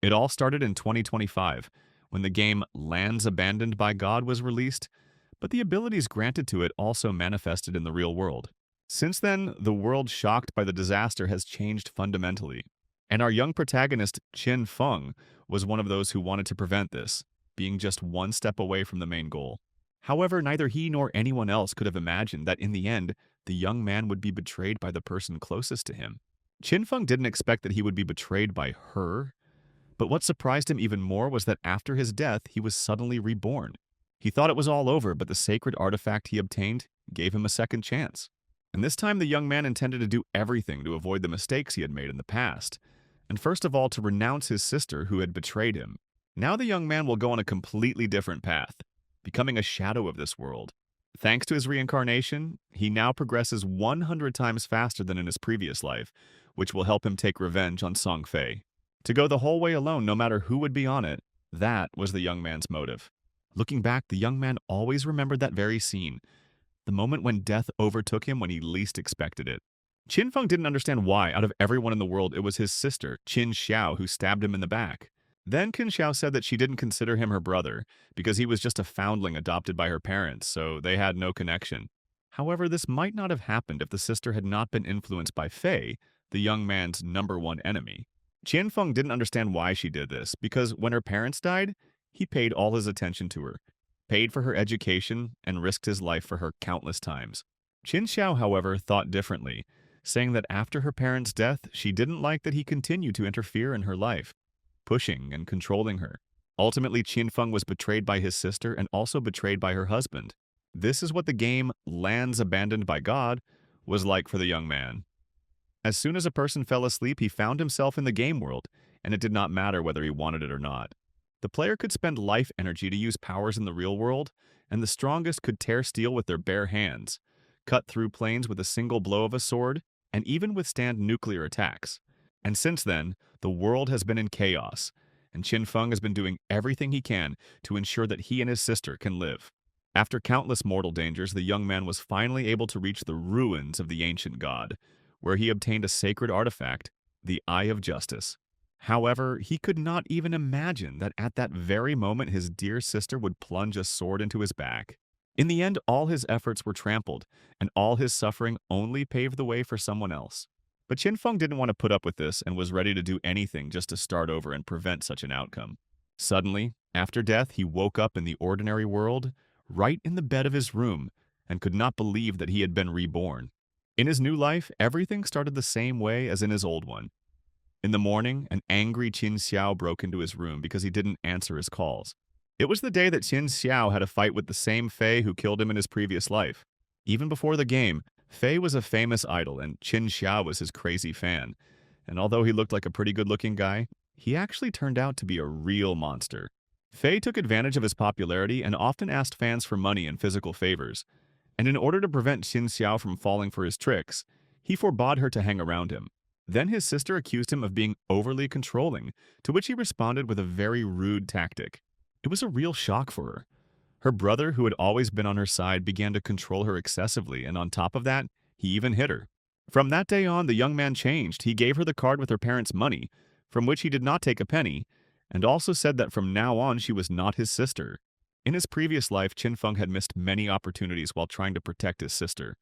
It all started in 2025, when the game Lands Abandoned by God was released, but the abilities granted to it also manifested in the real world. Since then, the world shocked by the disaster has changed fundamentally, and our young protagonist, Qin Feng, was one of those who wanted to prevent this, being just one step away from the main goal. However, neither he nor anyone else could have imagined that in the end, the young man would be betrayed by the person closest to him. Qin Feng didn't expect that he would be betrayed by her, but what surprised him even more was that after his death, he was suddenly reborn. He thought it was all over, but the sacred artifact he obtained gave him a second chance. And this time, the young man intended to do everything to avoid the mistakes he had made in the past, and first of all, to renounce his sister who had betrayed him. Now the young man will go on a completely different path, becoming a shadow of this world. Thanks to his reincarnation, he now progresses 100 times faster than in his previous life, which will help him take revenge on Song Fei. To go the whole way alone, no matter who would be on it, that was the young man's motive. Looking back, the young man always remembered that very scene, the moment when death overtook him when he least expected it. Qin Feng didn't understand why, out of everyone in the world, it was his sister, Qin Xiao, who stabbed him in the back. Then Qin Xiao said that she didn't consider him her brother, because he was just a foundling adopted by her parents, so they had no connection. However, this might not have happened if the sister had not been influenced by Fei, the young man's #1 enemy. Qin Feng didn't understand why she did this, because when her parents died, he paid all his attention to her, paid for her education, and risked his life for her countless times. Qin Xiao, however, thought differently, saying that after her parents' death, she didn't like that he continued to interfere in her life, pushing and controlling her. Ultimately, Qin Feng was betrayed by his sister and also betrayed by her husband. This is what the game Lands Abandoned by God was like for the young man. As soon as a person fell asleep, he found himself in the game world, and it did not matter whether he wanted it or not. The player could spend life energy to use powers in the real world, and the strongest could tear steel with their bare hands, cut through planes with a single blow of a sword, and even withstand nuclear attacks. And since then, the world has been in chaos, and Qin Feng has been doing everything he can to ensure that he and his sister can live. After countless mortal dangers, the young man was finally able to reach the ruins of the ancient god, where he obtained a sacred artifact, the Eye of Justice. However, he could not even imagine that at that very moment his dear sister would plunge a sword into his back. In the end, all his efforts were trampled, and all his suffering only paved the way for someone else. But Qin Feng didn't want to put up with this and was ready to do anything just to start over and prevent such an outcome. Suddenly, after death, he woke up in the ordinary world, right in the bed of his room, and could not believe that he had been reborn. In his new life, everything started the same way as in his old one. In the morning, an angry Qin Xiao broke into his room because he didn't answer his calls. It was the day that Qin Xiao had a fight with the same Fei who killed him in his previous life. Even before the game, Fei was a famous idol and Qin Xiao was his crazy fan. And although he looked like a pretty good-looking guy, he actually turned out to be a real monster. Fei took advantage of his popularity and often asked fans for money and physical favors. And in order to prevent Qin Xiao from falling for his tricks, he forbade her to hang around him. Then his sister accused him of being overly controlling, to which he responded with a very rude tactic. It was a real shock for her. Her brother, who had always been on her side, began to control her excessively, and on top of that, he even hit her. From that day on, the young man changed. He gave her the card with her parents' money, from which he did not take a penny, and also said that from now on she was not his sister. In his previous life, Qin Feng had missed many opportunities while trying to protect his sister.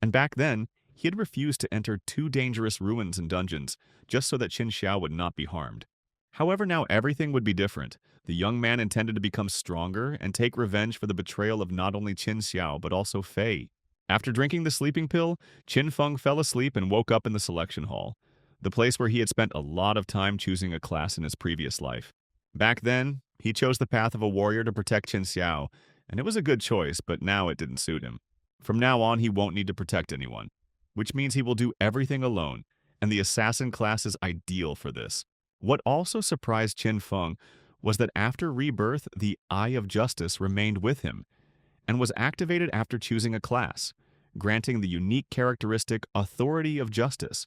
And back then, he had refused to enter 2 dangerous ruins and dungeons, just so that Qin Xiao would not be harmed. However, now everything would be different. The young man intended to become stronger and take revenge for the betrayal of not only Qin Xiao, but also Fei. After drinking the sleeping pill, Qin Feng fell asleep and woke up in the selection hall, the place where he had spent a lot of time choosing a class in his previous life. Back then, he chose the path of a warrior to protect Qin Xiao, and it was a good choice, but now it didn't suit him. From now on, he won't need to protect anyone, which means he will do everything alone, and the assassin class is ideal for this. What also surprised Qin Feng was that after rebirth, the Eye of Justice remained with him, and was activated after choosing a class, granting the unique characteristic Authority of Justice,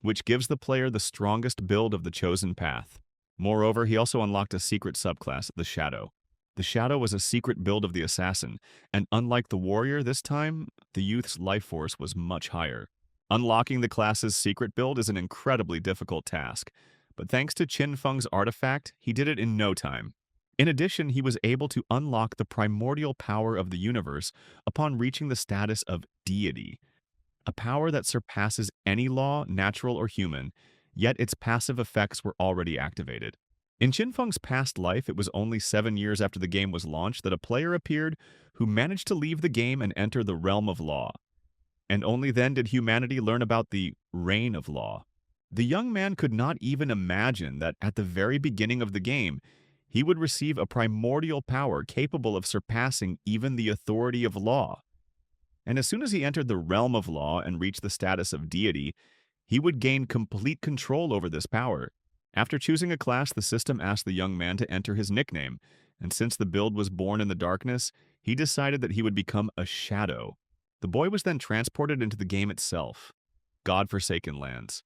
which gives the player the strongest build of the chosen path. Moreover, he also unlocked a secret subclass, the Shadow. The Shadow was a secret build of the assassin, and unlike the warrior this time, the youth's life force was much higher. Unlocking the class's secret build is an incredibly difficult task, but thanks to Qin Feng's artifact, he did it in no time. In addition, he was able to unlock the primordial power of the universe upon reaching the status of deity, a power that surpasses any law, natural or human, yet its passive effects were already activated. In Qin Feng's past life, it was only 7 years after the game was launched that a player appeared who managed to leave the game and enter the realm of law. And only then did humanity learn about the reign of law. The young man could not even imagine that at the very beginning of the game, he would receive a primordial power capable of surpassing even the authority of law. And as soon as he entered the realm of law and reached the status of deity, he would gain complete control over this power. After choosing a class, the system asked the young man to enter his nickname, and since the build was born in the darkness, he decided that he would become a shadow. The boy was then transported into the game itself, God-forsaken lands,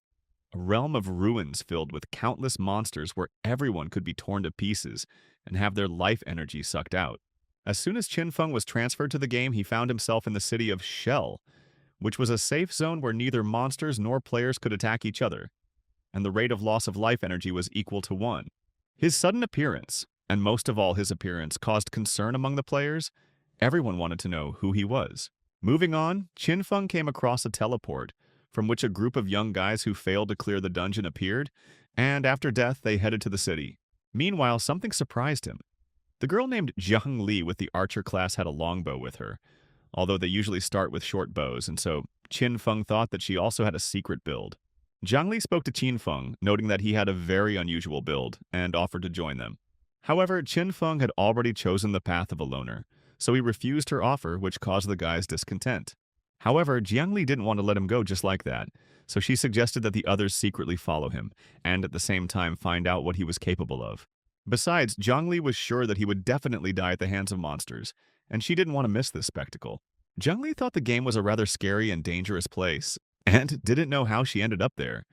a realm of ruins filled with countless monsters where everyone could be torn to pieces and have their life energy sucked out. As soon as Qin Feng was transferred to the game, he found himself in the city of Shell, which was a safe zone where neither monsters nor players could attack each other, and the rate of loss of life energy was equal to 1. His sudden appearance, and most of all his appearance, caused concern among the players. Everyone wanted to know who he was. Moving on, Qin Feng came across a teleport, from which a group of young guys who failed to clear the dungeon appeared, and after death they headed to the city. Meanwhile, something surprised him. The girl named Jiang Li with the archer class had a longbow with her, although they usually start with short bows, and so Qin Feng thought that she also had a secret build. Jiang Li spoke to Qin Feng, noting that he had a very unusual build, and offered to join them. However, Qin Feng had already chosen the path of a loner, so he refused her offer, which caused the guys discontent. However, Jiang Li didn't want to let him go just like that, so she suggested that the others secretly follow him, and at the same time find out what he was capable of. Besides, Jiang Li was sure that he would definitely die at the hands of monsters, and she didn't want to miss this spectacle. Jiang Li thought the game was a rather scary and dangerous place, and didn't know how she ended up there.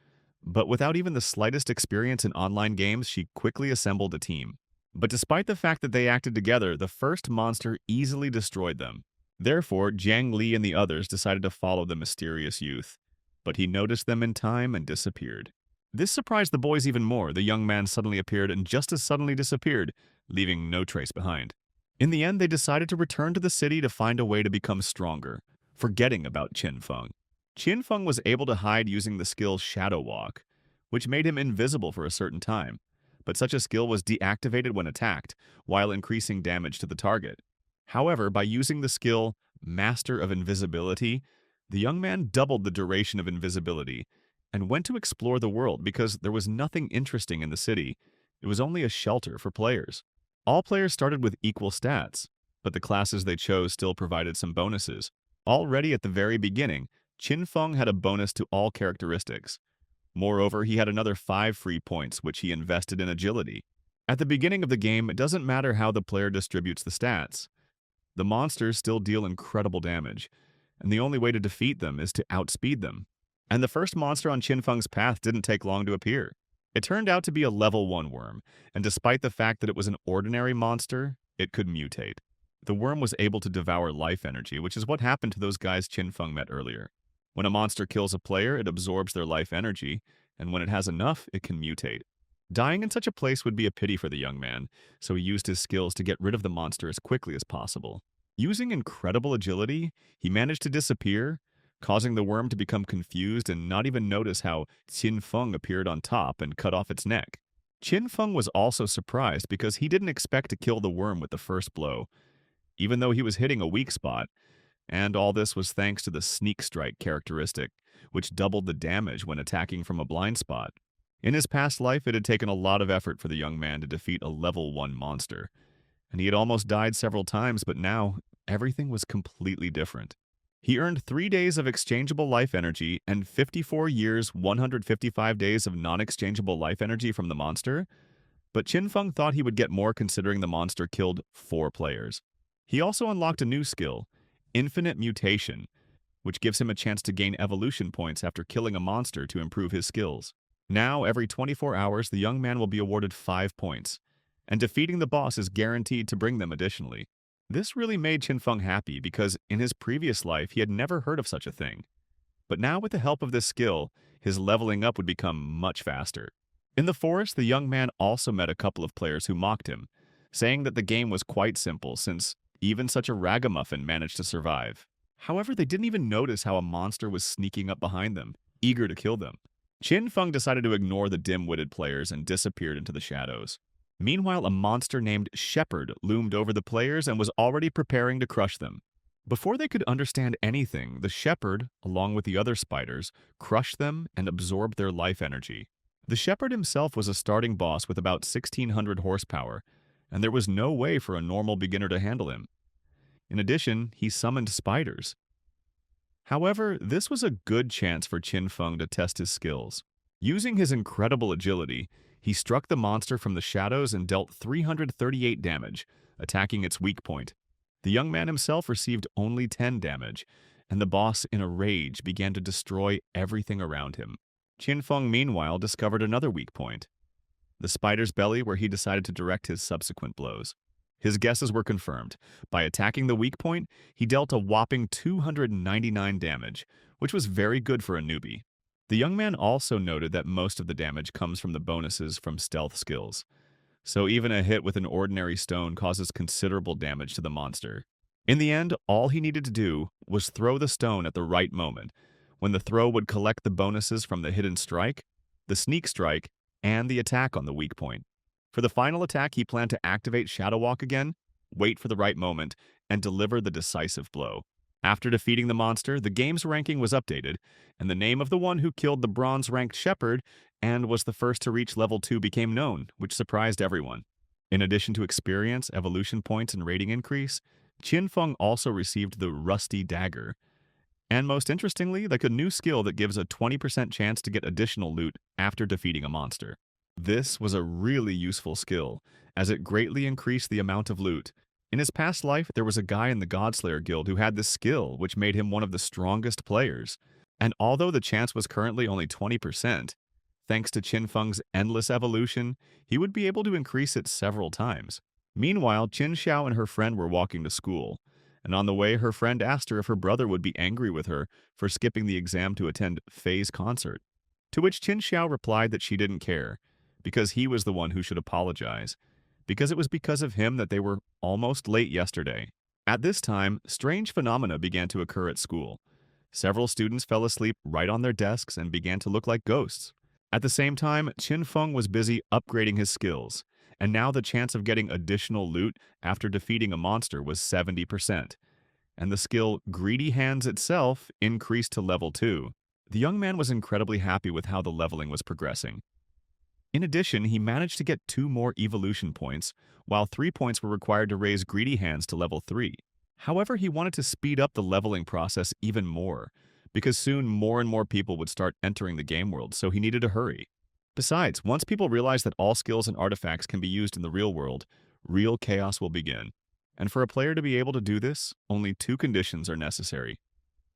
But without even the slightest experience in online games, she quickly assembled a team. But despite the fact that they acted together, the first monster easily destroyed them. Therefore, Jiang Li and the others decided to follow the mysterious youth. But he noticed them in time and disappeared. This surprised the boys even more. The young man suddenly appeared and just as suddenly disappeared, leaving no trace behind. In the end, they decided to return to the city to find a way to become stronger, forgetting about Qin Feng. Qin Feng was able to hide using the skill Shadow Walk, which made him invisible for a certain time, but such a skill was deactivated when attacked, while increasing damage to the target. However, by using the skill Master of Invisibility, the young man doubled the duration of invisibility and went to explore the world because there was nothing interesting in the city. It was only a shelter for players. All players started with equal stats, but the classes they chose still provided some bonuses. Already at the very beginning, Qin Feng had a bonus to all characteristics. Moreover, he had another 5 free points, which he invested in agility. At the beginning of the game, it doesn't matter how the player distributes the stats. The monsters still deal incredible damage, and the only way to defeat them is to outspeed them. And the first monster on Qin Feng's path didn't take long to appear. It turned out to be a level 1 worm, and despite the fact that it was an ordinary monster, it could mutate. The worm was able to devour life energy, which is what happened to those guys Qin Feng met earlier. When a monster kills a player, it absorbs their life energy, and when it has enough, it can mutate. Dying in such a place would be a pity for the young man, so he used his skills to get rid of the monster as quickly as possible. Using incredible agility, he managed to disappear, causing the worm to become confused and not even notice how Qin Feng appeared on top and cut off its neck. Qin Feng was also surprised because he didn't expect to kill the worm with the first blow, even though he was hitting a weak spot, and all this was thanks to the Sneak Strike characteristic, which doubled the damage when attacking from a blind spot. In his past life, it had taken a lot of effort for the young man to defeat a level 1 monster, and he had almost died several times, but now everything was completely different. He earned 3 days of exchangeable life energy and 54 years, 155 days of non-exchangeable life energy from the monster, but Qin Feng thought he would get more considering the monster killed 4 players. He also unlocked a new skill, Infinite Mutation, which gives him a chance to gain evolution points after killing a monster to improve his skills. Now, every 24 hours, the young man will be awarded 5 points, and defeating the boss is guaranteed to bring them additionally. This really made Qin Feng happy because in his previous life he had never heard of such a thing. But now with the help of this skill, his leveling up would become much faster. In the forest, the young man also met a couple of players who mocked him, saying that the game was quite simple since even such a ragamuffin managed to survive. However, they didn't even notice how a monster was sneaking up behind them, eager to kill them. Qin Feng decided to ignore the dim-witted players and disappeared into the shadows. Meanwhile, a monster named Shepherd loomed over the players and was already preparing to crush them. Before they could understand anything, the shepherd, along with the other spiders, crushed them and absorbed their life energy. The shepherd himself was a starting boss with about 1,600 horsepower, and there was no way for a normal beginner to handle him. In addition, he summoned spiders. However, this was a good chance for Qin Feng to test his skills. Using his incredible agility, he struck the monster from the shadows and dealt 338 damage, attacking its weak point. The young man himself received only 10 damage, and the boss, in a rage, began to destroy everything around him. Qin Feng, meanwhile, discovered another weak point, the spider's belly, where he decided to direct his subsequent blows. His guesses were confirmed. By attacking the weak point, he dealt a whopping 299 damage, which was very good for a newbie. The young man also noted that most of the damage comes from the bonuses from stealth skills, so even a hit with an ordinary stone causes considerable damage to the monster. In the end, all he needed to do was throw the stone at the right moment, when the throw would collect the bonuses from the hidden strike, the sneak strike, and the attack on the weak point. For the final attack, he planned to activate Shadow Walk again, wait for the right moment, and deliver the decisive blow. After defeating the monster, the game's ranking was updated, and the name of the one who killed the bronze-ranked shepherd and was the first to reach level 2 became known, which surprised everyone. In addition to experience, evolution points, and rating increase, Qin Feng also received the Rusty Dagger, and most interestingly, like a new skill that gives a 20% chance to get additional loot after defeating a monster. This was a really useful skill, as it greatly increased the amount of loot. In his past life, there was a guy in the Godslayer Guild who had this skill, which made him one of the strongest players. And although the chance was currently only 20%, thanks to Qin Feng's endless evolution, he would be able to increase it several times. Meanwhile, Qin Xiao and her friend were walking to school, and on the way, her friend asked her if her brother would be angry with her for skipping the exam to attend Fei's concert. To which Qin Xiao replied that she didn't care, because he was the one who should apologize, because it was because of him that they were almost late yesterday. At this time, strange phenomena began to occur at school. Several students fell asleep right on their desks and began to look like ghosts. At the same time, Qin Feng was busy upgrading his skills, and now the chance of getting additional loot after defeating a monster was 70%, and the skill Greedy Hands itself increased to level 2. The young man was incredibly happy with how the leveling was progressing. In addition, he managed to get 2 more evolution points, while 3 points were required to raise Greedy Hands to level 3. However, he wanted to speed up the leveling process even more, because soon more and more people would start entering the game world, so he needed to hurry. Besides, once people realize that all skills and artifacts can be used in the real world, real chaos will begin. And for a player to be able to do this, only 2 conditions are necessary: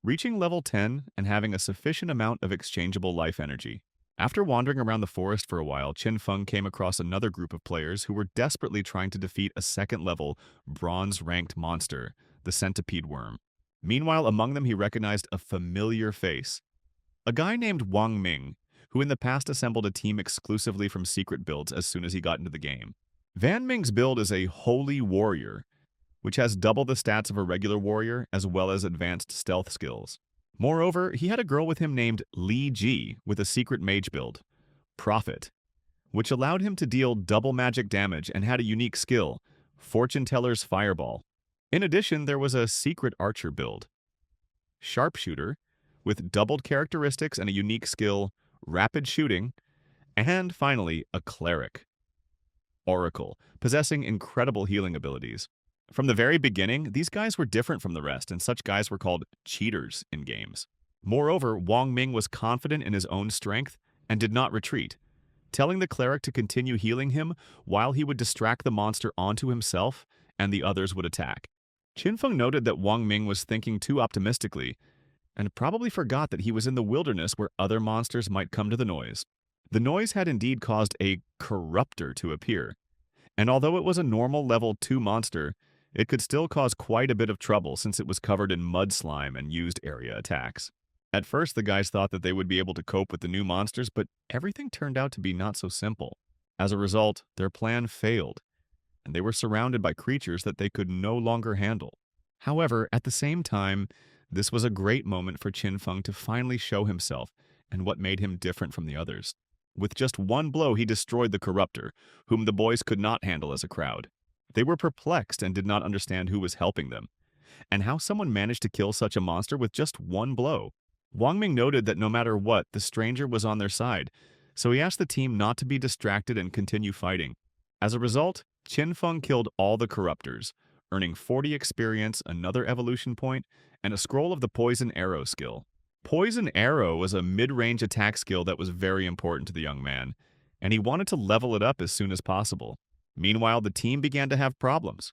reaching level 10 and having a sufficient amount of exchangeable life energy. After wandering around the forest for a while, Qin Feng came across another group of players who were desperately trying to defeat a second-level, bronze-ranked monster, the centipede worm. Meanwhile, among them he recognized a familiar face. A guy named Wang Ming, who in the past assembled a team exclusively from secret builds as soon as he got into the game. Van Ming's build is a Holy Warrior, which has double the stats of a regular warrior as well as advanced stealth skills. Moreover, he had a girl with him named Li Ji with a secret mage build, Prophet, which allowed him to deal double magic damage and had a unique skill, Fortune Teller's Fireball. In addition, there was a secret archer build, Sharpshooter, with doubled characteristics and a unique skill, Rapid Shooting, and finally, a Cleric, Oracle, possessing incredible healing abilities. From the very beginning, these guys were different from the rest, and such guys were called cheaters in games. Moreover, Wang Ming was confident in his own strength and did not retreat, telling the cleric to continue healing him while he would distract the monster onto himself and the others would attack. Qin Feng noted that Wang Ming was thinking too optimistically and probably forgot that he was in the wilderness where other monsters might come to the noise. The noise had indeed caused a corruptor to appear, and although it was a normal level 2 monster, it could still cause quite a bit of trouble since it was covered in mud slime and used area attacks. At first, the guys thought that they would be able to cope with the new monsters, but everything turned out to be not so simple. As a result, their plan failed, and they were surrounded by creatures that they could no longer handle. However, at the same time, this was a great moment for Qin Feng to finally show himself and what made him different from the others. With just one blow, he destroyed the Corruptor, whom the boys could not handle as a crowd. They were perplexed and did not understand who was helping them, and how someone managed to kill such a monster with just one blow. Wang Ming noted that no matter what, the stranger was on their side, so he asked the team not to be distracted and continue fighting. As a result, Qin Feng killed all the Corruptors, earning 40 experience, another evolution point, and a scroll of the Poison Arrow skill. Poison Arrow was a mid-range attack skill that was very important to the young man, and he wanted to level it up as soon as possible. Meanwhile, the team began to have problems.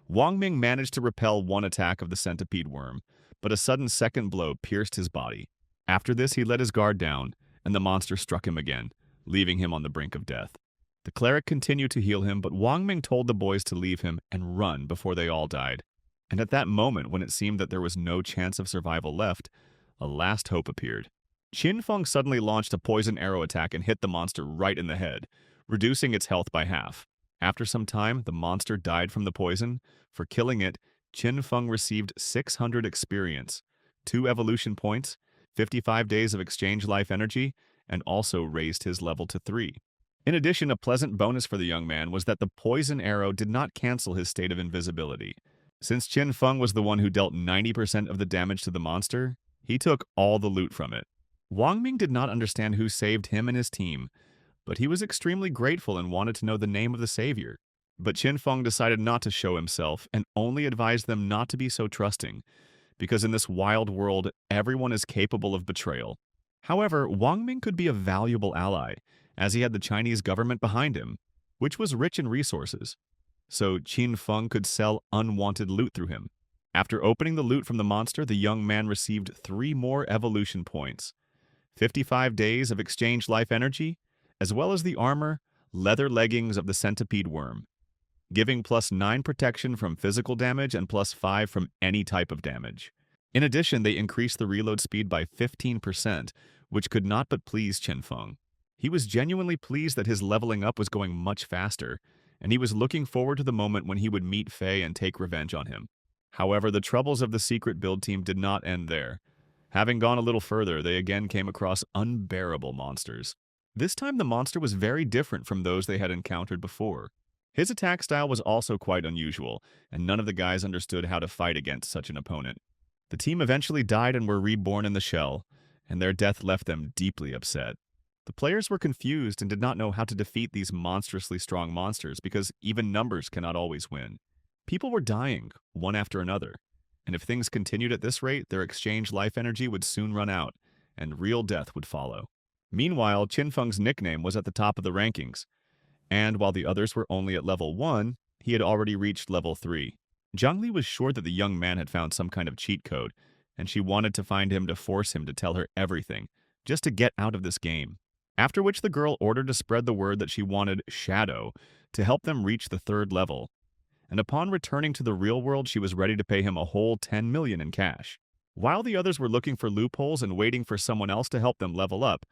Wang Ming managed to repel one attack of the centipede worm, but a sudden second blow pierced his body. After this, he let his guard down, and the monster struck him again, leaving him on the brink of death. The cleric continued to heal him, but Wang Ming told the boys to leave him and run before they all died. And at that moment, when it seemed that there was no chance of survival left, a last hope appeared. Qin Feng suddenly launched a poison arrow attack and hit the monster right in the head, reducing its health by half. After some time, the monster died from the poison. For killing it, Qin Feng received 600 experience, 2 evolution points, 55 days of exchange life energy, and also raised his level to 3. In addition, a pleasant bonus for the young man was that the poison arrow did not cancel his state of invisibility. Since Qin Feng was the one who dealt 90% of the damage to the monster, he took all the loot from it. Wang Ming did not understand who saved him and his team, but he was extremely grateful and wanted to know the name of the savior. But Qin Feng decided not to show himself and only advised them not to be so trusting, because in this wild world, everyone is capable of betrayal. However, Wang Ming could be a valuable ally, as he had the Chinese government behind him, which was rich in resources. So Qin Feng could sell unwanted loot through him. After opening the loot from the monster, the young man received 3 more evolution points, 55 days of exchange life energy, as well as the armor, leather leggings of the centipede worm, giving +9 protection from physical damage and +5 from any type of damage. In addition, they increased the reload speed by 15%, which could not but please Qin Feng. He was genuinely pleased that his leveling up was going much faster, and he was looking forward to the moment when he would meet Fei and take revenge on him. However, the troubles of the secret build team did not end there. Having gone a little further, they again came across unbearable monsters. This time the monster was very different from those they had encountered before. His attack style was also quite unusual, and none of the guys understood how to fight against such an opponent. The team eventually died and were reborn in the shell, and their death left them deeply upset. The players were confused and did not know how to defeat these monstrously strong monsters because even numbers cannot always win. People were dying, one after another, and if things continued at this rate, their exchange life energy would soon run out, and real death would follow. Meanwhile, Qin Feng's nickname was at the top of the rankings, and while the others were only at level 1, he had already reached level 3. Zhang Li was sure that the young man had found some kind of cheat code, and she wanted to find him to force him to tell her everything, just to get out of this game. After which the girl ordered to spread the word that she wanted Shadow to help them reach the 3rd level, and upon returning to the real world, she was ready to pay him a whole 10 million in cash. While the others were looking for loopholes and waiting for someone else to help them level up,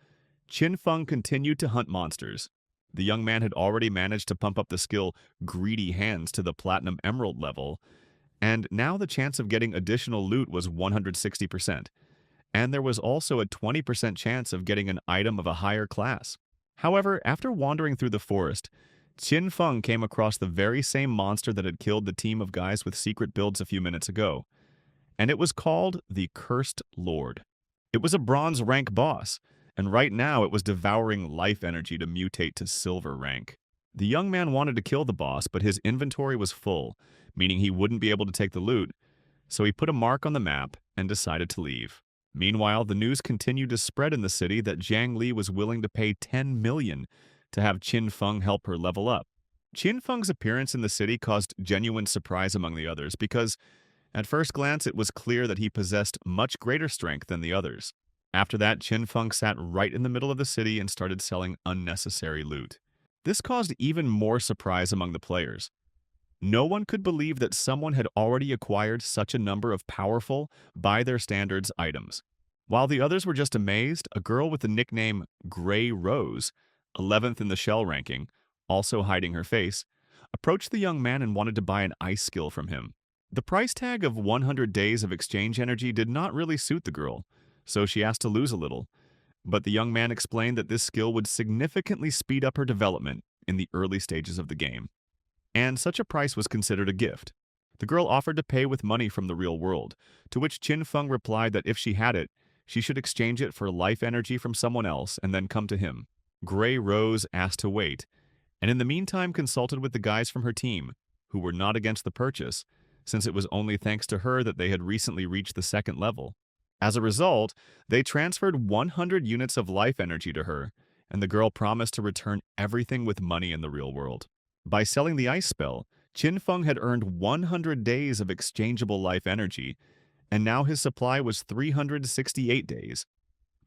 Qin Feng continued to hunt monsters. The young man had already managed to pump up the skill Greedy Hands to the Platinum Emerald level, and now the chance of getting additional loot was 160%, and there was also a 20% chance of getting an item of a higher class. However, after wandering through the forest, Qin Feng came across the very same monster that had killed the team of guys with secret builds a few minutes ago, and it was called the Cursed Lord. It was a bronze rank boss, and right now it was devouring life energy to mutate to silver rank. The young man wanted to kill the boss, but his inventory was full, meaning he wouldn't be able to take the loot, so he put a mark on the map and decided to leave. Meanwhile, the news continued to spread in the city that Zhang Li was willing to pay 10 million to have Qin Feng help her level up. Qin Feng's appearance in the city caused genuine surprise among the others because, at first glance, it was clear that he possessed much greater strength than the others. After that, Qin Feng sat right in the middle of the city and started selling unnecessary loot. This caused even more surprise among the players. No one could believe that someone had already acquired such a number of powerful, by their standards, items. While the others were just amazed, a girl with the nickname Gray Rose, 11th in the shell ranking, also hiding her face, approached the young man and wanted to buy an ice skill from him. The price tag of 100 days of exchange energy did not really suit the girl, so she asked to lose a little, but the young man explained that this skill would significantly speed up her development in the early stages of the game, and such a price was considered a gift. The girl offered to pay with money from the real world, to which Qin Feng replied that if she had it, she should exchange it for life energy from someone else and then come to him. Gray Rose asked to wait, and in the meantime consulted with the guys from her team, who were not against the purchase, since it was only thanks to her that they had recently reached the second level. As a result, they transferred 100 units of life energy to her, and the girl promised to return everything with money in the real world. By selling the ice spell, Qin Feng had earned 100 days of exchangeable life energy, and now his supply was 368 days.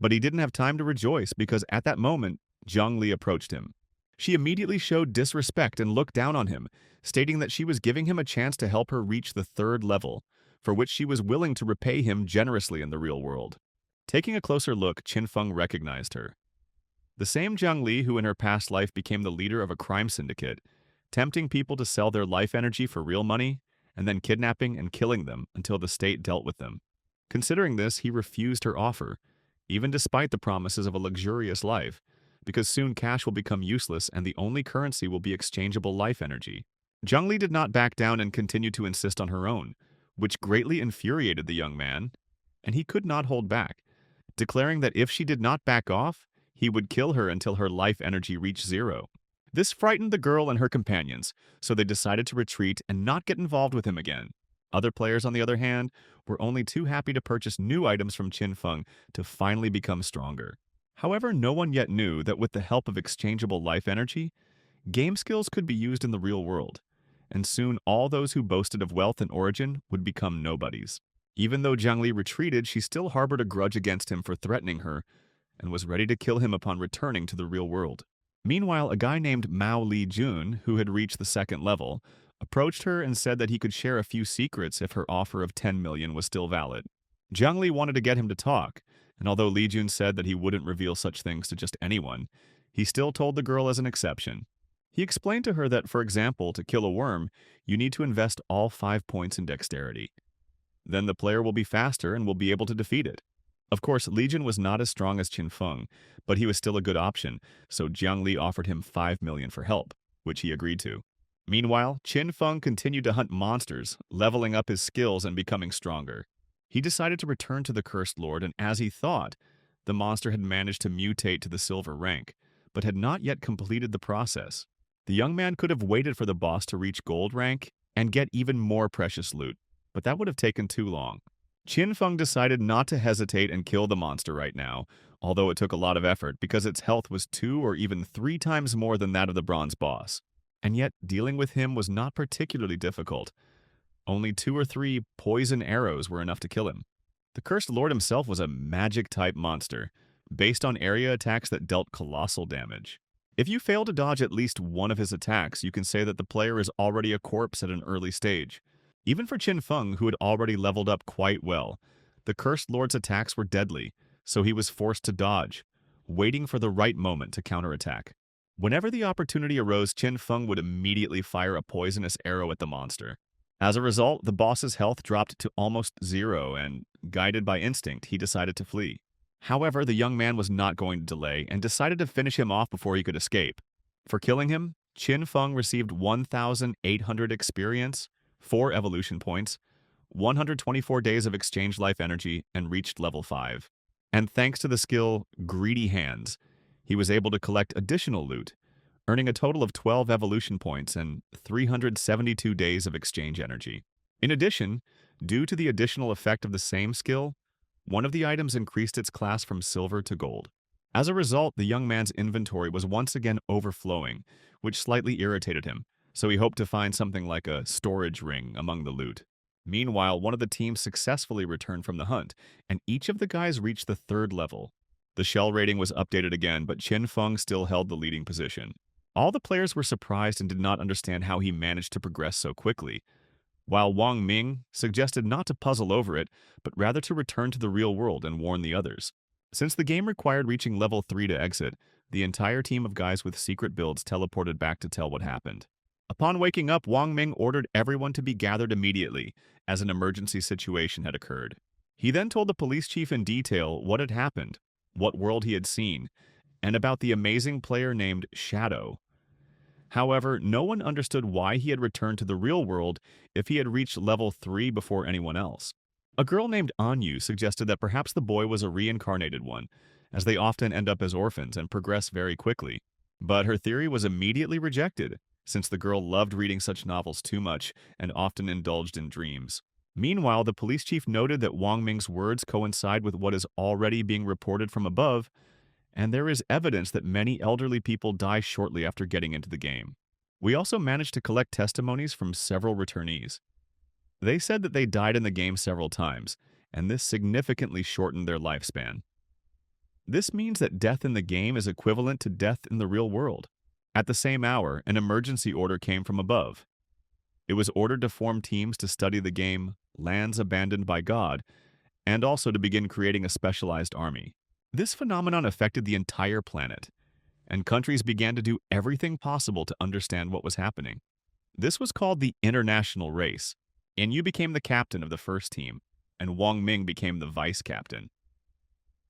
But he didn't have time to rejoice because at that moment, Zhang Li approached him. She immediately showed disrespect and looked down on him, stating that she was giving him a chance to help her reach the third level, for which she was willing to repay him generously in the real world. Taking a closer look, Qin Feng recognized her. The same Zhang Li who in her past life became the leader of a crime syndicate, tempting people to sell their life energy for real money, and then kidnapping and killing them until the state dealt with them. Considering this, he refused her offer, even despite the promises of a luxurious life, because soon cash will become useless and the only currency will be exchangeable life energy. Zhang Li did not back down and continued to insist on her own, which greatly infuriated the young man, and he could not hold back, declaring that if she did not back off, he would kill her until her life energy reached zero. This frightened the girl and her companions, so they decided to retreat and not get involved with him again. Other players, on the other hand, were only too happy to purchase new items from Qin Feng to finally become stronger. However, no one yet knew that with the help of exchangeable life energy, game skills could be used in the real world, and soon all those who boasted of wealth and origin would become nobodies. Even though Zhang Li retreated, she still harbored a grudge against him for threatening her and was ready to kill him upon returning to the real world. Meanwhile, a guy named Mao Li Jun, who had reached the second level, approached her and said that he could share a few secrets if her offer of 10 million was still valid. Zhang Li wanted to get him to talk, and although Li Jun said that he wouldn't reveal such things to just anyone, he still told the girl as an exception. He explained to her that, for example, to kill a worm, you need to invest all 5 points in dexterity. Then the player will be faster and will be able to defeat it. Of course, Legion was not as strong as Qin Feng, but he was still a good option, so Jiang Li offered him 5 million for help, which he agreed to. Meanwhile, Qin Feng continued to hunt monsters, leveling up his skills and becoming stronger. He decided to return to the Cursed Lord, and as he thought, the monster had managed to mutate to the silver rank, but had not yet completed the process. The young man could have waited for the boss to reach gold rank and get even more precious loot, but that would have taken too long. Qin Feng decided not to hesitate and kill the monster right now, although it took a lot of effort because its health was 2 or even 3 times more than that of the bronze boss. And yet, dealing with him was not particularly difficult. Only 2 or 3 poison arrows were enough to kill him. The Cursed Lord himself was a magic-type monster, based on area attacks that dealt colossal damage. If you fail to dodge at least one of his attacks, you can say that the player is already a corpse at an early stage. Even for Qin Feng, who had already leveled up quite well, the Cursed Lord's attacks were deadly, so he was forced to dodge, waiting for the right moment to counterattack. Whenever the opportunity arose, Qin Feng would immediately fire a poisonous arrow at the monster. As a result, the boss's health dropped to almost 0, and, guided by instinct, he decided to flee. However, the young man was not going to delay and decided to finish him off before he could escape. For killing him, Qin Feng received 1,800 experience, 4 evolution points, 124 days of exchange life energy, and reached level 5. And thanks to the skill Greedy Hands, he was able to collect additional loot, earning a total of 12 evolution points and 372 days of exchange energy. In addition, due to the additional effect of the same skill, one of the items increased its class from silver to gold. As a result, the young man's inventory was once again overflowing, which slightly irritated him, so he hoped to find something like a storage ring among the loot. Meanwhile, one of the teams successfully returned from the hunt, and each of the guys reached the 3rd level. The shell rating was updated again, but Qin Feng still held the leading position. All the players were surprised and did not understand how he managed to progress so quickly. while Wang Ming suggested not to puzzle over it, but rather to return to the real world and warn the others. Since the game required reaching level 3 to exit, the entire team of guys with secret builds teleported back to tell what happened. Upon waking up, Wang Ming ordered everyone to be gathered immediately, as an emergency situation had occurred. He then told the police chief in detail what had happened, what world he had seen, and about the amazing player named Shadow. However, no one understood why he had returned to the real world if he had reached level 3 before anyone else. A girl named Anyu suggested that perhaps the boy was a reincarnated one, as they often end up as orphans and progress very quickly. But her theory was immediately rejected, since the girl loved reading such novels too much and often indulged in dreams. Meanwhile, the police chief noted that Wang Ming's words coincide with what is already being reported from above, and there is evidence that many elderly people die shortly after getting into the game. We also managed to collect testimonies from several returnees. They said that they died in the game several times, and this significantly shortened their lifespan. This means that death in the game is equivalent to death in the real world. At the same hour, an emergency order came from above. It was ordered to form teams to study the game Lands Abandoned by God, and also to begin creating a specialized army. This phenomenon affected the entire planet, and countries began to do everything possible to understand what was happening. This was called the international race, and you became the captain of the first team, and Wang Ming became the vice captain.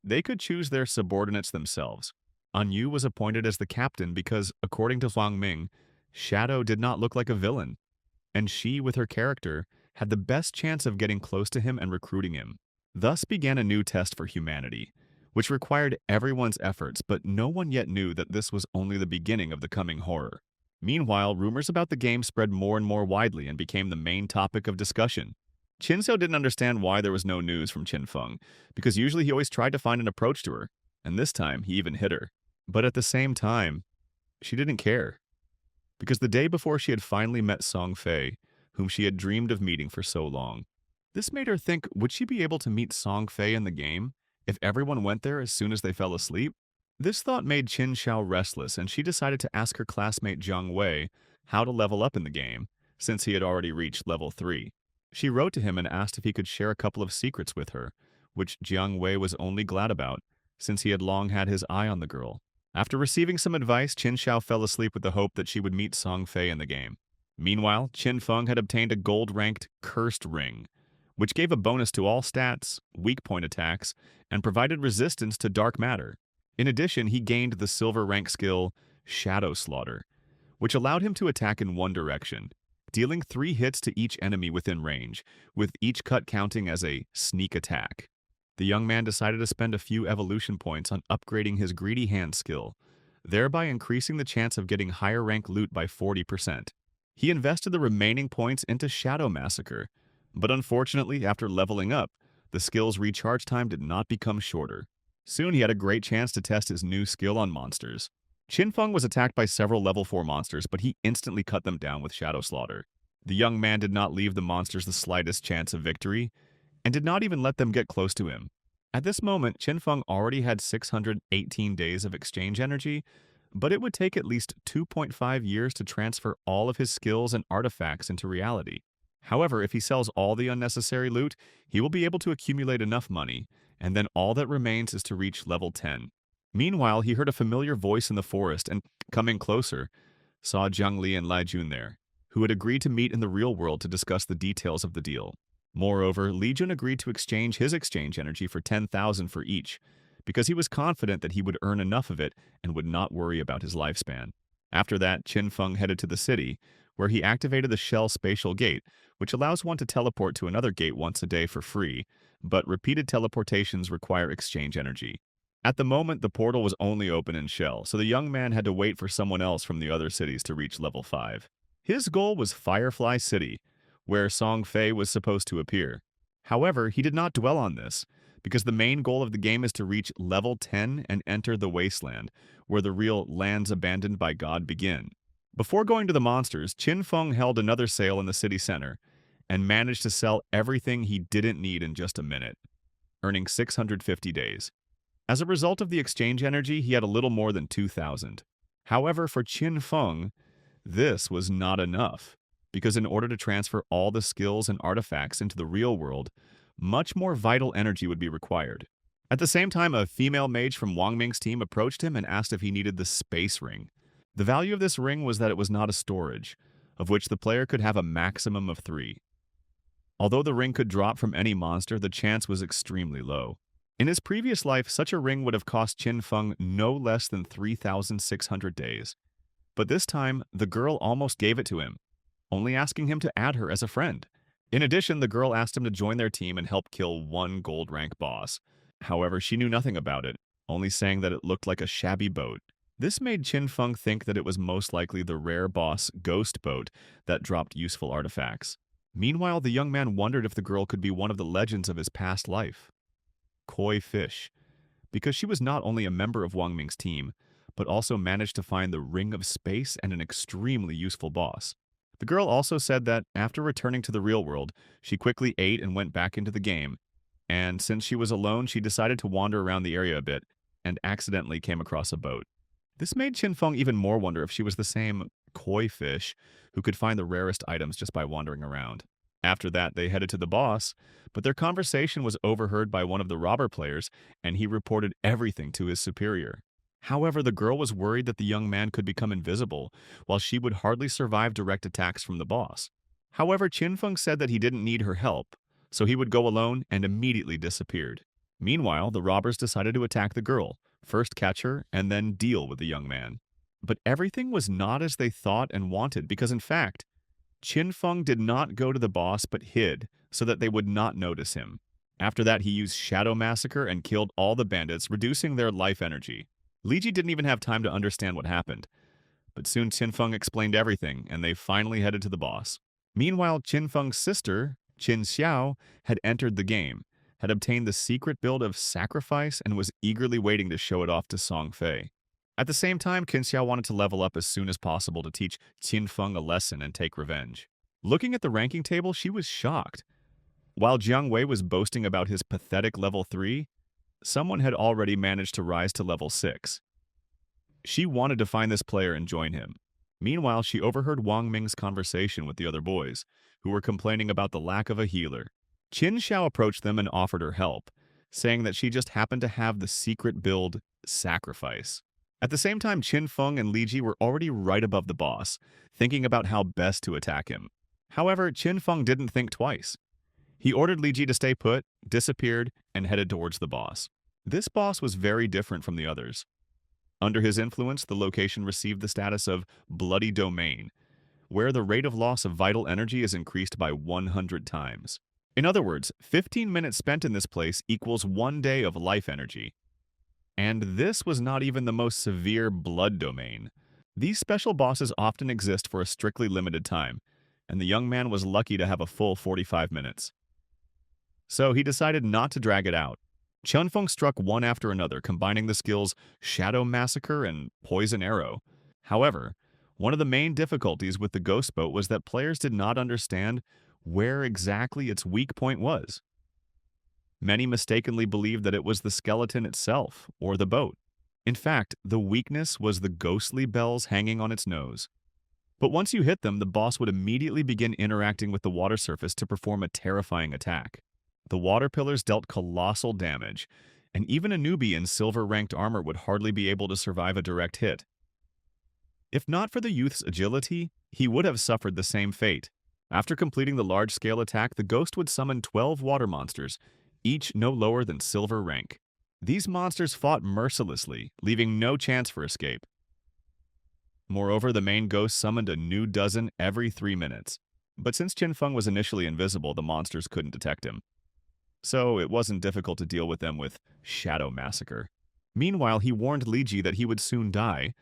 They could choose their subordinates themselves. Anyu was appointed as the captain because, according to Wang Ming, Shadow did not look like a villain, and she, with her character, had the best chance of getting close to him and recruiting him. Thus began a new test for humanity, which required everyone's efforts, but no one yet knew that this was only the beginning of the coming horror. Meanwhile, rumors about the game spread more and more widely and became the main topic of discussion. Qin Xiao didn't understand why there was no news from Qin Feng, because usually he always tried to find an approach to her, and this time he even hit her. But at the same time, she didn't care, because the day before she had finally met Song Fei, whom she had dreamed of meeting for so long. This made her think, would she be able to meet Song Fei in the game if everyone went there as soon as they fell asleep? This thought made Qin Xiao restless, and she decided to ask her classmate Jiang Wei how to level up in the game, since he had already reached level 3. She wrote to him and asked if he could share a couple of secrets with her, which Jiang Wei was only glad about, since he had long had his eye on the girl. After receiving some advice, Qin Xiao fell asleep with the hope that she would meet Song Fei in the game. Meanwhile, Qin Feng had obtained a gold-ranked Cursed Ring, which gave a bonus to all stats, weak point attacks, and provided resistance to dark matter. In addition, he gained the silver rank skill Shadow Slaughter, which allowed him to attack in one direction, dealing 3 hits to each enemy within range, with each cut counting as a sneak attack. The young man decided to spend a few evolution points on upgrading his Greedy Hand skill, thereby increasing the chance of getting higher rank loot by 40%. He invested the remaining points into Shadow Massacre, but unfortunately, after leveling up, the skill's recharge time did not become shorter. Soon he had a great chance to test his new skill on monsters. Qin Feng was attacked by several level 4 monsters, but he instantly cut them down with Shadow Slaughter. The young man did not leave the monsters the slightest chance of victory, and did not even let them get close to him. At this moment, Qin Feng already had 618 days of exchange energy, but it would take at least 2.5 years to transfer all of his skills and artifacts into reality. However, if he sells all the unnecessary loot, he will be able to accumulate enough money, and then all that remains is to reach level 10. Meanwhile, he heard a familiar voice in the forest and, coming closer, saw Zhang Li and Lai Jun there, who had agreed to meet in the real world to discuss the details of the deal. Moreover, Li Jun agreed to exchange his exchange energy for 10,000 for each, because he was confident that he would earn enough of it and would not worry about his lifespan. After that, Qin Feng headed to the city, where he activated the Shell Spatial Gate, which allows one to teleport to another gate once a day for free, but repeated teleportations require exchange energy. At the moment, the portal was only open in Shell, so the young man had to wait for someone else from the other cities to reach level 5. His goal was Firefly City, where Song Fei was supposed to appear. However, he did not dwell on this, because the main goal of the game is to reach level 10 and enter the Wasteland, where the real Lands Abandoned by God begin. Before going to the monsters, Qin Feng held another sale in the city center, and managed to sell everything he didn't need in just a minute, earning 650 days. As a result of the exchange energy, he had a little more than 2,000. However, for Qin Feng, this was not enough, because in order to transfer all the skills and artifacts into the real world, much more vital energy would be required. At the same time, a female mage from Wang Ming's team approached him and asked if he needed the space ring. The value of this ring was that it was not a storage, of which the player could have a maximum of 3. Although the ring could drop from any monster, the chance was extremely low. In his previous life, such a ring would have cost Qin Feng no less than 3,600 days. But this time, the girl almost gave it to him, only asking him to add her as a friend. In addition, the girl asked him to join their team and help kill one gold rank boss. However, she knew nothing about it, only saying that it looked like a shabby boat. This made Qin Feng think that it was most likely the rare boss Ghost Boat that dropped useful artifacts. Meanwhile, the young man wondered if the girl could be one of the legends of his past life. Koi Fish, because she was not only a member of Wang Ming's team, but also managed to find the Ring of Space and an extremely useful boss. The girl also said that after returning to the real world, she quickly ate and went back into the game, and since she was alone, she decided to wander around the area a bit and accidentally came across a boat. This made Qin Feng even more wonder if she was the same koi fish who could find the rarest items just by wandering around. After that, they headed to the boss, but their conversation was overheard by one of the robber players, and he reported everything to his superior. However, the girl was worried that the young man could become invisible, while she would hardly survive direct attacks from the boss. However, Qin Feng said that he didn't need her help, so he would go alone and immediately disappeared. Meanwhile, the robbers decided to attack the girl, first catch her, and then deal with the young man. But everything was not as they thought and wanted because, in fact, Qin Feng did not go to the boss but hid so that they would not notice him. After that, he used Shadow Massacre and killed all the bandits, reducing their life energy. Li Ji didn't even have time to understand what happened, but soon Qin Feng explained everything, and they finally headed to the boss. Meanwhile, Qin Feng's sister, Qin Xiao, had entered the game, had obtained the secret build of Sacrifice, and was eagerly waiting to show it off to Song Fei. At the same time, Qin Xiao wanted to level up as soon as possible to teach Qin Feng a lesson and take revenge. Looking at the ranking table, she was shocked. While Jiang Wei was boasting about his pathetic level 3, someone had already managed to rise to level 6. She wanted to find this player and join him. Meanwhile, she overheard Wang Ming's conversation with the other boys, who were complaining about the lack of a healer. Qin Xiao approached them and offered her help, saying that she just happened to have the secret build Sacrifice. At the same time, Qin Feng and Li Ji were already right above the boss, thinking about how best to attack him. However, Qin Feng didn't think twice. He ordered Li Ji to stay put, disappeared, and headed towards the boss. This boss was very different from the others. Under his influence, the location received the status of Bloody Domain, where the rate of loss of vital energy is increased by 100 times. In other words, 15 minutes spent in this place equals 1 day of life energy. And this was not even the most severe blood domain. These special bosses often exist for a strictly limited time, and the young man was lucky to have a full 45 minutes. So he decided not to drag it out. Qin Feng struck one after another, combining the skills Shadow Massacre and Poison Arrow. However, one of the main difficulties with the Ghost Boat was that players did not understand where exactly its weak point was. Many mistakenly believed that it was the skeleton itself, or the boat. In fact, the weakness was the ghostly bells hanging on its nose. But once you hit them, the boss would immediately begin interacting with the water surface to perform a terrifying attack. The water pillars dealt colossal damage, and even a newbie in silver-ranked armor would hardly be able to survive a direct hit. If not for the youth's agility, he would have suffered the same fate. After completing the large-scale attack, the ghost would summon 12 water monsters, each no lower than silver rank. These monsters fought mercilessly, leaving no chance for escape. Moreover, the main ghost summoned a new dozen every 3 minutes. But since Qin Feng was initially invisible, the monsters couldn't detect him. So it wasn't difficult to deal with them with Shadow Massacre. Meanwhile, he warned Li Ji that he would soon die,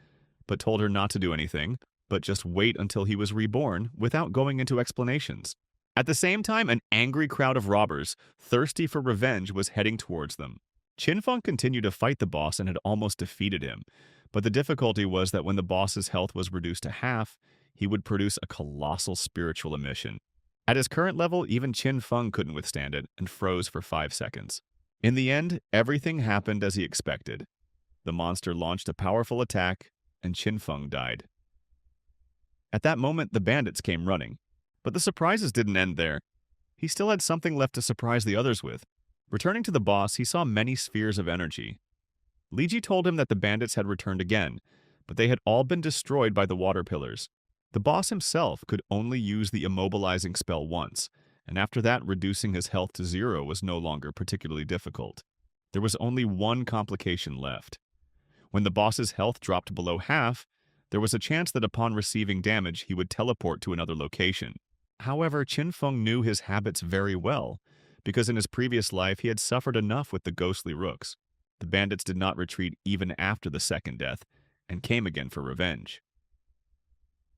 but told her not to do anything, but just wait until he was reborn without going into explanations. At the same time, an angry crowd of robbers, thirsty for revenge, was heading towards them. Qin Feng continued to fight the boss and had almost defeated him, but the difficulty was that when the boss's health was reduced to half, he would produce a colossal spiritual emission. At his current level, even Qin Feng couldn't withstand it and froze for 5 seconds. In the end, everything happened as he expected. The monster launched a powerful attack, and Qin Feng died. At that moment, the bandits came running. But the surprises didn't end there. He still had something left to surprise the others with. Returning to the boss, he saw many spheres of energy. Liji told him that the bandits had returned again, but they had all been destroyed by the water pillars. The boss himself could only use the immobilizing spell once, and after that reducing his health to 0 was no longer particularly difficult. There was only one complication left. When the boss's health dropped below half, there was a chance that upon receiving damage he would teleport to another location. However, Qin Feng knew his habits very well, because in his previous life he had suffered enough with the ghostly rooks. The bandits did not retreat even after the second death, and came again for revenge.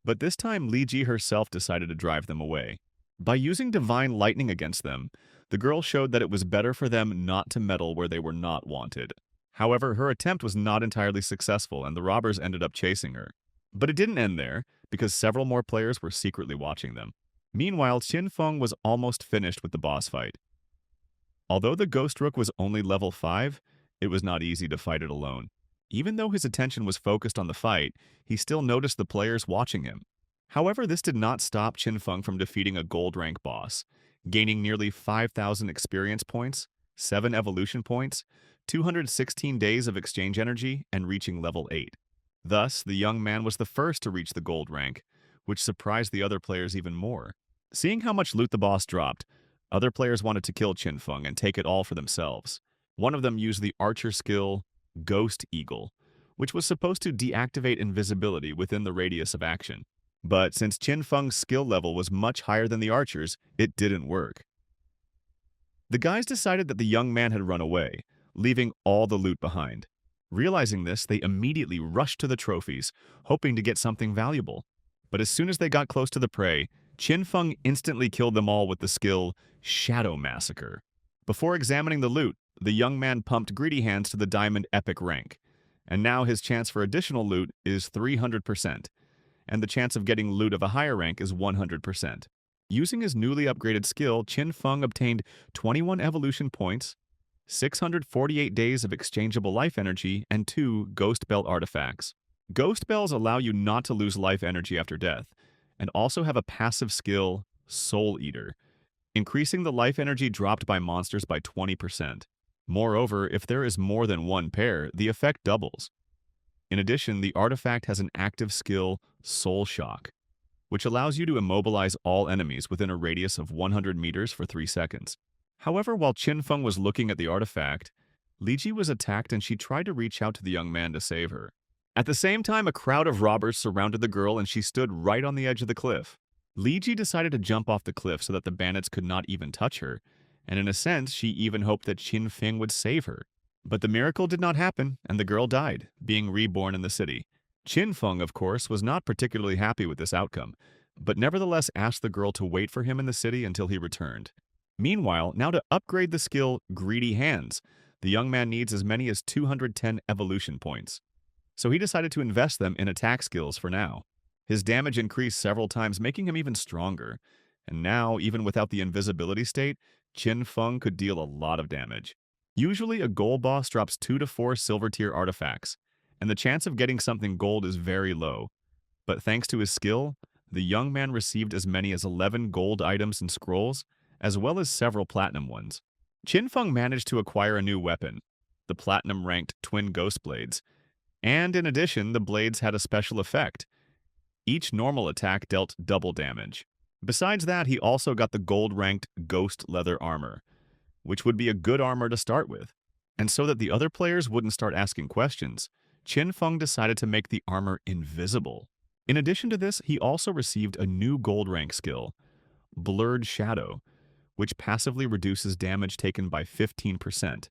But this time Li Ji herself decided to drive them away. By using divine lightning against them, the girl showed that it was better for them not to meddle where they were not wanted. However, her attempt was not entirely successful, and the robbers ended up chasing her. But it didn't end there, because several more players were secretly watching them. Meanwhile, Qin Feng was almost finished with the boss fight. Although the Ghost Rook was only level 5, it was not easy to fight it alone. Even though his attention was focused on the fight, he still noticed the players watching him. However, this did not stop Qin Feng from defeating a gold rank boss, gaining nearly 5,000 experience points, 7 evolution points, 216 days of exchange energy, and reaching level 8. Thus, the young man was the first to reach the gold rank, which surprised the other players even more. Seeing how much loot the boss dropped, other players wanted to kill Qin Feng and take it all for themselves. One of them used the archer skill Ghost Eagle, which was supposed to deactivate invisibility within the radius of action. But since Qin Feng's skill level was much higher than the archer's, it didn't work. The guys decided that the young man had run away, leaving all the loot behind. Realizing this, they immediately rushed to the trophies, hoping to get something valuable. But as soon as they got close to the prey, Qin Feng instantly killed them all with the skill Shadow Massacre. Before examining the loot, the young man pumped Greedy Hands to the Diamond Epic rank, and now his chance for additional loot is 300%, and the chance of getting loot of a higher rank is 100%. Using his newly upgraded skill, Qin Feng obtained 21 evolution points, 648 days of exchangeable life energy, and 2 Ghost Belt artifacts. Ghost Bells allow you not to lose life energy after death, and also have a passive skill, Soul Eater, increasing the life energy dropped by monsters by 20%. Moreover, if there is more than one pair, the effect doubles. In addition, the artifact has an active skill, Soul Shock, which allows you to immobilize all enemies within a radius of 100 meters for 3 seconds. However, while Qin Feng was looking at the artifact, Li Ji was attacked and she tried to reach out to the young man to save her. At the same time, a crowd of robbers surrounded the girl and she stood right on the edge of the cliff. Li Ji decided to jump off the cliff so that the bandits could not even touch her, and in a sense, she even hoped that Qin Feng would save her. But the miracle did not happen, and the girl died, being reborn in the city. Qin Feng, of course, was not particularly happy with this outcome, but nevertheless asked the girl to wait for him in the city until he returned. Meanwhile, now to upgrade the skill Greedy Hands, the young man needs as many as 210 evolution points. So he decided to invest them in attack skills for now. His damage increased several times, making him even stronger. And now, even without the invisibility state, Qin Feng could deal a lot of damage. Usually, a gold boss drops 2 to 4 silver tier artifacts, and the chance of getting something gold is very low. But thanks to his skill, the young man received as many as 11 gold items and scrolls, as well as several platinum ones. Qin Feng managed to acquire a new weapon, the platinum-ranked Twin Ghost Blades, and in addition, the blades had a special effect. Each normal attack dealt double damage. Besides that, he also got the gold-ranked Ghost Leather Armor, which would be a good armor to start with. And so that the other players wouldn't start asking questions, Qin Feng decided to make the armor invisible. In addition to this, he also received a new gold rank skill, Blurred Shadow, which passively reduces damage taken by 15%,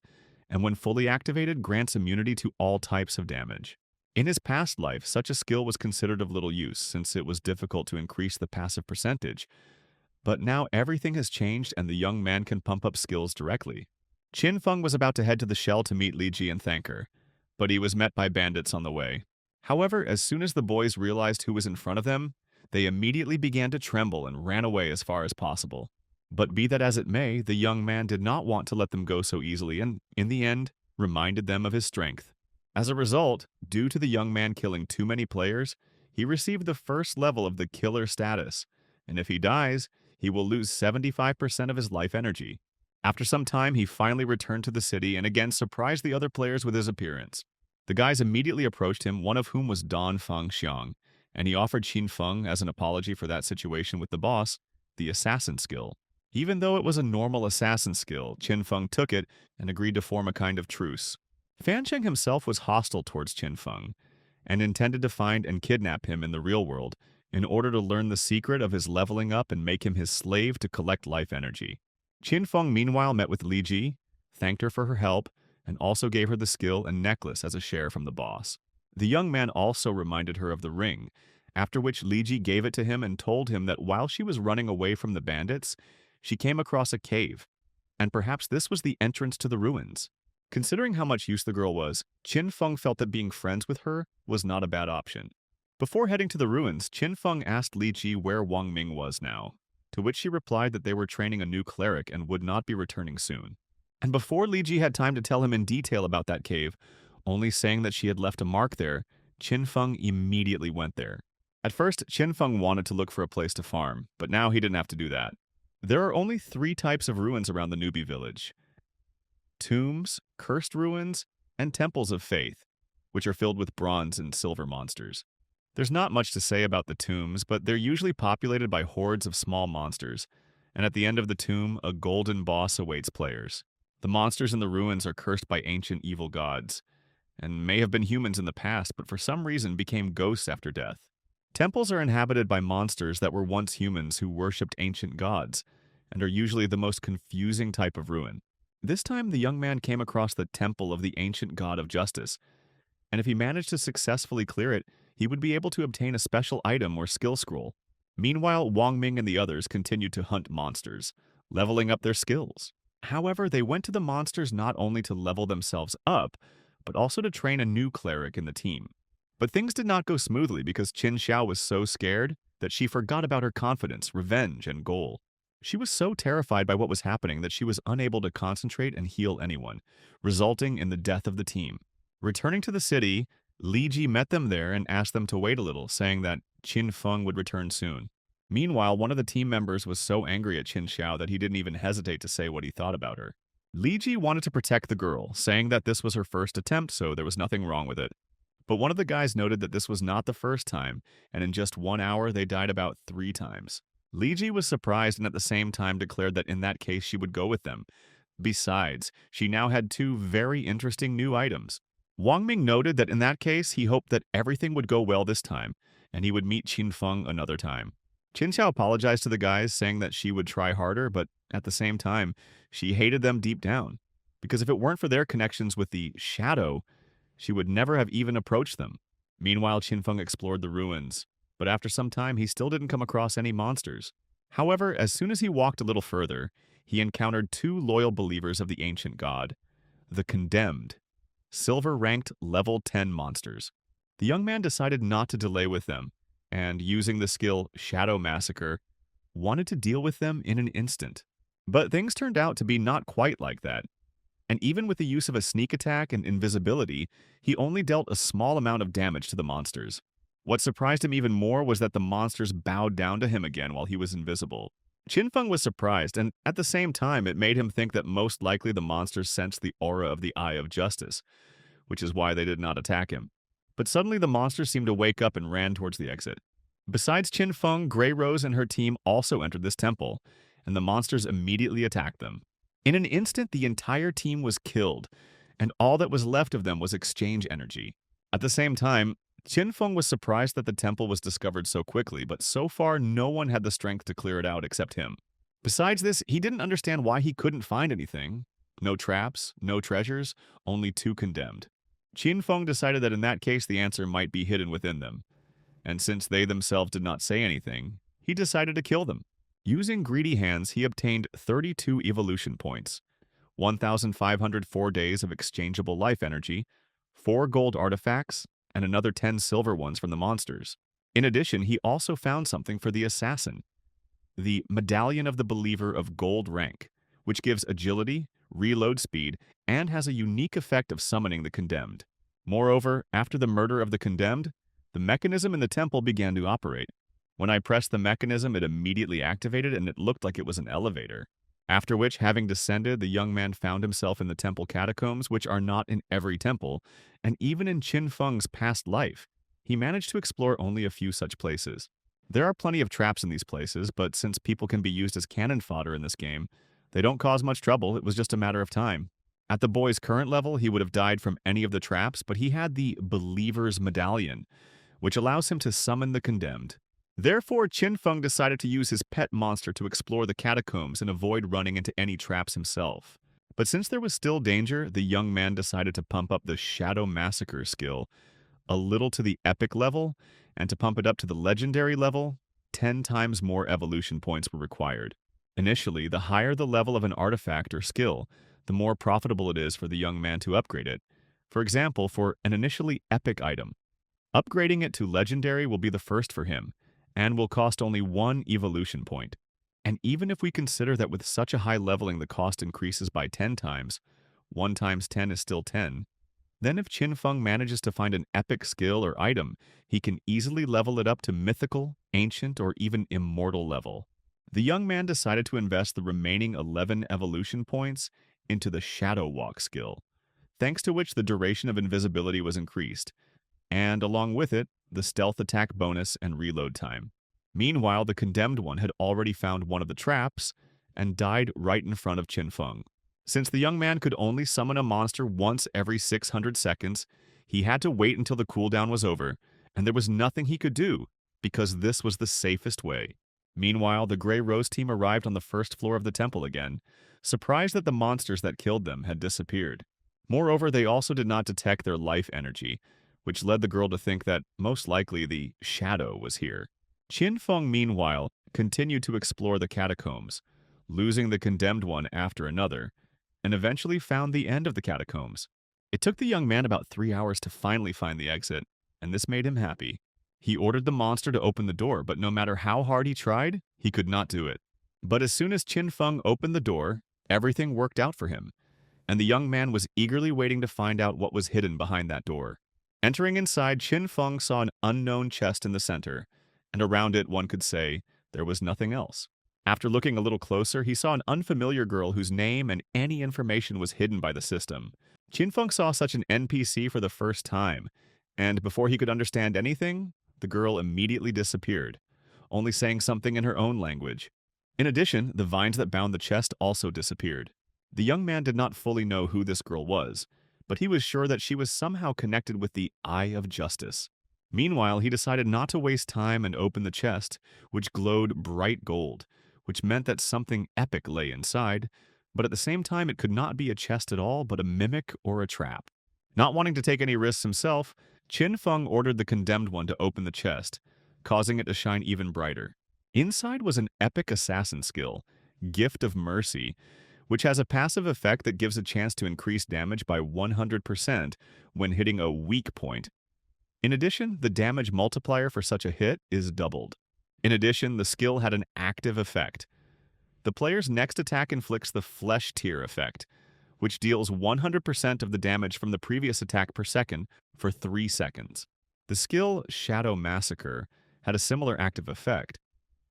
and when fully activated, grants immunity to all types of damage. In his past life, such a skill was considered of little use since it was difficult to increase the passive percentage, but now everything has changed and the young man can pump up skills directly. Qin Feng was about to head to the shell to meet Li Ji and thank her, but he was met by bandits on the way. However, as soon as the boys realized who was in front of them, they immediately began to tremble and ran away as far as possible. But be that as it may, the young man did not want to let them go so easily and, in the end, reminded them of his strength. As a result, due to the young man killing too many players, he received the first level of the killer status, and if he dies, he will lose 75% of his life energy. After some time, he finally returned to the city and again surprised the other players with his appearance. The guys immediately approached him, one of whom was Don Feng Xiang, and he offered Qin Feng, as an apology for that situation with the boss, the assassin skill. Even though it was a normal assassin skill, Qin Feng took it and agreed to form a kind of truce. Fan Cheng himself was hostile towards Qin Feng and intended to find and kidnap him in the real world in order to learn the secret of his leveling up and make him his slave to collect life energy. Qin Feng meanwhile met with Li Ji, thanked her for her help, and also gave her the skill and necklace as a share from the boss. The young man also reminded her of the ring, after which Li Ji gave it to him and told him that while she was running away from the bandits, she came across a cave, and perhaps this was the entrance to the ruins. Considering how much use the girl was, Qin Feng felt that being friends with her was not a bad option. Before heading to the ruins, Qin Feng asked Li Ji where Wang Ming was now, to which she replied that they were training a new cleric and would not be returning soon. And before Li Ji had time to tell him in detail about that cave, only saying that she had left a mark there, Qin Feng immediately went there. At first, Qin Feng wanted to look for a place to farm, but now he didn't have to do that. There are only 3 types of ruins around the newbie village: tombs, cursed ruins, and temples of faith, which are filled with bronze and silver monsters. There's not much to say about the tombs, but they're usually populated by hordes of small monsters, and at the end of the tomb, a golden boss awaits players. The monsters in the ruins are cursed by ancient evil gods, and may have been humans in the past, but for some reason became ghosts after death. Temples are inhabited by monsters that were once humans who worshipped ancient gods, and are usually the most confusing type of ruin. This time, the young man came across the temple of the ancient god of justice, and if he managed to successfully clear it, he would be able to obtain a special item or skill scroll. Meanwhile, Wang Ming and the others continued to hunt monsters, leveling up their skills. However, they went to the monsters not only to level themselves up, but also to train a new cleric in the team. But things did not go smoothly because Qin Xiao was so scared that she forgot about her confidence, revenge, and goal. She was so terrified by what was happening that she was unable to concentrate and heal anyone, resulting in the death of the team. Returning to the city, Li Ji met them there and asked them to wait a little, saying that Qin Feng would return soon. Meanwhile, one of the team members was so angry at Qin Xiao that he didn't even hesitate to say what he thought about her. Li Ji wanted to protect the girl, saying that this was her first attempt, so there was nothing wrong with it. But one of the guys noted that this was not the first time, and in just 1 hour they died about 3 times. Li Ji was surprised and at the same time declared that in that case she would go with them. Besides, she now had 2 very interesting new items. Wang Ming noted that in that case he hoped that everything would go well this time, and he would meet Qin Feng another time. Qin Xiao apologized to the guys, saying that she would try harder, but at the same time, she hated them deep down, because if it weren't for their connections with the shadow, she would never have even approached them. Meanwhile, Qin Feng explored the ruins, but after some time he still didn't come across any monsters. However, as soon as he walked a little further, he encountered 2 loyal believers of the ancient god, the Condemned, silver-ranked level 10 monsters. The young man decided not to delay with them, and using the skill Shadow Massacre, wanted to deal with them in an instant. But things turned out to be not quite like that, and even with the use of a sneak attack and invisibility, he only dealt a small amount of damage to the monsters. What surprised him even more was that the monsters bowed down to him again while he was invisible. Qin Feng was surprised, and at the same time it made him think that most likely the monsters sensed the aura of the Eye of Justice, which is why they did not attack him. But suddenly the monsters seemed to wake up and ran towards the exit. Besides Qin Feng, Grey Rose and her team also entered this temple, and the monsters immediately attacked them. In an instant, the entire team was killed, and all that was left of them was exchange energy. At the same time, Qin Feng was surprised that the temple was discovered so quickly, but so far no one had the strength to clear it out except him. Besides this, he didn't understand why he couldn't find anything. No traps, no treasures, only 2 condemned. Qin Feng decided that in that case the answer might be hidden within them, and since they themselves did not say anything, he decided to kill them. Using greedy hands, he obtained 32 evolution points, 1,504 days of exchangeable life energy, 4 gold artifacts, and another 10 silver ones from the monsters. In addition, he also found something for the assassin, the Medallion of the Believer of Gold rank, which gives agility, reload speed, and has a unique effect of summoning the Condemned. Moreover, after the murder of the Condemned, the mechanism in the temple began to operate. When I pressed the mechanism, it immediately activated and it looked like it was an elevator. After which, having descended, the young man found himself in the temple catacombs, which are not in every temple, and even in Qin Feng's past life, he managed to explore only a few such places. There are plenty of traps in these places, but since people can be used as cannon fodder in this game, they don't cause much trouble. It was just a matter of time. At the boy's current level, he would have died from any of the traps, but he had the Believer's Medallion, which allows him to summon the condemned. Therefore, Qin Feng decided to use his pet monster to explore the catacombs and avoid running into any traps himself. But since there was still danger, the young man decided to pump up the Shadow Massacre skill a little to the epic level, and to pump it up to the legendary level, 10 times more evolution points were required. Initially, the higher the level of an artifact or skill, the more profitable it is for the young man to upgrade it. For example, for an initially epic item, upgrading it to legendary will be the first for him, and will cost only 1 evolution point. And even if we consider that with such a high leveling the cost increases by 10 times, 1 times 10 is still 10, then if Qin Feng manages to find an epic skill or item, he can easily level it up to mythical, ancient, or even immortal level. The young man decided to invest the remaining 11 evolution points into the Shadow Walk skill, thanks to which the duration of invisibility was increased, and along with it, the stealth attack bonus and reload time. Meanwhile, the Condemned One had already found one of the traps and died right in front of Qin Feng. Since the young man could only summon a monster once every 600 seconds, he had to wait until the cooldown was over, and there was nothing he could do, because this was the safest way. Meanwhile, the Grey Rose team arrived on the first floor of the temple again, surprised that the monsters that killed them had disappeared. Moreover, they also did not detect their life energy, which led the girl to think that most likely the shadow was here. Qin Feng, meanwhile, continued to explore the catacombs, losing the Condemned One after another, and eventually found the end of the catacombs. It took the young man about 3 hours to finally find the exit, and this made him happy. He ordered the monster to open the door, but no matter how hard he tried, he could not do it. But as soon as Qin Feng opened the door, everything worked out for him, and the young man was eagerly waiting to find out what was hidden behind that door. Entering inside, Qin Feng saw an unknown chest in the center, and around it, one could say, there was nothing else. After looking a little closer, he saw an unfamiliar girl whose name and any information was hidden by the system. Qin Feng saw such an NPC for the first time, and before he could understand anything, the girl immediately disappeared, only saying something in her own language. In addition, the vines that bound the chest also disappeared. The young man did not fully know who this girl was, but he was sure that she was somehow connected with the Eye of Justice. Meanwhile, he decided not to waste time and opened the chest, which glowed bright gold, which meant that something epic lay inside, but at the same time it could not be a chest at all, but a mimic or a trap. Not wanting to take any risks himself, Qin Feng ordered the Condemned One to open the chest, causing it to shine even brighter. Inside was an epic assassin skill, Gift of Mercy, which has a passive effect that gives a chance to increase damage by 100% when hitting a weak point. In addition, the damage multiplier for such a hit is doubled. In addition, the skill had an active effect. The player's next attack inflicts the Flesh Tear effect, which deals 100% of the damage from the previous attack per second for 3 seconds. The skill Shadow Massacre had a similar active effect,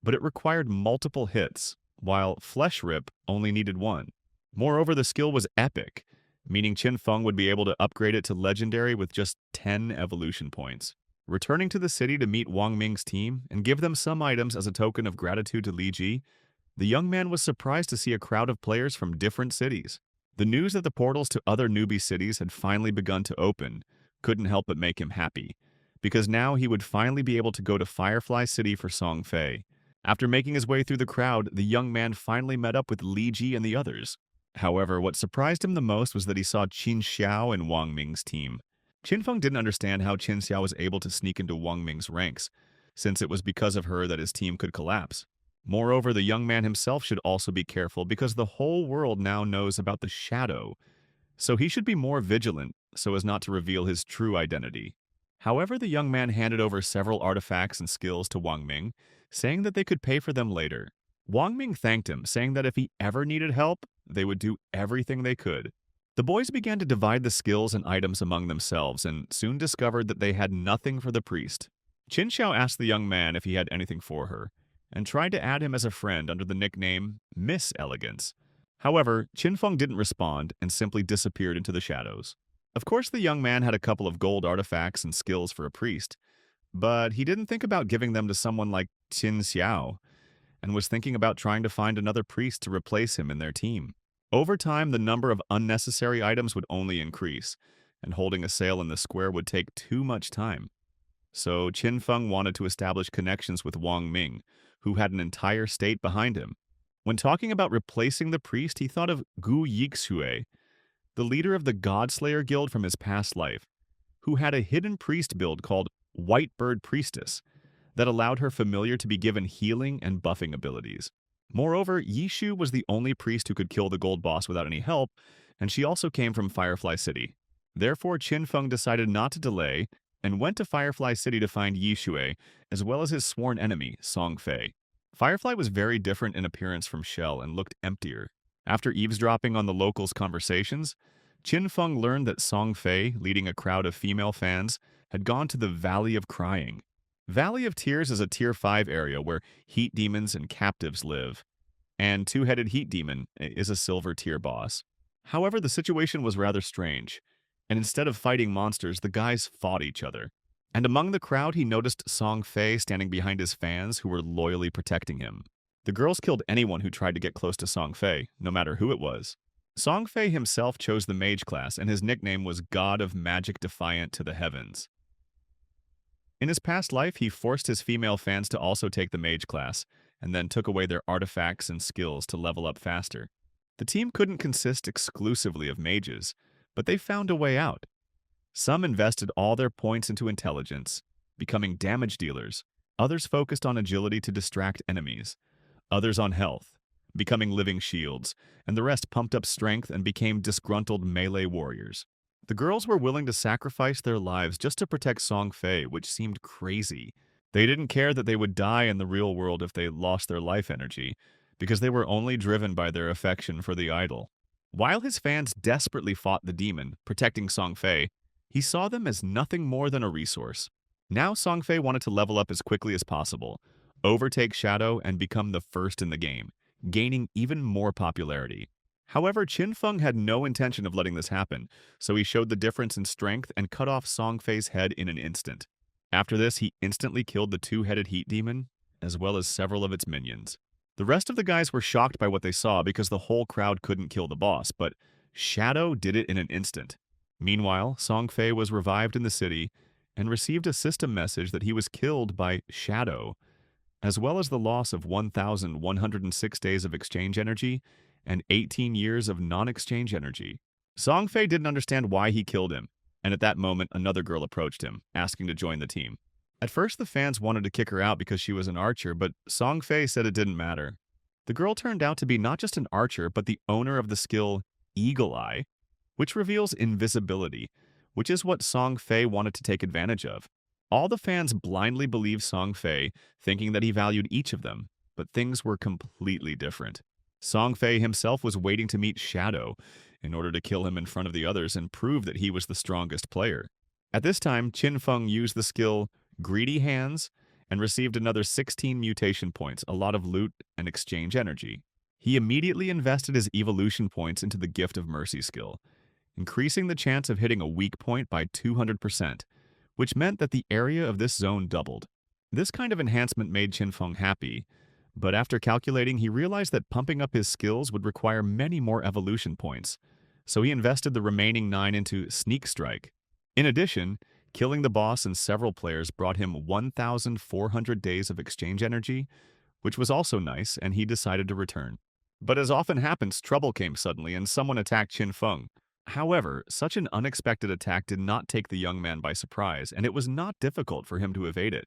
but it required multiple hits, while Flesh Rip only needed 1. Moreover, the skill was epic, meaning Qin Feng would be able to upgrade it to legendary with just 10 evolution points. Returning to the city to meet Wang Ming's team and give them some items as a token of gratitude to Li Ji, the young man was surprised to see a crowd of players from different cities. The news that the portals to other newbie cities had finally begun to open couldn't help but make him happy, because now he would finally be able to go to Firefly City for Song Fei. After making his way through the crowd, the young man finally met up with Li Ji and the others. However, what surprised him the most was that he saw Qin Xiao in Wang Ming's team. Qin Feng didn't understand how Qin Xiao was able to sneak into Wang Ming's ranks, since it was because of her that his team could collapse. Moreover, the young man himself should also be careful because the whole world now knows about the shadow, so he should be more vigilant so as not to reveal his true identity. However, the young man handed over several artifacts and skills to Wang Ming, saying that they could pay for them later. Wang Ming thanked him, saying that if he ever needed help, they would do everything they could. The boys began to divide the skills and items among themselves and soon discovered that they had nothing for the priest. Qin Xiao asked the young man if he had anything for her, and tried to add him as a friend under the nickname Miss Elegance. However, Qin Feng didn't respond and simply disappeared into the shadows. Of course, the young man had a couple of gold artifacts and skills for a priest, but he didn't think about giving them to someone like Qin Xiao, and was thinking about trying to find another priest to replace him in their team. Over time, the number of unnecessary items would only increase, and holding a sale in the square would take too much time. So Qin Feng wanted to establish connections with Wang Ming, who had an entire state behind him. When talking about replacing the priest, he thought of Gu Yixue, the leader of the Godslayer Guild from his past life, who had a hidden priest build called White Bird Priestess that allowed her familiar to be given healing and buffing abilities. Moreover, Yishu was the only priest who could kill the gold boss without any help, and she also came from Firefly City. Therefore, Qin Feng decided not to delay and went to Firefly City to find Yishue, as well as his sworn enemy, Song Fei. Firefly was very different in appearance from Shell and looked emptier. After eavesdropping on the locals' conversations, Qin Feng learned that Song Fei, leading a crowd of female fans, had gone to the Valley of Crying. Valley of Tears is a Tier 5 area where heat demons and captives live, and Two-Headed Heat Demon is a Silver Tier boss. However, the situation was rather strange, and instead of fighting monsters, the guys fought each other. And among the crowd, he noticed Song Fei standing behind his fans who were loyally protecting him. The girls killed anyone who tried to get close to Song Fei, no matter who it was. Song Fei himself chose the mage class, and his nickname was God of Magic Defiant to the Heavens. In his past life, he forced his female fans to also take the mage class, and then took away their artifacts and skills to level up faster. The team couldn't consist exclusively of mages, but they found a way out. Some invested all their points into intelligence, becoming damage dealers. Others focused on agility to distract enemies. Others on health, becoming living shields, and the rest pumped up strength and became disgruntled melee warriors. The girls were willing to sacrifice their lives just to protect Song Fei, which seemed crazy. They didn't care that they would die in the real world if they lost their life energy, because they were only driven by their affection for the idol. While his fans desperately fought the demon, protecting Song Fei, he saw them as nothing more than a resource. Now Song Fei wanted to level up as quickly as possible, overtake Shadow, and become the first in the game, gaining even more popularity. However, Qin Feng had no intention of letting this happen, so he showed the difference in strength and cut off Song Fei's head in an instant. After this, he instantly killed the two-headed heat demon, as well as several of its minions. The rest of the guys were shocked by what they saw because the whole crowd couldn't kill the boss, but Shadow did it in an instant. Meanwhile, Song Fei was revived in the city and received a system message that he was killed by Shadow, as well as the loss of 1,106 days of exchange energy and 18 years of non-exchange energy. Song Fei didn't understand why he killed him, and at that moment another girl approached him, asking to join the team. At first, the fans wanted to kick her out because she was an archer, but Song Fei said it didn't matter. The girl turned out to be not just an archer, but the owner of the skill Eagle Eye, which reveals invisibility, which is what Song Fei wanted to take advantage of. All the fans blindly believed Song Fei, thinking that he valued each of them, but things were completely different. Song Fei himself was waiting to meet Shadow in order to kill him in front of the others and prove that he was the strongest player. At this time, Qin Feng used the skill Greedy Hands and received another 16 mutation points, a lot of loot, and exchange energy. He immediately invested his evolution points into the Gift of Mercy skill, increasing the chance of hitting a weak point by 200%, which meant that the area of this zone doubled. This kind of enhancement made Qin Feng happy, but after calculating, he realized that pumping up his skills would require many more evolution points, so he invested the remaining 9 into Sneak Strike. In addition, killing the boss and several players brought him 1,400 days of exchange energy, which was also nice, and he decided to return. But as often happens, trouble came suddenly and someone attacked Qin Feng. However, such an unexpected attack did not take the young man by surprise, and it was not difficult for him to evade it.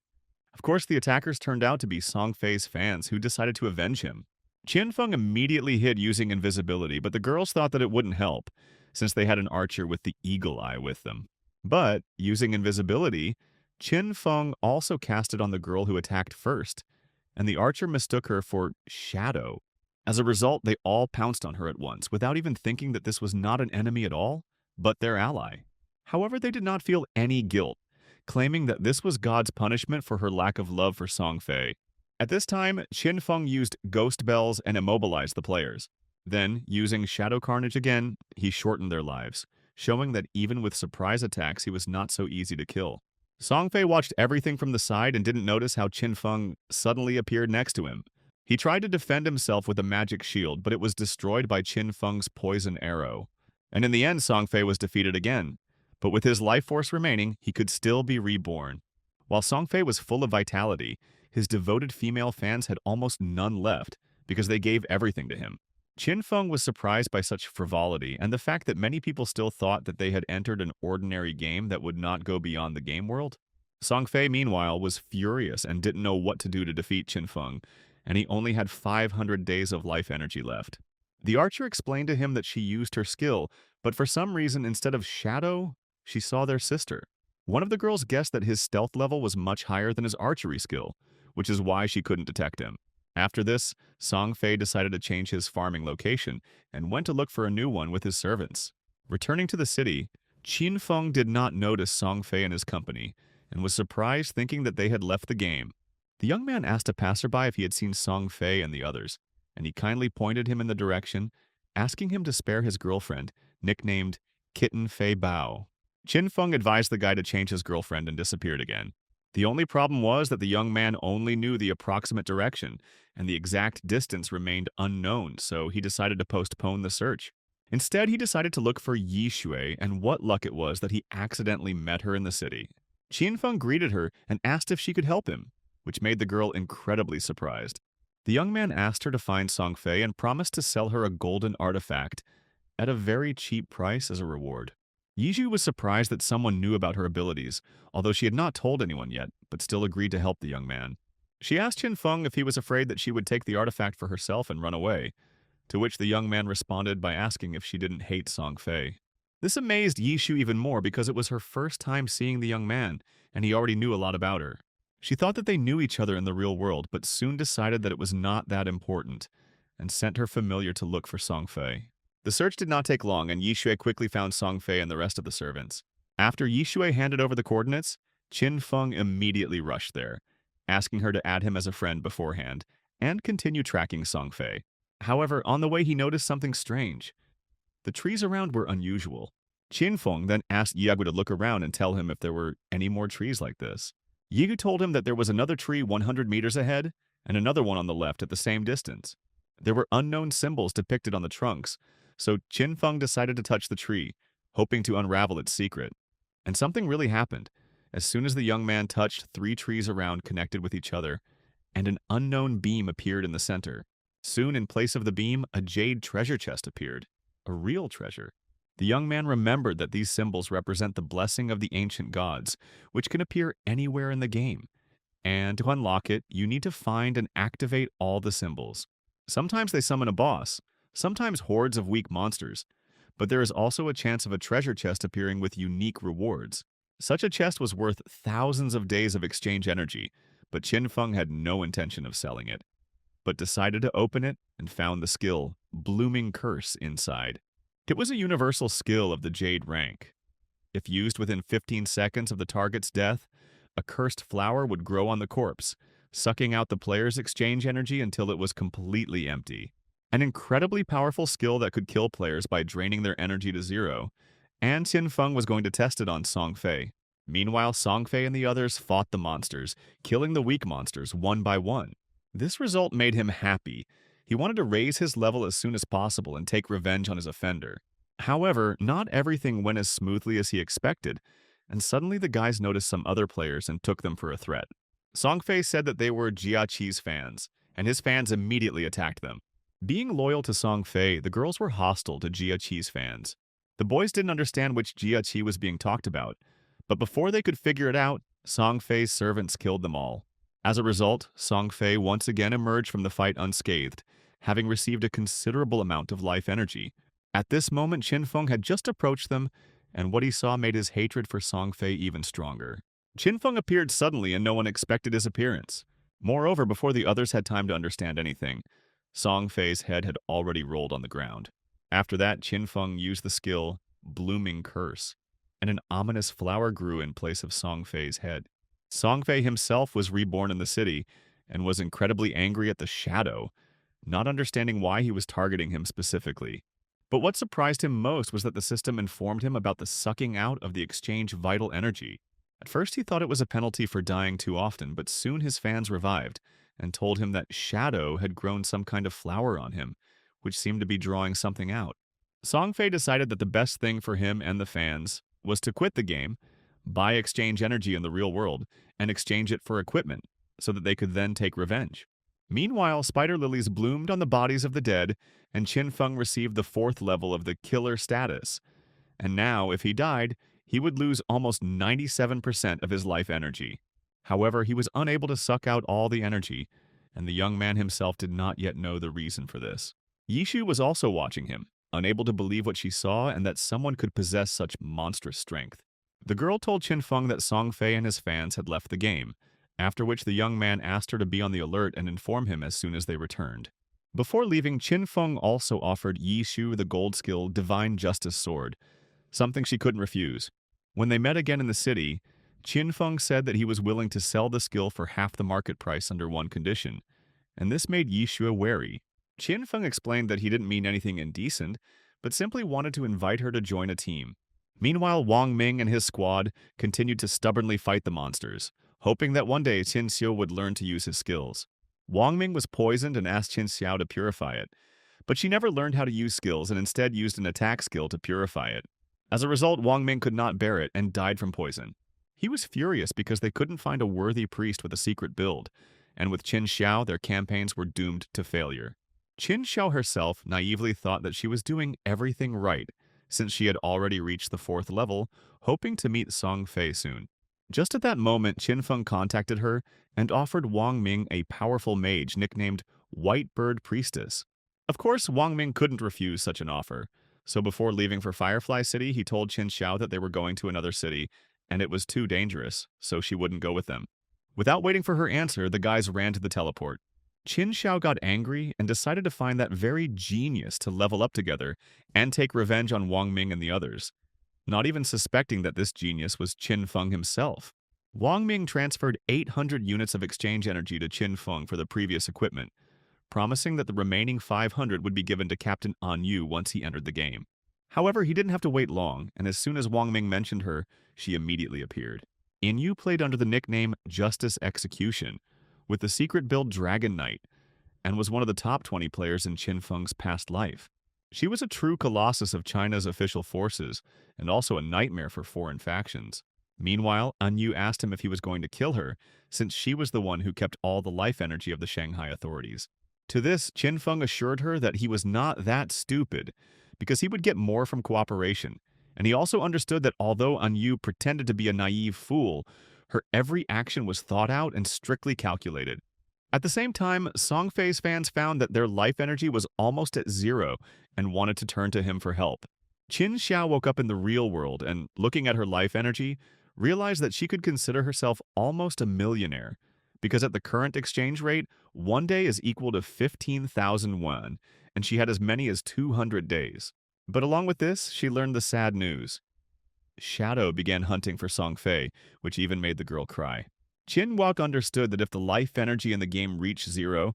Of course, the attackers turned out to be Song Fei's fans who decided to avenge him. Qin Feng immediately hid using invisibility, but the girls thought that it wouldn't help, since they had an archer with the Eagle Eye with them. But, using invisibility, Qin Feng also cast it on the girl who attacked first, and the archer mistook her for Shadow. As a result, they all pounced on her at once, without even thinking that this was not an enemy at all, but their ally. However, they did not feel any guilt, claiming that this was God's punishment for her lack of love for Song Fei. At this time, Qin Feng used ghost bells and immobilized the players. Then, using Shadow Carnage again, he shortened their lives, showing that even with surprise attacks, he was not so easy to kill. Song Fei watched everything from the side and didn't notice how Qin Feng suddenly appeared next to him. He tried to defend himself with a magic shield, but it was destroyed by Qin Feng's poison arrow. And in the end, Song Fei was defeated again. But with his life force remaining, he could still be reborn. While Song Fei was full of vitality, his devoted female fans had almost none left because they gave everything to him. Qin Feng was surprised by such frivolity and the fact that many people still thought that they had entered an ordinary game that would not go beyond the game world. Song Fei, meanwhile, was furious and didn't know what to do to defeat Qin Feng, and he only had 500 days of life energy left. The archer explained to him that she used her skill, but for some reason, instead of shadow, she saw their sister. One of the girls guessed that his stealth level was much higher than his archery skill, which is why she couldn't detect him. After this, Song Fei decided to change his farming location and went to look for a new one with his servants. Returning to the city, Qin Feng did not notice Song Fei and his company and was surprised thinking that they had left the game. The young man asked a passerby if he had seen Song Fei and the others, and he kindly pointed him in the direction, asking him to spare his girlfriend, nicknamed Kitten Fei Bao. Qin Feng advised the guy to change his girlfriend and disappeared again. The only problem was that the young man only knew the approximate direction, and the exact distance remained unknown, so he decided to postpone the search. Instead, he decided to look for Yi Shui, and what luck it was that he accidentally met her in the city. Qin Feng greeted her and asked if she could help him, which made the girl incredibly surprised. The young man asked her to find Song Fei and promised to sell her a golden artifact at a very cheap price as a reward. Yiju was surprised that someone knew about her abilities, although she had not told anyone yet, but still agreed to help the young man. She asked Qin Feng if he was afraid that she would take the artifact for herself and run away, to which the young man responded by asking if she didn't hate Song Fei. This amazed Yishu even more because it was her first time seeing the young man, and he already knew a lot about her. She thought that they knew each other in the real world, but soon decided that it was not that important, and sent her familiar to look for Song Fei. The search did not take long, and Yishui quickly found Song Fei and the rest of the servants. After Yishui handed over the coordinates, Qin Feng immediately rushed there, asking her to add him as a friend beforehand, and continue tracking Song Fei. However, on the way he noticed something strange. The trees around were unusual. Qin Feng then asked Yigu to look around and tell him if there were any more trees like this. Yigu told him that there was another tree 100 meters ahead, and another one on the left at the same distance. There were unknown symbols depicted on the trunks, so Qin Feng decided to touch the tree, hoping to unravel its secret. And something really happened. As soon as the young man touched, 3 trees around connected with each other, and an unknown beam appeared in the center. Soon, in place of the beam, a jade treasure chest appeared. A real treasure. The young man remembered that these symbols represent the blessing of the ancient gods, which can appear anywhere in the game. And to unlock it, you need to find and activate all the symbols. Sometimes they summon a boss, sometimes hordes of weak monsters, but there is also a chance of a treasure chest appearing with unique rewards. Such a chest was worth thousands of days of exchange energy, but Qin Feng had no intention of selling it, but decided to open it and found the skill, Blooming Curse, inside. It was a universal skill of the Jade rank. If used within 15 seconds of the target's death, a cursed flower would grow on the corpse, sucking out the player's exchange energy until it was completely empty. An incredibly powerful skill that could kill players by draining their energy to zero, and Qin Feng was going to test it on Song Fei. Meanwhile, Song Fei and the others fought the monsters, killing the weak monsters one by one. This result made him happy. He wanted to raise his level as soon as possible and take revenge on his offender. However, not everything went as smoothly as he expected, and suddenly the guys noticed some other players and took them for a threat. Song Fei said that they were Jia Qi's fans, and his fans immediately attacked them. Being loyal to Song Fei, the girls were hostile to Jia Qi's fans. The boys didn't understand which Jia Qi was being talked about, but before they could figure it out, Song Fei's servants killed them all. As a result, Song Fei once again emerged from the fight unscathed, having received a considerable amount of life energy. At this moment, Qin Feng had just approached them, and what he saw made his hatred for Song Fei even stronger. Qin Feng appeared suddenly and no one expected his appearance. Moreover, before the others had time to understand anything, Song Fei's head had already rolled on the ground. After that, Qin Feng used the skill Blooming Curse. and an ominous flower grew in place of Song Fei's head. Song Fei himself was reborn in the city and was incredibly angry at the shadow, not understanding why he was targeting him specifically. But what surprised him most was that the system informed him about the sucking out of the exchange vital energy. At first, he thought it was a penalty for dying too often, but soon his fans revived and told him that Shadow had grown some kind of flower on him, which seemed to be drawing something out. Song Fei decided that the best thing for him and the fans was to quit the game, buy exchange energy in the real world, and exchange it for equipment so that they could then take revenge. Meanwhile, spider lilies bloomed on the bodies of the dead, and Qin Feng received the fourth level of the killer status. And now, if he died, he would lose almost 97% of his life energy. However, he was unable to suck out all the energy, and the young man himself did not yet know the reason for this. Yishu was also watching him, unable to believe what she saw and that someone could possess such monstrous strength. The girl told Qin Feng that Song Fei and his fans had left the game, after which the young man asked her to be on the alert and inform him as soon as they returned. Before leaving, Qin Feng also offered Yi Shu the gold skill Divine Justice Sword, something she couldn't refuse. When they met again in the city, Qin Feng said that he was willing to sell the skill for half the market price under one condition, and this made Yi Shu wary. Qin Feng explained that he didn't mean anything indecent, but simply wanted to invite her to join a team. Meanwhile, Wang Ming and his squad continued to stubbornly fight the monsters, hoping that one day Qin Xiu would learn to use his skills. Wang Ming was poisoned and asked Qin Xiao to purify it, but she never learned how to use skills and instead used an attack skill to purify it. As a result, Wang Ming could not bear it and died from poison. He was furious because they couldn't find a worthy priest with a secret build, and with Qin Xiao, their campaigns were doomed to failure. Qin Xiao herself naively thought that she was doing everything right, since she had already reached the fourth level, hoping to meet Song Fei soon. Just at that moment, Qin Feng contacted her and offered Wang Ming a powerful mage nicknamed White Bird Priestess. Of course, Wang Ming couldn't refuse such an offer, so before leaving for Firefly City, he told Qin Xiao that they were going to another city, and it was too dangerous, so she wouldn't go with them. Without waiting for her answer, the guys ran to the teleport. Qin Xiao got angry and decided to find that very genius to level up together and take revenge on Wang Ming and the others, not even suspecting that this genius was Qin Feng himself. Wang Ming transferred 800 units of exchange energy to Qin Feng for the previous equipment, promising that the remaining 500 would be given to Captain An Yu once he entered the game. However, he didn't have to wait long, and as soon as Wang Ming mentioned her, she immediately appeared. An Yu played under the nickname Justice Execution, with the secret build Dragon Knight, and was one of the top 20 players in Qin Feng's past life. She was a true colossus of China's official forces, and also a nightmare for foreign factions. Meanwhile, An Yu asked him if he was going to kill her, since she was the one who kept all the life energy of the Shanghai authorities. To this, Qin Feng assured her that he was not that stupid, because he would get more from cooperation, and he also understood that although An Yu pretended to be a naive fool, her every action was thought out and strictly calculated. At the same time, Song Fei's fans found that their life energy was almost at zero and wanted to turn to him for help. Qin Xiao woke up in the real world and, looking at her life energy, realized that she could consider herself almost a millionaire, because at the current exchange rate, one day is equal to 15,000 yuan, and she had as many as 200 days. But along with this, she learned the sad news. Shadow began hunting for Song Fei, which even made the girl cry. Qin Wok understood that if the life energy in the game reached zero,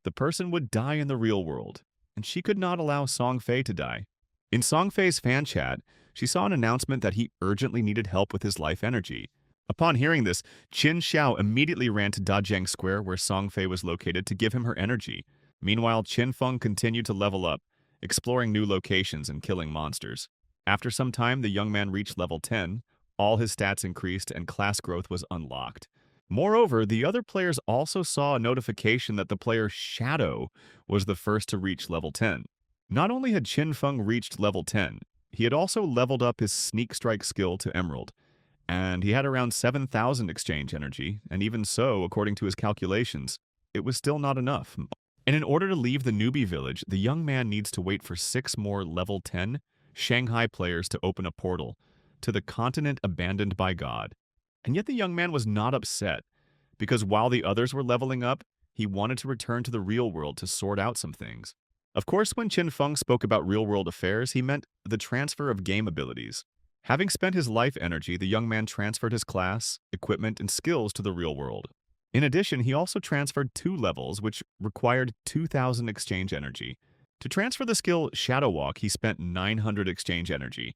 the person would die in the real world, and she could not allow Song Fei to die. In Song Fei's fan chat, she saw an announcement that he urgently needed help with his life energy. Upon hearing this, Qin Xiao immediately ran to Dajiang Square where Song Fei was located to give him her energy. Meanwhile, Qin Feng continued to level up, exploring new locations and killing monsters. After some time, the young man reached level 10, all his stats increased, and class growth was unlocked. Moreover, the other players also saw a notification that the player Shadow was the first to reach level 10. Not only had Qin Feng reached level 10, he had also leveled up his Sneak Strike skill to Emerald, and he had around 7,000 exchange energy, and even so, according to his calculations, it was still not enough. And in order to leave the newbie village, the young man needs to wait for 6 more level 10 Shanghai players to open a portal to the continent abandoned by God. And yet the young man was not upset, because while the others were leveling up, he wanted to return to the real world to sort out some things. Of course, when Qin Feng spoke about real-world affairs, he meant the transfer of game abilities. Having spent his life energy, the young man transferred his class, equipment, and skills to the real world. In addition, he also transferred 2 levels, which required 2,000 exchange energy. To transfer the skill Shadow Walk, he spent 900 exchange energy,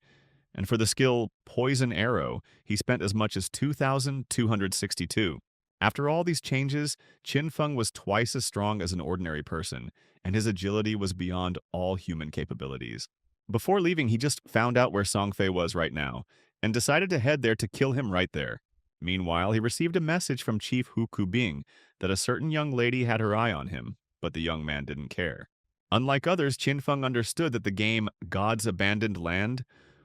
and for the skill Poison Arrow, he spent as much as 2,262. After all these changes, Qin Feng was twice as strong as an ordinary person, and his agility was beyond all human capabilities. Before leaving, he just found out where Song Fei was right now, and decided to head there to kill him right there. Meanwhile, he received a message from Chief Hu Kubing that a certain young lady had her eye on him, but the young man didn't care. Unlike others, Qin Feng understood that the game God's Abandoned Land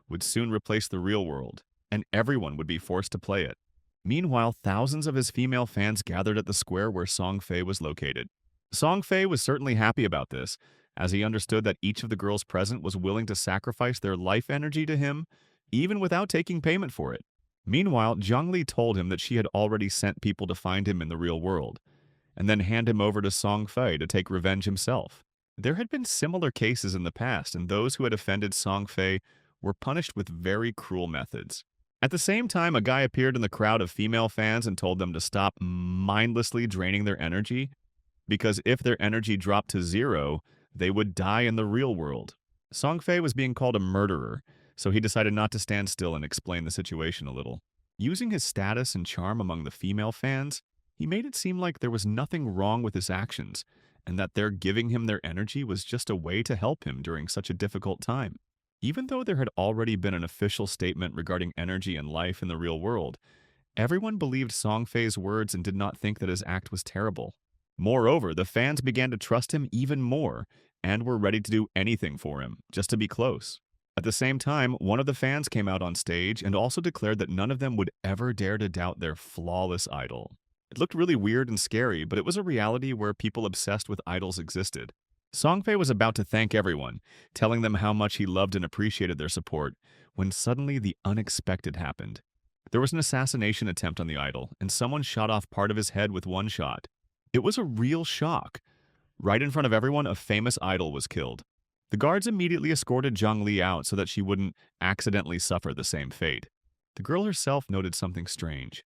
would soon replace the real world, and everyone would be forced to play it. Meanwhile, thousands of his female fans gathered at the square where Song Fei was located. Song Fei was certainly happy about this, as he understood that each of the girls present was willing to sacrifice their life energy to him, even without taking payment for it. Meanwhile, Zhongli told him that she had already sent people to find him in the real world, and then hand him over to Song Fei to take revenge himself. There had been similar cases in the past, and those who had offended Song Fei were punished with very cruel methods. At the same time, a guy appeared in the crowd of female fans and told them to stop mindlessly draining their energy, because if their energy dropped to zero, they would die in the real world. Song Fei was being called a murderer, so he decided not to stand still and explain the situation a little. Using his status and charm among the female fans, he made it seem like there was nothing wrong with his actions, and that their giving him their energy was just a way to help him during such a difficult time. Even though there had already been an official statement regarding energy and life in the real world, everyone believed Song Fei's words and did not think that his act was terrible. Moreover, the fans began to trust him even more and were ready to do anything for him, just to be close. At the same time, one of the fans came out on stage and also declared that none of them would ever dare to doubt their flawless idol. It looked really weird and scary, but it was a reality where people obsessed with idols existed. Song Fei was about to thank everyone, telling them how much he loved and appreciated their support, when suddenly the unexpected happened. There was an assassination attempt on the idol, and someone shot off part of his head with one shot. It was a real shock. Right in front of everyone, a famous idol was killed. The guards immediately escorted Zhang Li out so that she wouldn't accidentally suffer the same fate. The girl herself noted something strange.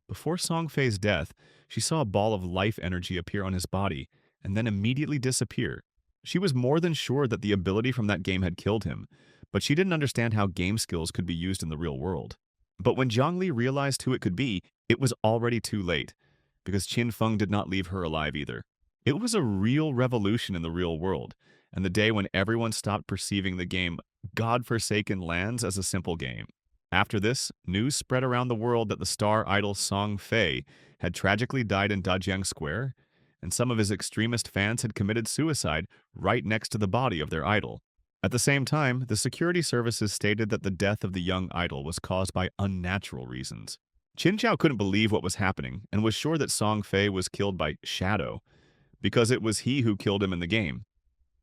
Before Song Fei's death, she saw a ball of life energy appear on his body and then immediately disappear. She was more than sure that the ability from that game had killed him, but she didn't understand how game skills could be used in the real world. But when Zhang Li realized who it could be, it was already too late, because Qin Feng did not leave her alive either. It was a real revolution in the real world, and the day when everyone stopped perceiving the game God-Forsaken Lands as a simple game. After this, news spread around the world that the star idol Song Fei had tragically died in Dajiang Square, and some of his extremist fans had committed suicide right next to the body of their idol. At the same time, the security services stated that the death of the young idol was caused by unnatural reasons. Qin Zhao couldn't believe what was happening and was sure that Song Fei was killed by Shadow, because it was he who killed him in the game.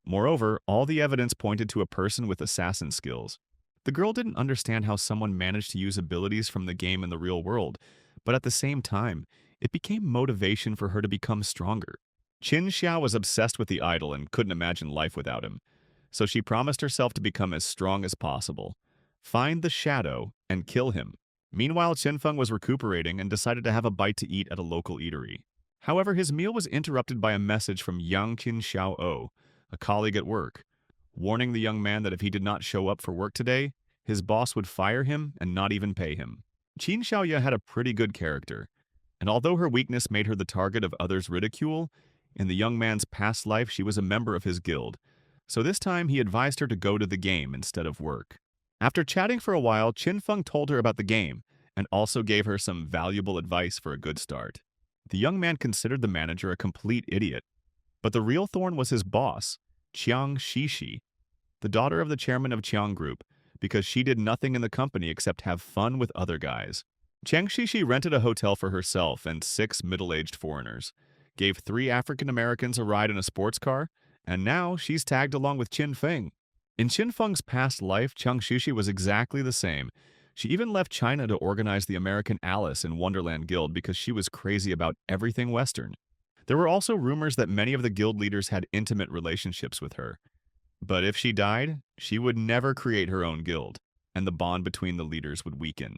Moreover, all the evidence pointed to a person with assassin skills. The girl didn't understand how someone managed to use abilities from the game in the real world, but at the same time, it became motivation for her to become stronger. Qin Xiao was obsessed with the idol and couldn't imagine life without him, so she promised herself to become as strong as possible, find the shadow, and kill him. Meanwhile, Qin Feng was recuperating and decided to have a bite to eat at a local eatery. However, his meal was interrupted by a message from Yang Qin Xiao, a colleague at work, warning the young man that if he did not show up for work today, his boss would fire him and not even pay him. Qin Xiaoye had a pretty good character, and although her weakness made her the target of others' ridicule, in the young man's past life she was a member of his guild, so this time he advised her to go to the game instead of work. After chatting for a while, Qin Feng told her about the game, and also gave her some valuable advice for a good start. The young man considered the manager a complete idiot, but the real thorn was his boss, Chiang Shishi, the daughter of the chairman of Chiang Group, because she did nothing in the company except have fun with other guys. Chiang Shishi rented a hotel for herself and 6 middle-aged foreigners, gave 3 African Americans a ride in a sports car, and now she's tagged along with Qin Feng. In Qin Feng's past life, Chiang Shishi was exactly the same. She even left China to organize the American Alice in Wonderland Guild because she was crazy about everything Western. There were also rumors that many of the guild leaders had intimate relationships with her. But if she died, she would never create her own guild. and the bond between the leaders would weaken.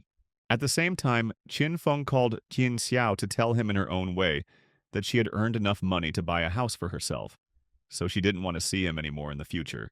At the same time, Qin Feng called Qin Xiao to tell him in her own way that she had earned enough money to buy a house for herself, so she didn't want to see him anymore in the future.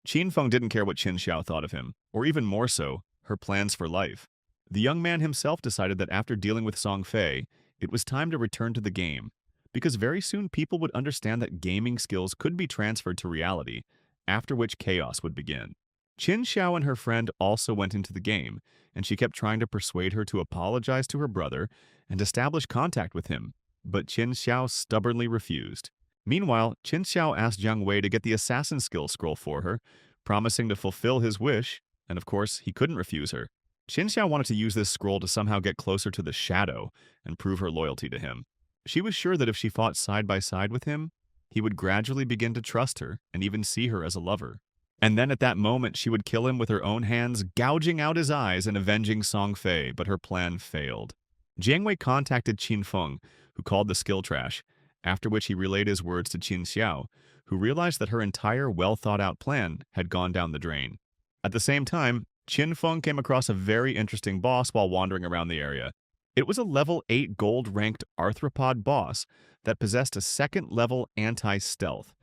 Qin Feng didn't care what Qin Xiao thought of him, or even more so, her plans for life. The young man himself decided that after dealing with Song Fei, it was time to return to the game, because very soon people would understand that gaming skills could be transferred to reality, after which chaos would begin. Qin Xiao and her friend also went into the game, and she kept trying to persuade her to apologize to her brother and establish contact with him, but Qin Xiao stubbornly refused. Meanwhile, Qin Xiao asked Jiang Wei to get the assassin skill scroll for her, promising to fulfill his wish, and of course, he couldn't refuse her. Qin Xiao wanted to use this scroll to somehow get closer to the Shadow and prove her loyalty to him. She was sure that if she fought side by side with him, he would gradually begin to trust her and even see her as a lover. And then at that moment, she would kill him with her own hands, gouging out his eyes and avenging Song Fei, but her plan failed. Jiang Wei contacted Qin Feng, who called the skill trash, after which he relayed his words to Qin Xiao, who realized that her entire well-thought-out plan had gone down the drain. At the same time, Qin Feng came across a very interesting boss while wandering around the area. It was a level 8 gold-ranked arthropod boss that possessed a 2nd level anti-stealth,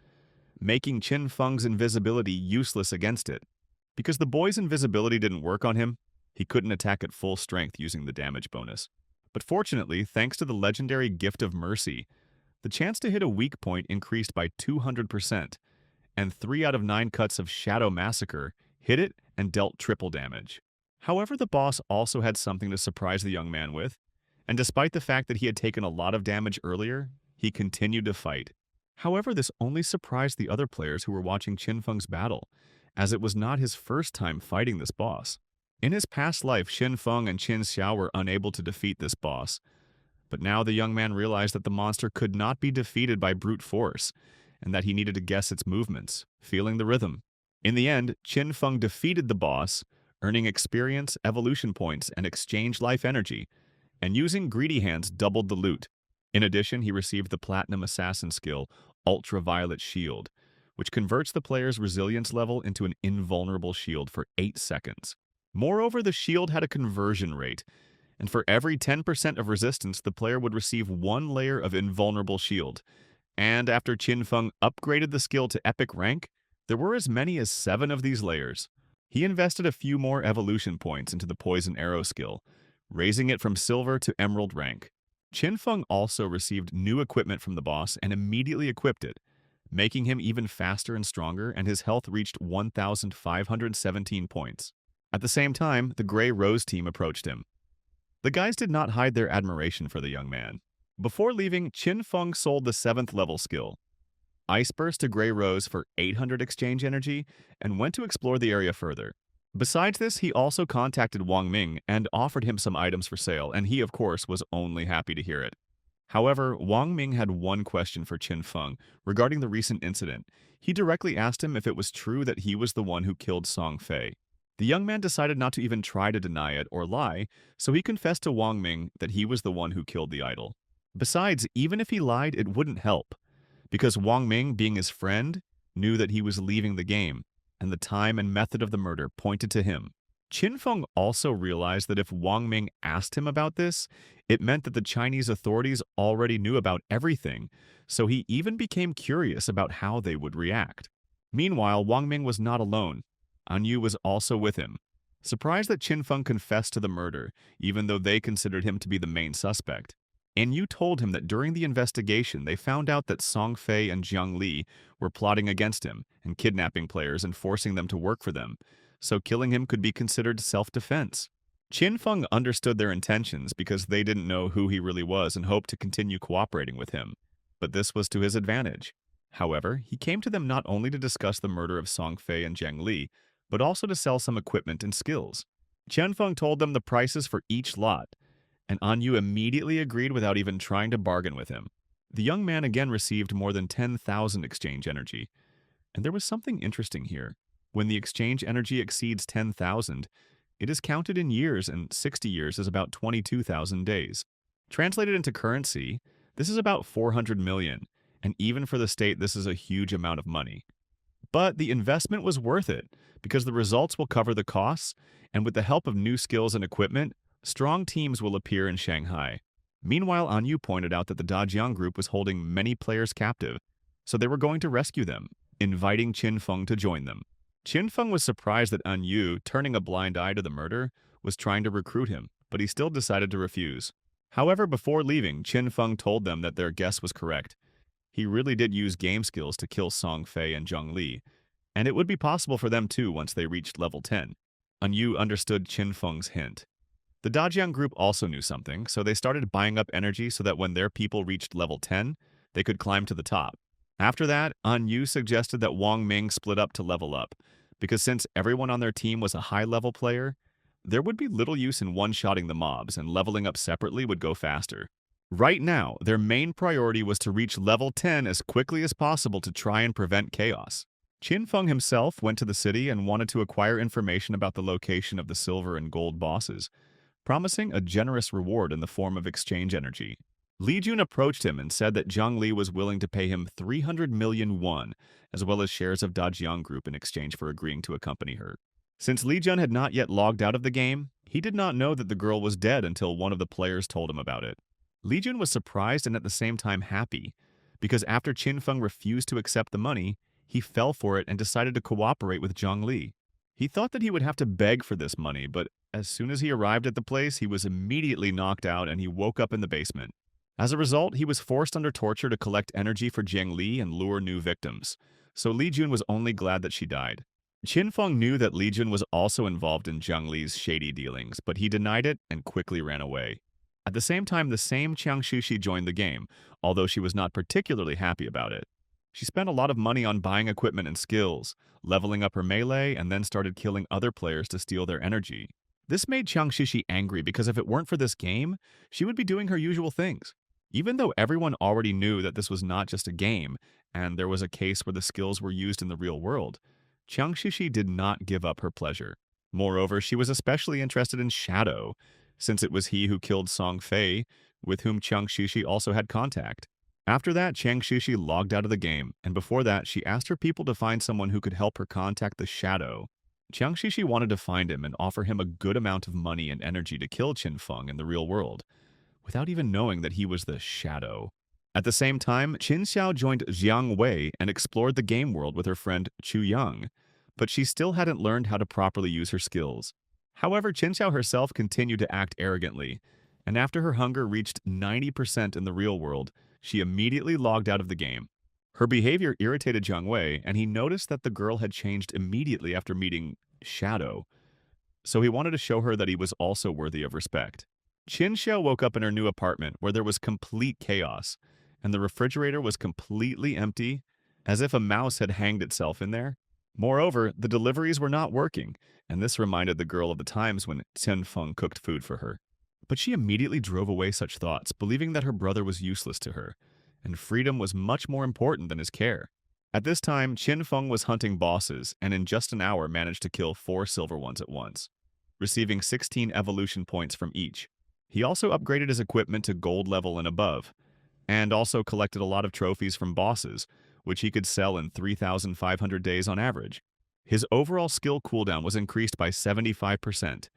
making Qin Feng's invisibility useless against it. Because the boy's invisibility didn't work on him, he couldn't attack at full strength using the damage bonus. But fortunately, thanks to the legendary Gift of Mercy, the chance to hit a weak point increased by 200%, and 3 out of 9 cuts of Shadow Massacre hit it and dealt triple damage. However, the boss also had something to surprise the young man with, and despite the fact that he had taken a lot of damage earlier, he continued to fight. However, this only surprised the other players who were watching Qin Feng's battle, as it was not his first time fighting this boss. In his past life, Qin Feng and Qin Xiao were unable to defeat this boss, but now the young man realized that the monster could not be defeated by brute force, and that he needed to guess its movements, feeling the rhythm. In the end, Qin Feng defeated the boss, earning experience, evolution points, and exchange life energy, and using greedy hands doubled the loot. In addition, he received the Platinum Assassin skill, Ultraviolet Shield, which converts the player's resilience level into an invulnerable shield for 8 seconds. Moreover, the shield had a conversion rate, and for every 10% of resistance, the player would receive 1 layer of invulnerable shield. And after Qin Feng upgraded the skill to epic rank, there were as many as 7 of these layers. He invested a few more evolution points into the Poison Arrow skill, raising it from silver to emerald rank. Qin Feng also received new equipment from the boss and immediately equipped it, making him even faster and stronger, and his health reached 1,517 points. At the same time, the Grey Rose team approached him. The guys did not hide their admiration for the young man. Before leaving, Qin Feng sold the 7th level skill, Ice Burst, to Grey Rose for 800 exchange energy, and went to explore the area further. Besides this, he also contacted Wang Ming and offered him some items for sale, and he, of course, was only happy to hear it. However, Wang Ming had one question for Qin Feng regarding the recent incident. He directly asked him if it was true that he was the one who killed Song Fei. The young man decided not to even try to deny it or lie, so he confessed to Wang Ming that he was the one who killed the idol. Besides, even if he lied, it wouldn't help, because Wang Ming, being his friend, knew that he was leaving the game, and the time and method of the murder pointed to him. Qin Feng also realized that if Wang Ming asked him about this, it meant that the Chinese authorities already knew about everything, so he even became curious about how they would react. Meanwhile, Wang Ming was not alone. An Yu was also with him. Surprised that Qin Feng confessed to the murder, even though they considered him to be the main suspect, An Yu told him that during the investigation they found out that Song Fei and Jiang Li were plotting against him and kidnapping players and forcing them to work for them, so killing him could be considered self-defense. Qin Feng understood their intentions because they didn't know who he really was and hoped to continue cooperating with him, but this was to his advantage. However, he came to them not only to discuss the murder of Song Fei and Jiang Li, but also to sell some equipment and skills. Qin Feng told them the prices for each lot, and An Yu immediately agreed without even trying to bargain with him. The young man again received more than 10,000 exchange energy, and there was something interesting here. When the exchange energy exceeds 10,000, it is counted in years, and 60 years is about 22,000 days. Translated into currency, this is about 400 million, and even for the state, this is a huge amount of money. But the investment was worth it because the results will cover the costs, and with the help of new skills and equipment, strong teams will appear in Shanghai. Meanwhile, Anyu pointed out that the Dajiang group was holding many players captive, so they were going to rescue them, inviting Qin Feng to join them. Qin Feng was surprised that Anyu, turning a blind eye to the murder, was trying to recruit him, but he still decided to refuse. However, before leaving, Qin Feng told them that their guess was correct. He really did use game skills to kill Song Fei and Zhang Li, and it would be possible for them too once they reached level 10. Anyu understood Qin Feng's hint. The Dajiang group also knew something, so they started buying up energy so that when their people reached level 10, they could climb to the top. After that, Anyu suggested that Wang Ming split up to level up, because since everyone on their team was a high-level player, there would be little use in one-shotting the mobs, and leveling up separately would go faster. Right now, their main priority was to reach level 10 as quickly as possible to try and prevent chaos. Qin Feng himself went to the city and wanted to acquire information about the location of the silver and gold bosses, promising a generous reward in the form of exchange energy. Li Jun approached him and said that Zhang Li was willing to pay him 300 million won, as well as shares of Dajiang Group in exchange for agreeing to accompany her. Since Li Jun had not yet logged out of the game, he did not know that the girl was dead until one of the players told him about it. Li Jun was surprised and at the same time happy, because after Qin Feng refused to accept the money, he fell for it and decided to cooperate with Zhang Li. He thought that he would have to beg for this money, but as soon as he arrived at the place, he was immediately knocked out and he woke up in the basement. As a result, he was forced under torture to collect energy for Jiang Li and lure new victims, so Li Jun was only glad that she died. Qin Feng knew that Li Jun was also involved in Zhang Li's shady dealings, but he denied it and quickly ran away. At the same time, the same Chiang Shushi joined the game, although she was not particularly happy about it. She spent a lot of money on buying equipment and skills, leveling up her melee, and then started killing other players to steal their energy. This made Chiang Shishi angry because if it weren't for this game, she would be doing her usual things. Even though everyone already knew that this was not just a game, and there was a case where the skills were used in the real world, Chiang Shishi did not give up her pleasure. Moreover, she was especially interested in Shadow, since it was he who killed Song Fei, with whom Chiang Shishi also had contact. After that, Chiang Shishi logged out of the game, and before that, she asked her people to find someone who could help her contact the Shadow. Chiang Shishi wanted to find him and offer him a good amount of money and energy to kill Qin Feng in the real world, without even knowing that he was the Shadow. At the same time, Qin Xiao joined Jiang Wei and explored the game world with her friend Chu Yang, but she still hadn't learned how to properly use her skills. However, Qin Xiao herself continued to act arrogantly, and after her hunger reached 90% in the real world, she immediately logged out of the game. Her behavior irritated Jiang Wei, and he noticed that the girl had changed immediately after meeting Shadow, so he wanted to show her that he was also worthy of respect. Qin Xiao woke up in her new apartment where there was complete chaos, and the refrigerator was completely empty, as if a mouse had hanged itself in there. Moreover, the deliveries were not working, and this reminded the girl of the times when Qin Feng cooked food for her. But she immediately drove away such thoughts, believing that her brother was useless to her, and freedom was much more important than his care. At this time, Qin Feng was hunting bosses, and in just an hour managed to kill 4 silver ones at once, receiving 16 evolution points from each. He also upgraded his equipment to gold level and above, and also collected a lot of trophies from bosses, which he could sell in 3,500 days on average. His overall skill cooldown was increased by 75%,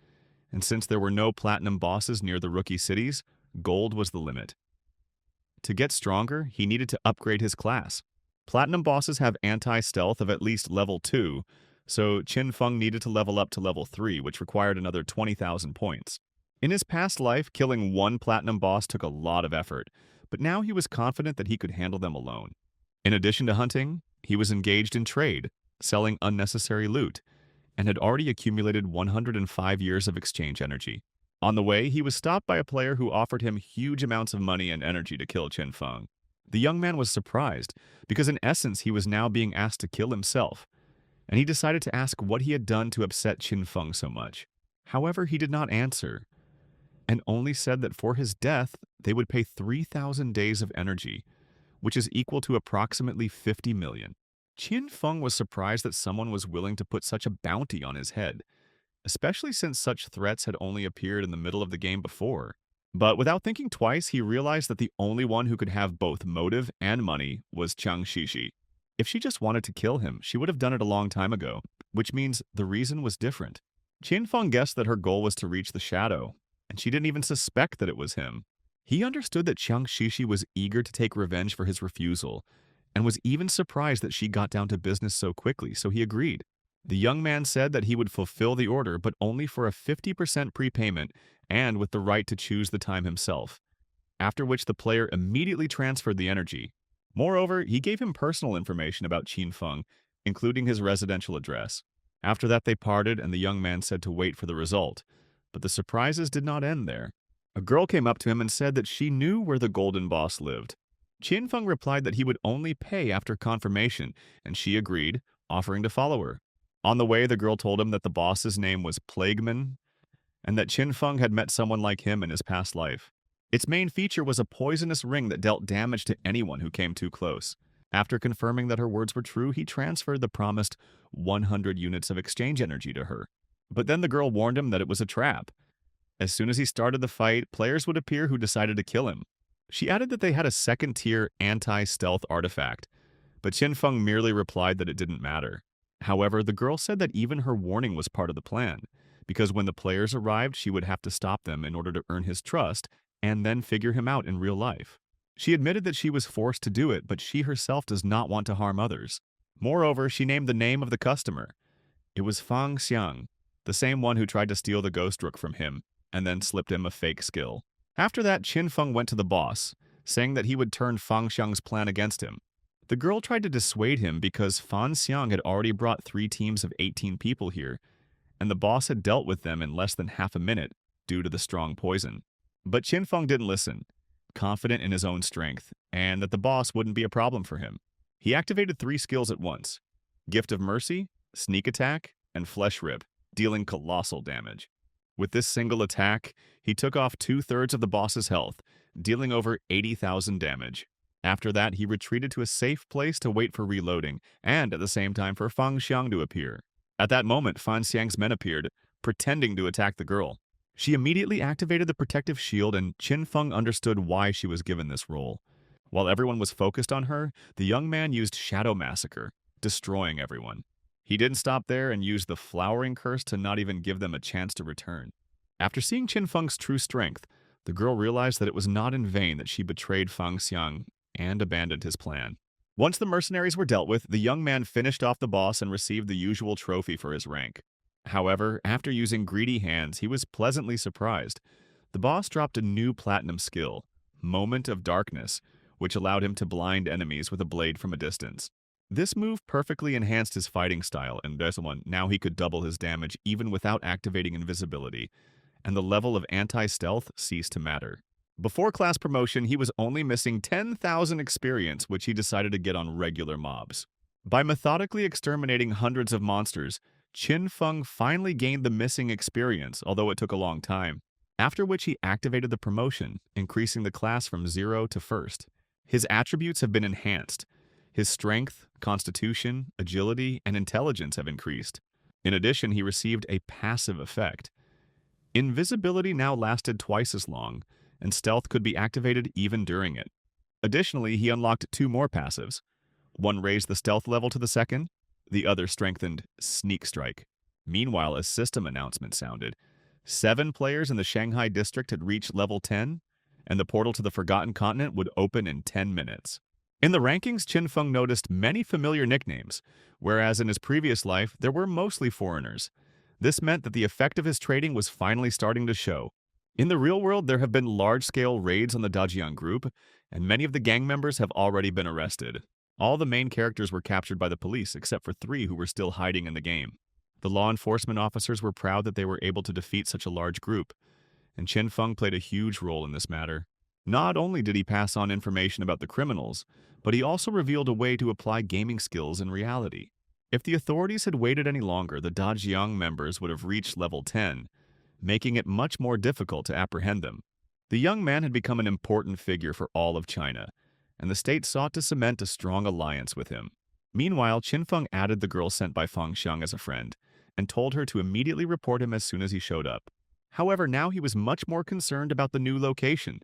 and since there were no platinum bosses near the rookie cities, gold was the limit. To get stronger, he needed to upgrade his class. Platinum bosses have anti-stealth of at least level 2, so Qin Feng needed to level up to level 3, which required another 20,000 points. In his past life, killing one platinum boss took a lot of effort, but now he was confident that he could handle them alone. In addition to hunting, he was engaged in trade, selling unnecessary loot, and had already accumulated 105 years of exchange energy. On the way, he was stopped by a player who offered him huge amounts of money and energy to kill Qin Feng. The young man was surprised, because in essence he was now being asked to kill himself, and he decided to ask what he had done to upset Qin Feng so much. However, he did not answer, and only said that for his death, they would pay 3,000 days of energy, which is equal to approximately 50 million. Qin Feng was surprised that someone was willing to put such a bounty on his head, especially since such threats had only appeared in the middle of the game before. But without thinking twice, he realized that the only one who could have both motive and money was Chiang Shishi. If she just wanted to kill him, she would have done it a long time ago, which means the reason was different. Feng guessed that her goal was to reach the shadow, and she didn't even suspect that it was him. He understood that Chiang Shishi was eager to take revenge for his refusal, and was even surprised that she got down to business so quickly, so he agreed. The young man said that he would fulfill the order, but only for a 50% prepayment and with the right to choose the time himself, after which the player immediately transferred the energy. Moreover, he gave him personal information about Qin Feng, including his residential address. After that, they parted, and the young man said to wait for the result. But the surprises did not end there. A girl came up to him and said that she knew where the Golden Boss lived. Qin Feng replied that he would only pay after confirmation, and she agreed, offering to follow her. On the way, the girl told him that the boss's name was Plagueman, and that Qin Feng had met someone like him in his past life. Its main feature was a poisonous ring that dealt damage to anyone who came too close. After confirming that her words were true, he transferred the promised 100 units of exchange energy to her. But then the girl warned him that it was a trap. As soon as he started the fight, players would appear who decided to kill him. She added that they had a second-tier anti-stealth artifact, but Qin Feng merely replied that it didn't matter. However, the girl said that even her warning was part of the plan, because when the players arrived, she would have to stop them in order to earn his trust and then figure him out in real life. She admitted that she was forced to do it, but she herself does not want to harm others. Moreover, she named the name of the customer. It was Fang Xiang, the same one who tried to steal the ghost rook from him, and then slipped him a fake skill. After that, Qin Feng went to the boss, saying that he would turn Fang Xiang's plan against him. The girl tried to dissuade him because Fan Xiang had already brought 3 teams of 18 people here, and the boss had dealt with them in less than half a minute due to the strong poison. But Qin Feng didn't listen, confident in his own strength, and that the boss wouldn't be a problem for him. He activated 3 skills at once: Gift of Mercy, Sneak Attack, and Flesh Rip, dealing colossal damage. With this single attack, he took off 2/3 of the boss's health, dealing over 80,000 damage. After that, he retreated to a safe place to wait for reloading, and at the same time for Fang Xiang to appear. At that moment, Fan Xiang's men appeared, pretending to attack the girl. She immediately activated the protective shield, and Qin Feng understood why she was given this role. While everyone was focused on her, the young man used Shadow Massacre, destroying everyone. He didn't stop there and used the Flowering Curse to not even give them a chance to return. After seeing Qin Feng's true strength, the girl realized that it was not in vain that she betrayed Fang Xiang and abandoned his plan. Once the mercenaries were dealt with, the young man finished off the boss and received the usual trophy for his rank. However, after using greedy hands, he was pleasantly surprised. The boss dropped a new platinum skill, Moment of Darkness, which allowed him to blind enemies with a blade from a distance. This move perfectly enhanced his fighting style, and now he could double his damage even without activating invisibility, and the level of anti-stealth ceased to matter. Before class promotion, he was only missing 10,000 experience, which he decided to get on regular mobs. By methodically exterminating hundreds of monsters, Qin Feng finally gained the missing experience, although it took a long time, after which he activated the promotion, increasing the class from 0 to 1st. His attributes have been enhanced. His strength, constitution, agility, and intelligence have increased. In addition, he received a passive effect. Invisibility now lasted twice as long, and stealth could be activated even during it. Additionally, he unlocked 2 more passives. One raised the stealth level to the 2nd, the other strengthened Sneak Strike. Meanwhile, a system announcement sounded. 7 players in the Shanghai district had reached level 10, and the portal to the Forgotten Continent would open in 10 minutes. In the rankings, Qin Feng noticed many familiar nicknames, whereas in his previous life, there were mostly foreigners. This meant that the effect of his trading was finally starting to show. In the real world, there have been large-scale raids on the Dajiang group, and many of the gang members have already been arrested. All the main characters were captured by the police, except for 3 who were still hiding in the game. The law enforcement officers were proud that they were able to defeat such a large group, and Qin Feng played a huge role in this matter. Not only did he pass on information about the criminals, but he also revealed a way to apply gaming skills in reality. If the authorities had waited any longer, the Dajiang members would have reached level 10, making it much more difficult to apprehend them. The young man had become an important figure for all of China, and the state sought to cement a strong alliance with him. Meanwhile, Qin Feng added the girl sent by Fang Xiang as a friend, and told her to immediately report him as soon as he showed up. However, now he was much more concerned about the new location,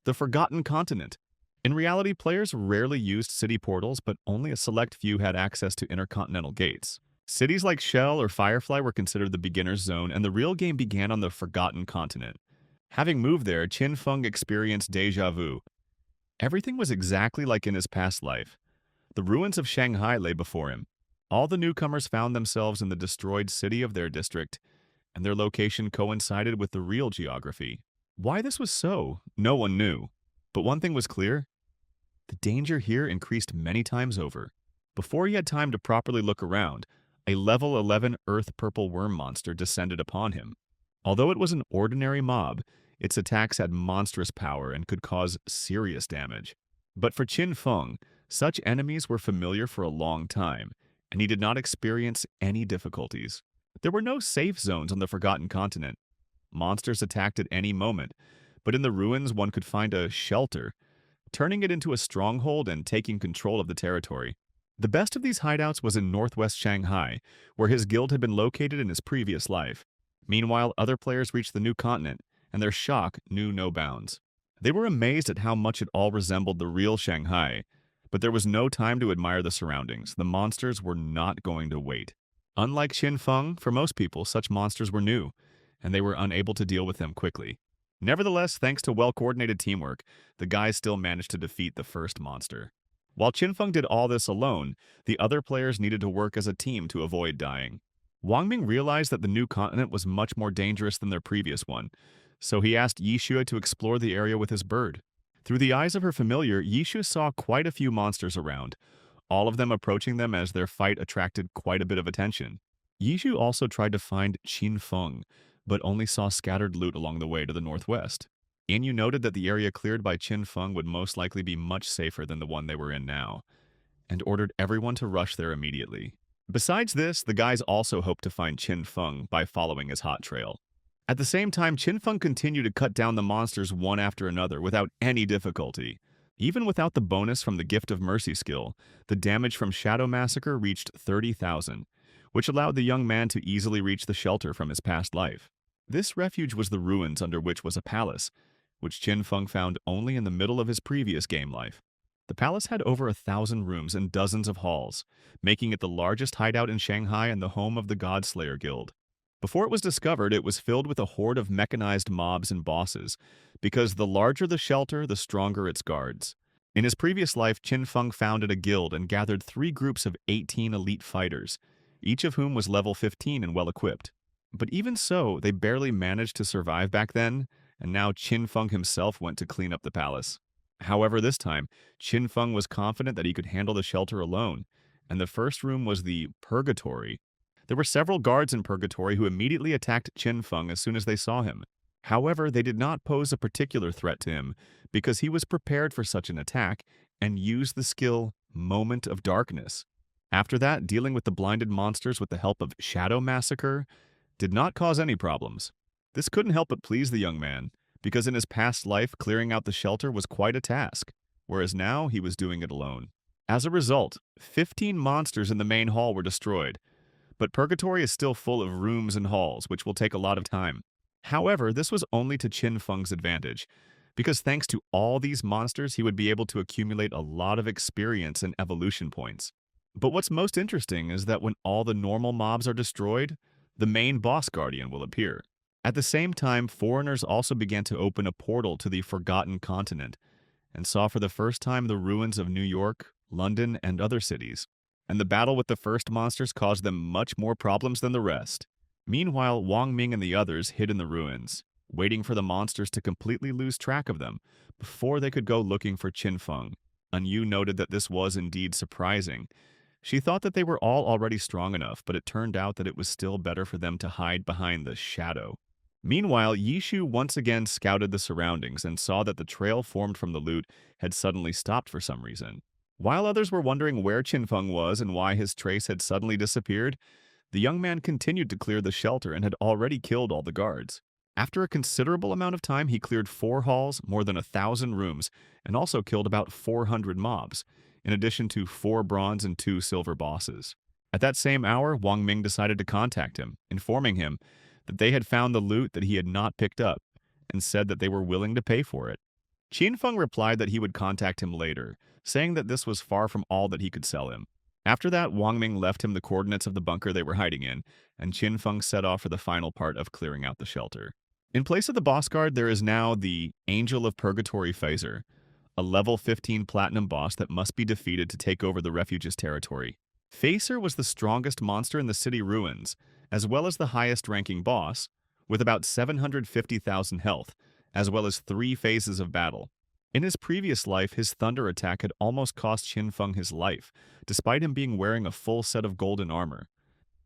the Forgotten Continent. In reality, players rarely used city portals, but only a select few had access to intercontinental gates. Cities like Shell or Firefly were considered the beginner's zone, and the real game began on the Forgotten Continent. Having moved there, Qin Feng experienced deja vu. Everything was exactly like in his past life. The ruins of Shanghai lay before him. All the newcomers found themselves in the destroyed city of their district, and their location coincided with the real geography. Why this was so, no one knew. But one thing was clear: the danger here increased many times over. Before he had time to properly look around, a level 11 earth purple worm monster descended upon him. Although it was an ordinary mob, its attacks had monstrous power and could cause serious damage. But for Qin Feng, such enemies were familiar for a long time, and he did not experience any difficulties. There were no safe zones on the Forgotten Continent. Monsters attacked at any moment, but in the ruins one could find a shelter, turning it into a stronghold and taking control of the territory. The best of these hideouts was in northwest Shanghai, where his guild had been located in his previous life. Meanwhile, other players reached the new continent, and their shock knew no bounds. They were amazed at how much it all resembled the real Shanghai, but there was no time to admire the surroundings. The monsters were not going to wait. Unlike Qin Feng, for most people, such monsters were new, and they were unable to deal with them quickly. Nevertheless, thanks to well-coordinated teamwork, the guys still managed to defeat the first monster. While Qin Feng did all this alone, the other players needed to work as a team to avoid dying. Wang Ming realized that the new continent was much more dangerous than their previous one, so he asked Yixue to explore the area with his bird. Through the eyes of her familiar, Yixue saw quite a few monsters around, all of them approaching them as their fight attracted quite a bit of attention. Yixue also tried to find Qin Feng, but only saw scattered loot along the way to the northwest. Inu noted that the area cleared by Qin Feng would most likely be much safer than the one they were in now, and ordered everyone to rush there immediately. Besides this, the guys also hoped to find Qin Feng by following his hot trail. At the same time, Qin Feng continued to cut down the monsters one after another without any difficulty. Even without the bonus from the Gift of Mercy skill, the damage from Shadow Massacre reached 30,000, which allowed the young man to easily reach the shelter from his past life. This refuge was the ruins under which was a palace, which Qin Feng found only in the middle of his previous game life. The palace had over 1,000 rooms and dozens of halls, making it the largest hideout in Shanghai and the home of the Godslayer Guild. Before it was discovered, it was filled with a horde of mechanized mobs and bosses, because the larger the shelter, the stronger its guards. In his previous life, Qin Feng founded a guild and gathered 3 groups of 18 elite fighters, each of whom was level 15 and well-equipped. But even so, they barely managed to survive back then, and now Qin Feng himself went to clean up the palace. However, this time, Qin Feng was confident that he could handle the shelter alone, and the first room was the Purgatory. There were several guards in Purgatory who immediately attacked Qin Feng as soon as they saw him. However, they did not pose a particular threat to him, because he was prepared for such an attack and used the skill Moment of Darkness. After that, dealing with the blinded monsters with the help of Shadow Massacre did not cause any problems. This couldn't help but please the young man, because in his past life, clearing out the shelter was quite a task, whereas now he was doing it alone. As a result, 15 monsters in the main hall were destroyed, but Purgatory is still full of rooms and halls, which will take a lot of time. However, this was only to Qin Feng's advantage, because thanks to all these monsters, he would be able to accumulate a lot of experience and evolution points. But what's most interesting is that when all the normal mobs are destroyed, the main boss guardian will appear. At the same time, foreigners also began to open a portal to the Forgotten Continent, and saw for the first time the ruins of New York, London, and other cities. And the battle with the first monsters caused them much more problems than the rest. Meanwhile, Wang Ming and the others hid in the ruins, waiting for the monsters to completely lose track of them before they could go looking for Qin Feng. Yu noted that this was indeed surprising. She thought that they were all already strong enough, but it turned out that it was still better for them to hide behind the shadow. Meanwhile, Yixue once again scouted the surroundings and saw that the trail formed from the loot had suddenly stopped for some reason. While others were wondering where Qin Feng was and why his trace had suddenly disappeared, the young man continued to clear the shelter and had already killed all the guards. After a considerable amount of time, he cleared 4 halls, more than 1,000 rooms, and also killed about 400 mobs, in addition to 4 bronze and 2 silver bosses. At that same hour, Wang Ming decided to contact him, informing him that they had found the loot that he had not picked up, and said that they were willing to pay for it. Qin Feng replied that he would contact him later, saying that this was far from all that he could sell him. After that, Wang Ming left him the coordinates of the bunker they were hiding in, and Qin Feng set off for the final part of clearing out the shelter. In place of the boss guard, there is now the Angel of Purgatory Phaser, a level 15 platinum boss that must be defeated to take over the refuge's territory. Phaser was the strongest monster in the city ruins, as well as the highest-ranking boss, with about 750,000 health, as well as 3 phases of battle. In his previous life, his thunder attack had almost cost Qin Feng his life, despite him being wearing a full set of golden armor.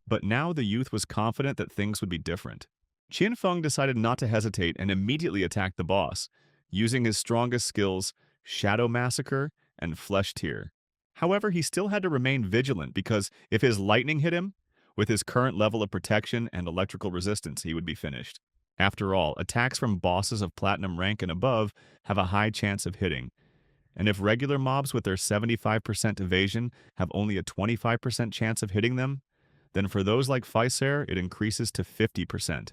But now the youth was confident that things would be different. Qin Feng decided not to hesitate and immediately attacked the boss, using his strongest skills, Shadow Massacre and Flesh Tear. However, he still had to remain vigilant because if his lightning hit him, with his current level of protection and electrical resistance, he would be finished. After all, attacks from bosses of platinum rank and above have a high chance of hitting, and if regular mobs with their 75% evasion have only a 25% chance of hitting them, then for those like Phaser, it increases to 50%.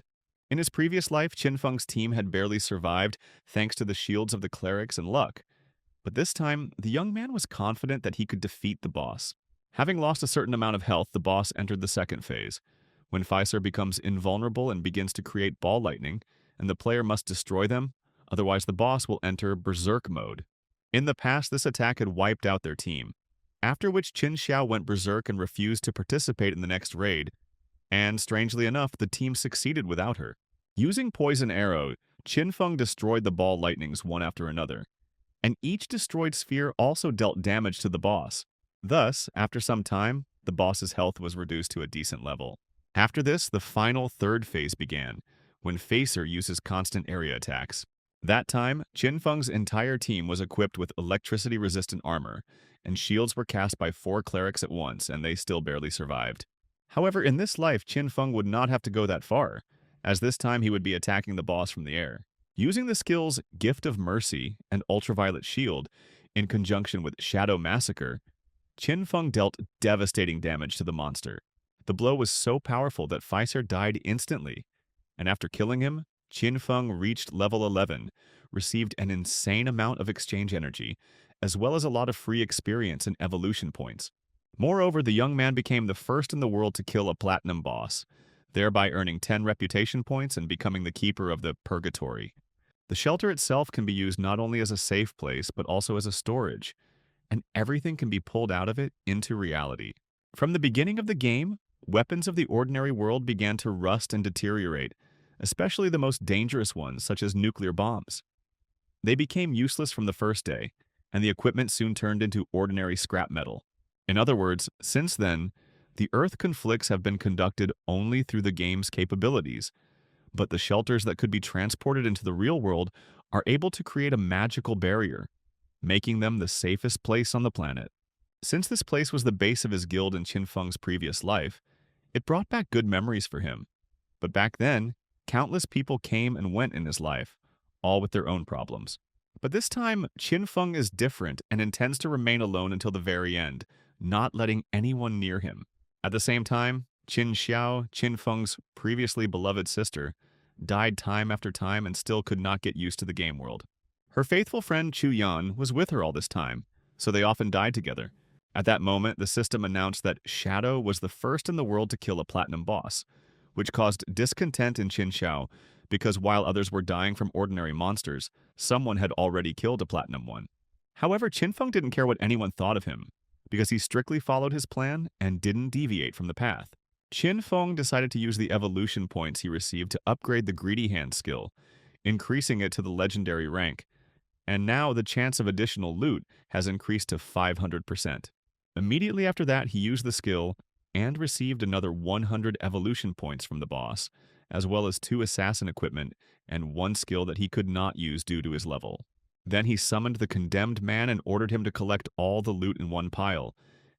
In his previous life, Qin Feng's team had barely survived thanks to the shields of the clerics and luck, but this time, the young man was confident that he could defeat the boss. Having lost a certain amount of health, the boss entered the second phase, when Phaser becomes invulnerable and begins to create ball lightning, and the player must destroy them, otherwise the boss will enter Berserk mode. In the past, this attack had wiped out their team, after which Qin Xiao went Berserk and refused to participate in the next raid, and strangely enough, the team succeeded without her. Using Poison Arrow, Qin Feng destroyed the ball lightnings one after another, and each destroyed sphere also dealt damage to the boss. Thus, after some time, the boss's health was reduced to a decent level. After this, the final third phase began, when Phaser uses constant area attacks. That time, Qin Feng's entire team was equipped with electricity-resistant armor, and shields were cast by 4 clerics at once, and they still barely survived. However, in this life, Qin Feng would not have to go that far, as this time he would be attacking the boss from the air. Using the skills Gift of Mercy and Ultraviolet Shield, in conjunction with Shadow Massacre, Qin Feng dealt devastating damage to the monster. The blow was so powerful that Phaser died instantly, and after killing him, Qin Feng reached level 11, received an insane amount of exchange energy, as well as a lot of free experience and evolution points. Moreover, the young man became the first in the world to kill a platinum boss, thereby earning 10 reputation points and becoming the keeper of the Purgatory. The shelter itself can be used not only as a safe place, but also as a storage, and everything can be pulled out of it into reality. From the beginning of the game, weapons of the ordinary world began to rust and deteriorate, especially the most dangerous ones, such as nuclear bombs. They became useless from the first day, and the equipment soon turned into ordinary scrap metal. In other words, since then, the Earth conflicts have been conducted only through the game's capabilities, but the shelters that could be transported into the real world are able to create a magical barrier, making them the safest place on the planet. Since this place was the base of his guild in Qin Feng's previous life, it brought back good memories for him. But back then, countless people came and went in his life, all with their own problems. But this time, Qin Feng is different and intends to remain alone until the very end, not letting anyone near him. At the same time, Qin Xiao, Qin Feng's previously beloved sister, died time after time and still could not get used to the game world. Her faithful friend Chu Yan was with her all this time, so they often died together. At that moment, the system announced that Shadow was the first in the world to kill a platinum boss, which caused discontent in Qin Xiao because while others were dying from ordinary monsters, someone had already killed a platinum one. However, Qin Feng didn't care what anyone thought of him, because he strictly followed his plan and didn't deviate from the path. Qin Feng decided to use the evolution points he received to upgrade the Greedy Hand skill, increasing it to the legendary rank, and now the chance of additional loot has increased to 500%. Immediately after that, he used the skill and received another 100 evolution points from the boss, as well as 2 assassin equipment and 1 skill that he could not use due to his level. Then he summoned the Condemned Man and ordered him to collect all the loot in one pile,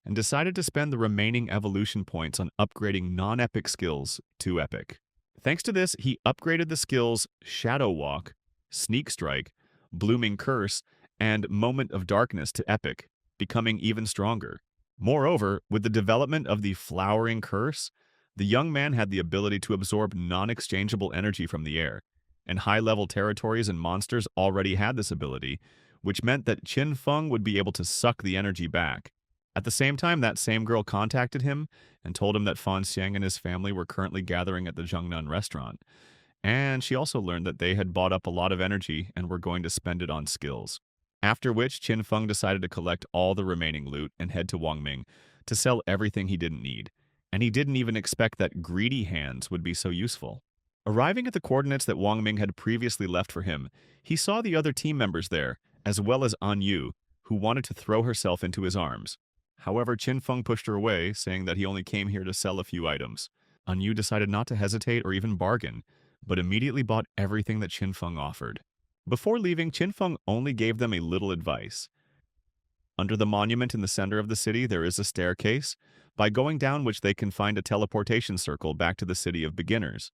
and decided to spend the remaining evolution points on upgrading non-epic skills to epic. Thanks to this, he upgraded the skills Shadow Walk, Sneak Strike, Blooming Curse, and Moment of Darkness to epic, becoming even stronger. Moreover, with the development of the Flowering Curse, the young man had the ability to absorb non-exchangeable energy from the air, and high-level territories and monsters already had this ability, which meant that Qin Feng would be able to suck the energy back. At the same time, that same girl contacted him and told him that Fan Xiang and his family were currently gathering at the Zhengnan restaurant. And she also learned that they had bought up a lot of energy and were going to spend it on skills. After which, Qin Feng decided to collect all the remaining loot and head to Wangming to sell everything he didn't need. And he didn't even expect that greedy hands would be so useful. Arriving at the coordinates that Wang Ming had previously left for him, he saw the other team members there, as well as An Yu, who wanted to throw herself into his arms. However, Qin Feng pushed her away, saying that he only came here to sell a few items. An Yu decided not to hesitate or even bargain, but immediately bought everything that Qin Feng offered. Before leaving, Qin Feng only gave them a little advice. Under the monument in the center of the city, there is a staircase, by going down which they can find a teleportation circle back to the city of beginners.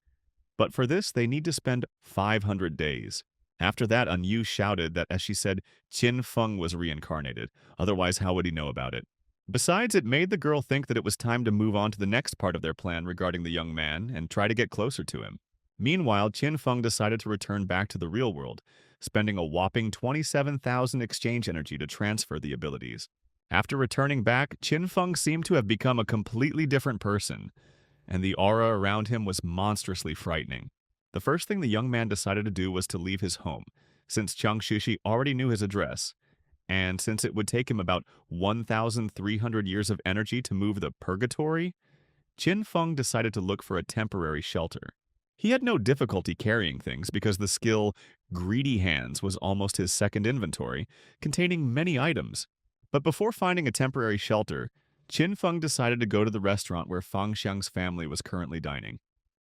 But for this, they need to spend 500 days. After that, An Yu shouted that, as she said, Qin Feng was reincarnated. Otherwise, how would he know about it? Besides, it made the girl think that it was time to move on to the next part of their plan regarding the young man and try to get closer to him. Meanwhile, Qin Feng decided to return back to the real world, spending a whopping 27,000 exchange energy to transfer the abilities. After returning back, Qin Feng seemed to have become a completely different person, and the aura around him was monstrously frightening. The first thing the young man decided to do was to leave his home, since Chang Shishi already knew his address, and since it would take him about 1,300 years of energy to move the purgatory, Qin Feng decided to look for a temporary shelter. He had no difficulty carrying things because the skill Greedy Hands was almost his second inventory, containing many items. But before finding a temporary shelter, Qin Feng decided to go to the restaurant where Fang Xiang's family was currently dining.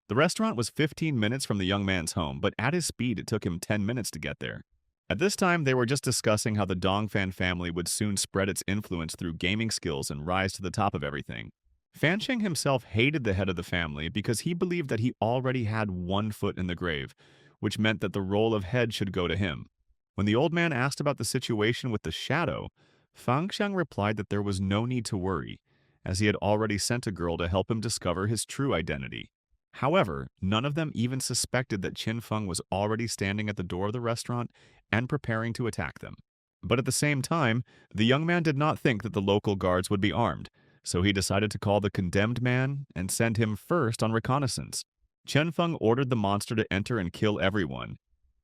The restaurant was 15 minutes from the young man's home, but at his speed it took him 10 minutes to get there. At this time, they were just discussing how the Dongfan family would soon spread its influence through gaming skills and rise to the top of everything. Fan Sheng himself hated the head of the family because he believed that he already had one foot in the grave, which meant that the role of head should go to him. When the old man asked about the situation with the shadow, Fang Xiang replied that there was no need to worry, as he had already sent a girl to help him discover his true identity. However, none of them even suspected that Qin Feng was already standing at the door of the restaurant and preparing to attack them. But at the same time, the young man did not think that the local guards would be armed, so he decided to call the condemned man and send him first on reconnaissance. Qin Feng ordered the monster to enter and kill everyone,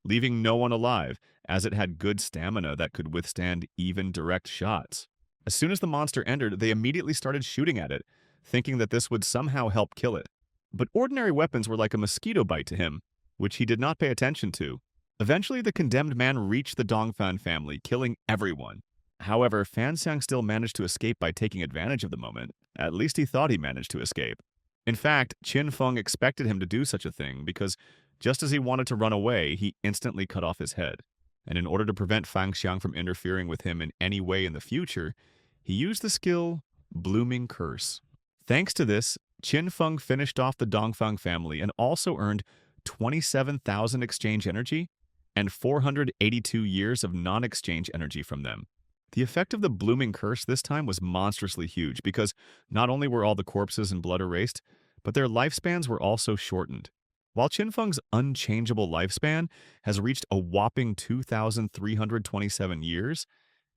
leaving no one alive, as it had good stamina that could withstand even direct shots. As soon as the monster entered, they immediately started shooting at it, thinking that this would somehow help kill it. But ordinary weapons were like a mosquito bite to him, which he did not pay attention to. Eventually, the condemned man reached the Dongfan family, killing everyone. However, Fan Xiang still managed to escape by taking advantage of the moment. At least he thought he managed to escape. In fact, Qin Feng expected him to do such a thing because just as he wanted to run away, he instantly cut off his head. And in order to prevent Fang Xiang from interfering with him in any way in the future, he used the skill Blooming Curse. Thanks to this, Qin Feng finished off the Dongfang family and also earned 27,000 exchange energy and 482 years of non-exchange energy from them. The effect of the Blooming Curse this time was monstrously huge because not only were all the corpses and blood erased, but their lifespans were also shortened. While Qin Feng's unchangeable lifespan has reached a whopping 2,327 years,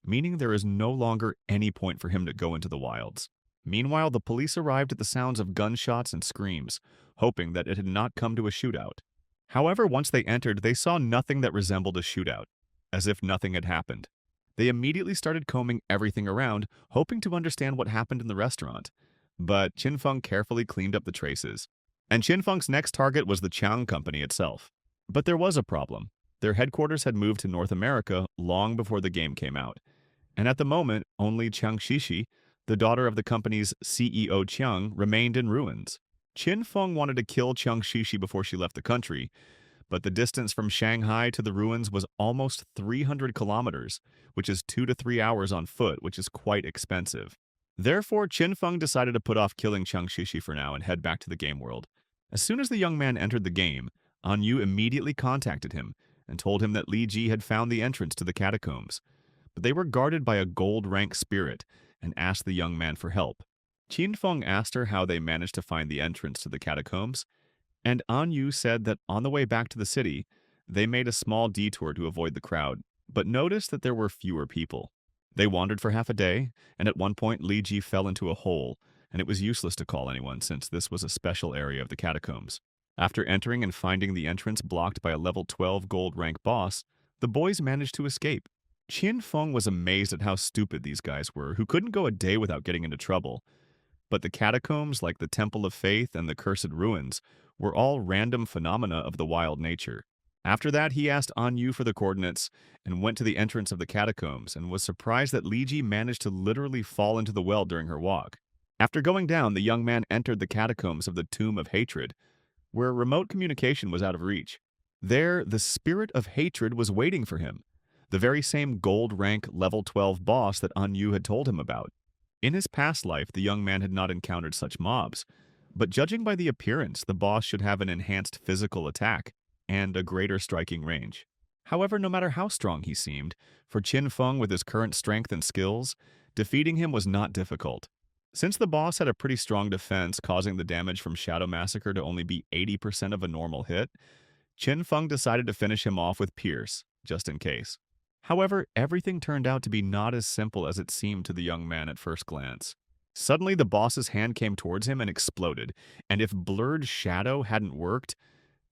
meaning there is no longer any point for him to go into the wilds. Meanwhile, the police arrived at the sounds of gunshots and screams, hoping that it had not come to a shootout. However, once they entered, they saw nothing that resembled a shootout, as if nothing had happened. They immediately started combing everything around, hoping to understand what happened in the restaurant. But Qin Feng carefully cleaned up the traces. And Qin Feng's next target was the Chang Company itself. But there was a problem. Their headquarters had moved to North America long before the game came out. And at the moment, only Chang Shishi, the daughter of the company's CEO Chiang, remained in ruins. Qin Feng wanted to kill Chang Shishi before she left the country, but the distance from Shanghai to the ruins was almost 300 kilometers, which is 2 to 3 hours on foot, which is quite expensive. Therefore, Qin Feng decided to put off killing Chang Shishi for now and head back to the game world. As soon as the young man entered the game, An Yu immediately contacted him and told him that Li Ji had found the entrance to the catacombs, but they were guarded by a gold-rank spirit and asked the young man for help. Qin Feng asked her how they managed to find the entrance to the catacombs, and An Yu said that on the way back to the city, they made a small detour to avoid the crowd, but noticed that there were fewer people. They wandered for half a day, and at one point Li Ji fell into a hole, and it was useless to call anyone since this was a special area of the catacombs. After entering and finding the entrance blocked by a level 12 gold rank boss, the boys managed to escape. Qin Feng was amazed at how stupid these guys were, who couldn't go a day without getting into trouble. But the catacombs, like the Temple of Faith and the Cursed Ruins, were all random phenomena of the wild nature. After that, he asked Anyu for the coordinates and went to the entrance of the catacombs and was surprised that Li Ji managed to literally fall into the well during her walk. After going down, the young man entered the catacombs of the Tomb of Hatred, where remote communication was out of reach. There, the spirit of hatred was waiting for him, the very same gold rank level 12 boss that Anyu had told him about. In his past life, the young man had not encountered such mobs, but judging by the appearance, the boss should have an enhanced physical attack and a greater striking range. However, no matter how strong he seemed, for Qin Feng with his current strength and skills, defeating him was not difficult. Since the boss had a pretty strong defense, causing the damage from Shadow Massacre to only be 80% of a normal hit, Qin Feng decided to finish him off with Pierce, just in case. However, everything turned out to be not as simple as it seemed to the young man at first glance. Suddenly, the boss's hand came towards him and exploded, and if Blurred Shadow hadn't worked,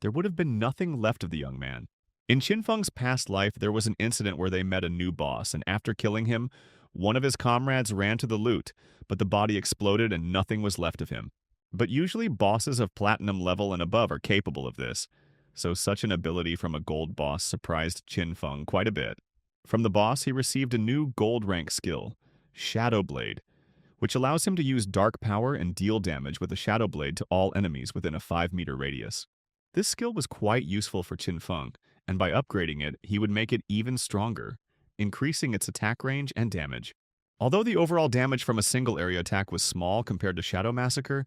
there would have been nothing left of the young man. In Qin Feng's past life, there was an incident where they met a new boss, and after killing him, one of his comrades ran to the loot, but the body exploded and nothing was left of him. But usually bosses of platinum level and above are capable of this, so such an ability from a gold boss surprised Qin Feng quite a bit. From the boss, he received a new gold rank skill, Shadow Blade, which allows him to use dark power and deal damage with a Shadow Blade to all enemies within a 5-meter radius. This skill was quite useful for Qin Feng, and by upgrading it, he would make it even stronger, increasing its attack range and damage. Although the overall damage from a single area attack was small compared to Shadow Massacre,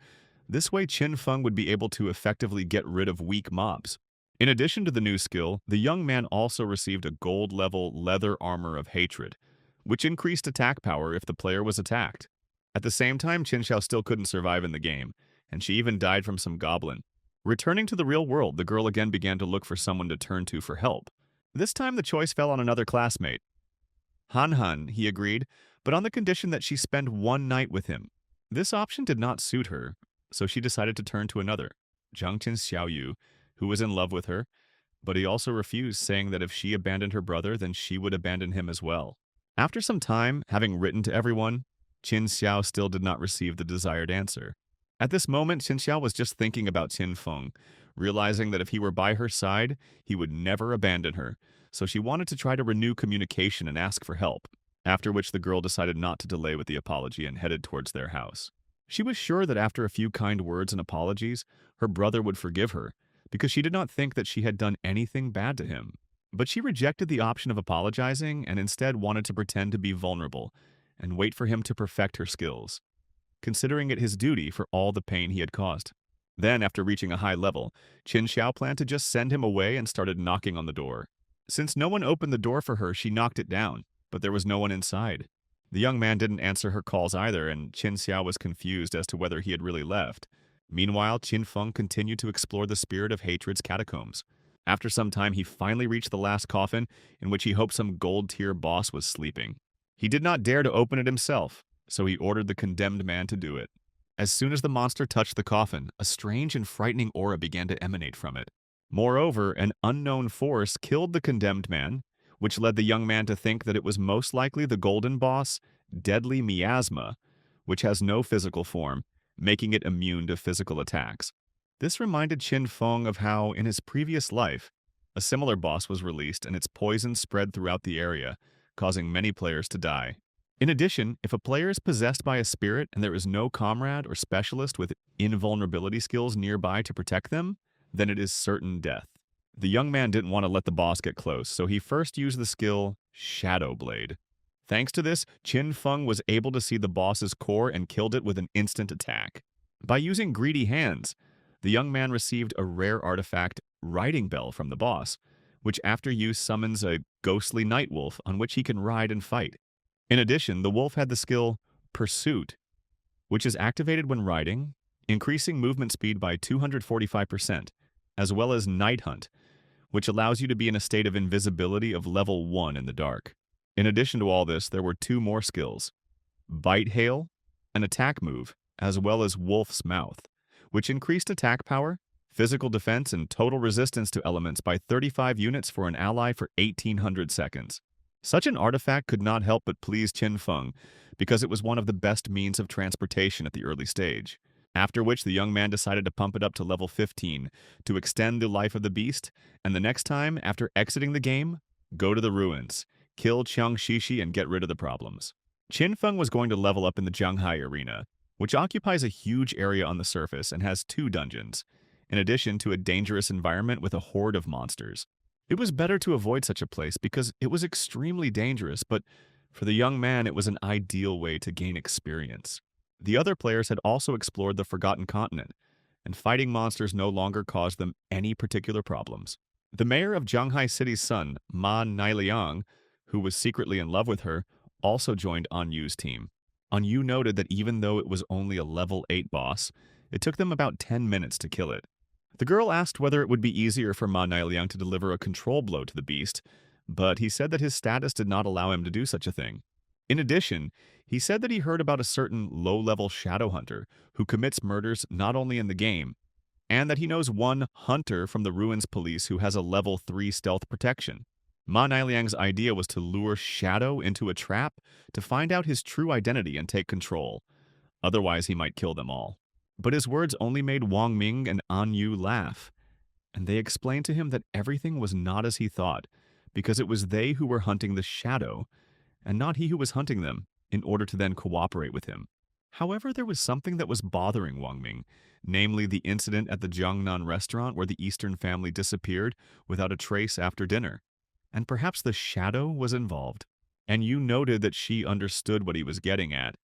this way Qin Feng would be able to effectively get rid of weak mobs. In addition to the new skill, the young man also received a gold-level leather armor of hatred, which increased attack power if the player was attacked. At the same time, Qin Xiao still couldn't survive in the game, and she even died from some goblin. Returning to the real world, the girl again began to look for someone to turn to for help. This time the choice fell on another classmate. Han Han, he agreed, but on the condition that she spend one night with him. This option did not suit her, so she decided to turn to another, Zhang Qin Xiaoyu, who was in love with her, but he also refused, saying that if she abandoned her brother, then she would abandon him as well. After some time, having written to everyone, Qin Xiao still did not receive the desired answer. At this moment, Qin Xiao was just thinking about Qin Feng, realizing that if he were by her side, he would never abandon her, so she wanted to try to renew communication and ask for help, after which the girl decided not to delay with the apology and headed towards their house. She was sure that after a few kind words and apologies, her brother would forgive her, because she did not think that she had done anything bad to him. But she rejected the option of apologizing and instead wanted to pretend to be vulnerable and wait for him to perfect her skills, considering it his duty for all the pain he had caused. Then, after reaching a high level, Qin Xiao planned to just send him away and started knocking on the door. Since no one opened the door for her, she knocked it down, but there was no one inside. The young man didn't answer her calls either, and Qin Xiao was confused as to whether he had really left. Meanwhile, Qin Feng continued to explore the spirit of hatred's catacombs. After some time, he finally reached the last coffin, in which he hoped some gold-tier boss was sleeping. He did not dare to open it himself, so he ordered the condemned man to do it. As soon as the monster touched the coffin, a strange and frightening aura began to emanate from it. Moreover, an unknown force killed the condemned man, which led the young man to think that it was most likely the golden boss, Deadly Miasma, which has no physical form, making it immune to physical attacks. This reminded Qin Feng of how, in his previous life, a similar boss was released and its poison spread throughout the area, causing many players to die. In addition, if a player is possessed by a spirit and there is no comrade or specialist with invulnerability skills nearby to protect them, then it is certain death. The young man didn't want to let the boss get close, so he first used the skill Shadow Blade. Thanks to this, Qin Feng was able to see the boss's core and killed it with an instant attack. By using greedy hands, the young man received a rare artifact, Riding Bell, from the boss, which after use summons a ghostly night wolf on which he can ride and fight. In addition, the wolf had the skill Pursuit, which is activated when riding, increasing movement speed by 245%, as well as Night Hunt, which allows you to be in a state of invisibility of level 1 in the dark. In addition to all this, there were two more skills: Bite Hail, an attack move, as well as Wolf's Mouth, which increased attack power, physical defense, and total resistance to elements by 35 units for an ally for 1800 seconds. Such an artifact could not help but please Qin Feng, because it was one of the best means of transportation at the early stage. After which the young man decided to pump it up to level 15 to extend the life of the beast, and the next time, after exiting the game, go to the ruins, kill Qiang Shishi and get rid of the problems. Qin Feng was going to level up in the Zhanghai Arena, which occupies a huge area on the surface and has 2 dungeons, in addition to a dangerous environment with a horde of monsters. It was better to avoid such a place because it was extremely dangerous, but for the young man it was an ideal way to gain experience. The other players had also explored the Forgotten Continent, and fighting monsters no longer caused them any particular problems. The mayor of Zhanghai City's son, Ma Nailiang, who was secretly in love with her, also joined An Yu's team. An Yu noted that even though it was only a level 8 boss, it took them about 10 minutes to kill it. The girl asked whether it would be easier for Ma Nailiang to deliver a control blow to the beast, but he said that his status did not allow him to do such a thing. In addition, he said that he heard about a certain low-level shadow hunter who commits murders not only in the game, and that he knows one hunter from the Ruins Police who has a level 3 stealth protection. Ma Nailiang's idea was to lure Shadow into a trap to find out his true identity and take control. Otherwise, he might kill them all. But his words only made Wang Ming and An Yu laugh, and they explained to him that everything was not as he thought, because it was they who were hunting the Shadow, and not he who was hunting them, in order to then cooperate with him. However, there was something that was bothering Wang Ming, namely the incident at the Jiangnan restaurant where the Eastern family disappeared without a trace after dinner. And perhaps the Shadow was involved. And Yu noted that she understood what he was getting at.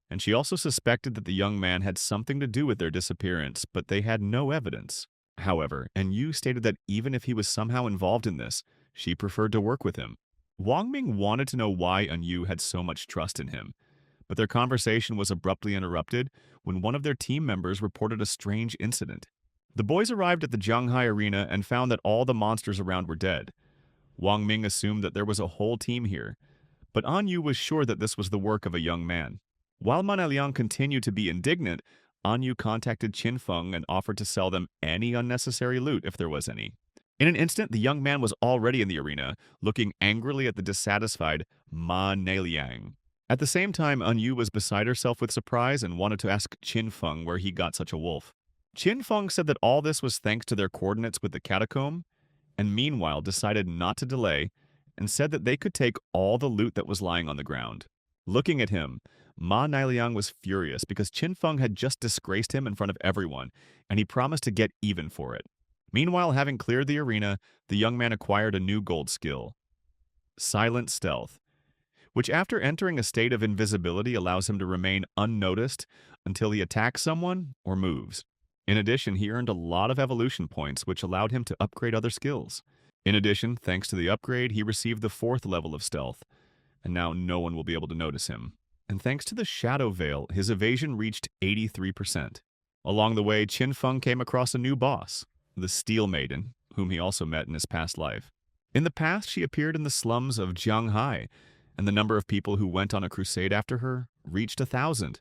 And she also suspected that the young man had something to do with their disappearance, but they had no evidence. However, and Yu stated that even if he was somehow involved in this, she preferred to work with him. Wang Ming wanted to know why An Yu had so much trust in him, but their conversation was abruptly interrupted when one of their team members reported a strange incident. The boys arrived at the Zhanghai Arena and found that all the monsters around were dead. Wang Ming assumed that there was a whole team here, but An Yu was sure that this was the work of a young man. While Ma Nailiang continued to be indignant, An Yu contacted Qin Feng and offered to sell them any unnecessary loot if there was any. In an instant, the young man was already in the arena, looking angrily at the dissatisfied Ma Nailiang. At the same time, An Yu was beside herself with surprise and wanted to ask Qin Feng where he got such a wolf. Qin Feng said that all this was thanks to their coordinates with the catacomb, and meanwhile decided not to delay and said that they could take all the loot that was lying on the ground. Looking at him, Ma Nailiang was furious because Qin Feng had just disgraced him in front of everyone, and he promised to get even for it. Meanwhile, having cleared the arena, the young man acquired a new gold skill, Silent Stealth, which after entering a state of invisibility allows him to remain unnoticed until he attacks someone or moves. In addition, he earned a lot of evolution points, which allowed him to upgrade other skills. In addition, thanks to the upgrade, he received the 4th level of stealth, and now no one will be able to notice him. And thanks to the Shadow Veil, his evasion reached 83%. Along the way, Qin Feng came across a new boss, the Steel Maiden, whom he also met in his past life. In the past, she appeared in the slums of Jianghai, and the number of people who went on a crusade after her reached 1,000.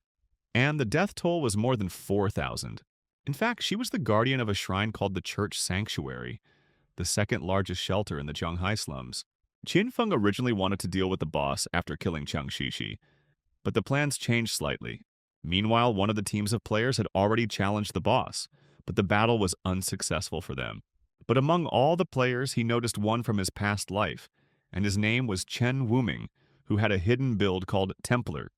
And the death toll was more than 4,000. In fact, she was the guardian of a shrine called the Church Sanctuary, the second largest shelter in the Zhanghai slums. Qin Feng originally wanted to deal with the boss after killing Qiang Shishi, but the plans changed slightly. Meanwhile, one of the teams of players had already challenged the boss, but the battle was unsuccessful for them. But among all the players, he noticed one from his past life, and his name was Chen Wuming, who had a hidden build called Templar.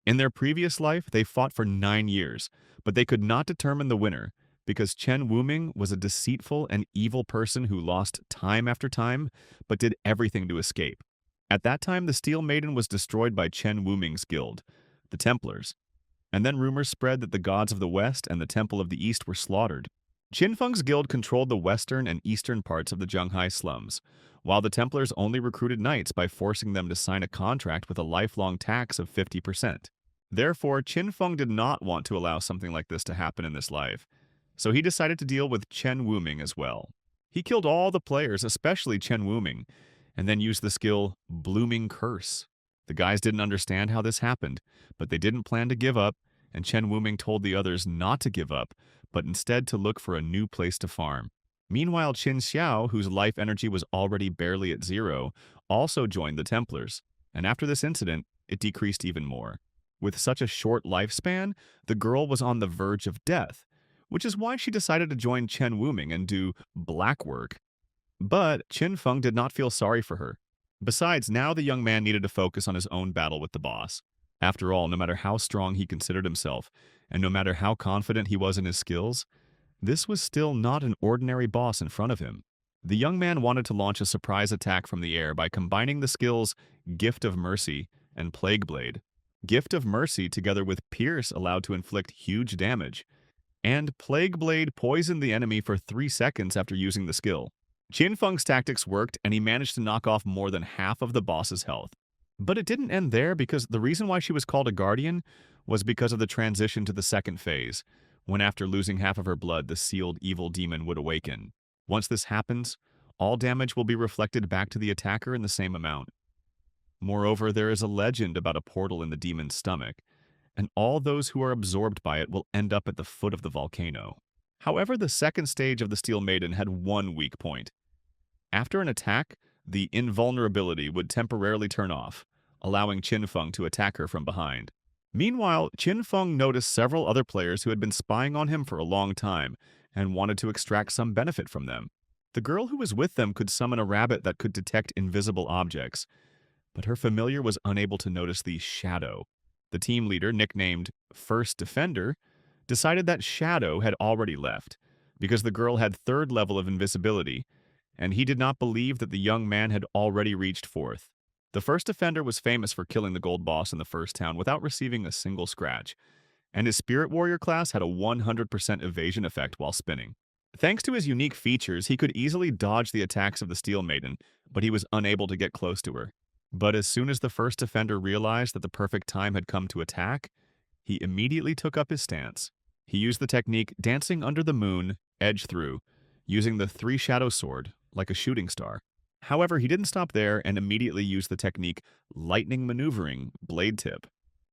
In their previous life, they fought for 9 years, but they could not determine the winner because Chen Wuming was a deceitful and evil person who lost time after time, but did everything to escape. At that time, the Steel Maiden was destroyed by Chen Wuming's guild, the Templars, and then rumors spread that the gods of the West and the Temple of the East were slaughtered. Qin Feng's guild controlled the western and eastern parts of the Zhanghai slums, while the Templars only recruited knights by forcing them to sign a contract with a lifelong tax of 50%. Therefore, Qin Feng did not want to allow something like this to happen in this life, so he decided to deal with Chen Wuming as well. He killed all the players, especially Chen Wuming, and then used the skill Blooming Curse. The guys didn't understand how this happened, but they didn't plan to give up, and Chen Wuming told the others not to give up, but instead to look for a new place to farm. Meanwhile, Qin Xiao, whose life energy was already barely at zero, also joined the Templars, and after this incident, it decreased even more. With such a short lifespan, the girl was on the verge of death, which is why she decided to join Chen Wuming and do black work. But Qin Feng did not feel sorry for her. Besides, now the young man needed to focus on his own battle with the boss. After all, no matter how strong he considered himself, and no matter how confident he was in his skills, this was still not an ordinary boss in front of him. The young man wanted to launch a surprise attack from the air by combining the skills Gift of Mercy and Plague Blade. Gift of Mercy, together with Pierce, allowed to inflict huge damage, and Plague Blade poisoned the enemy for 3 seconds after using the skill. Qin Feng's tactics worked, and he managed to knock off more than half of the boss's health. But it didn't end there, because the reason why she was called a guardian was because of the transition to the second phase, when after losing half of her blood, the sealed evil demon would awaken. Once this happens, all damage will be reflected back to the attacker in the same amount. Moreover, there is a legend about a portal in the demon's stomach, and all those who are absorbed by it will end up at the foot of the volcano. However, the second stage of the Steel Maiden had one weak point. After an attack, the invulnerability would temporarily turn off, allowing Qin Feng to attack her from behind. Meanwhile, Qin Feng noticed several other players who had been spying on him for a long time and wanted to extract some benefit from them. The girl who was with them could summon a rabbit that could detect invisible objects, but her familiar was unable to notice the shadow. The team leader, nicknamed First Defender, decided that Shadow had already left, because the girl had third level of invisibility, and he did not believe that the young man had already reached fourth. The First Defender was famous for killing the gold boss in the first town without receiving a single scratch, and his Spirit Warrior class had a 100% evasion effect while spinning. Thanks to his unique features, he could easily dodge the attacks of the Steel Maiden, but he was unable to get close to her. But as soon as the First Defender realized that the perfect time had come to attack, he immediately took up his stance. He used the technique Dancing Under the Moon, Edge Through, using the Three-Shadow Sword, like a shooting star. However, he didn't stop there and immediately used the technique Lightning Maneuvering, Blade Tip.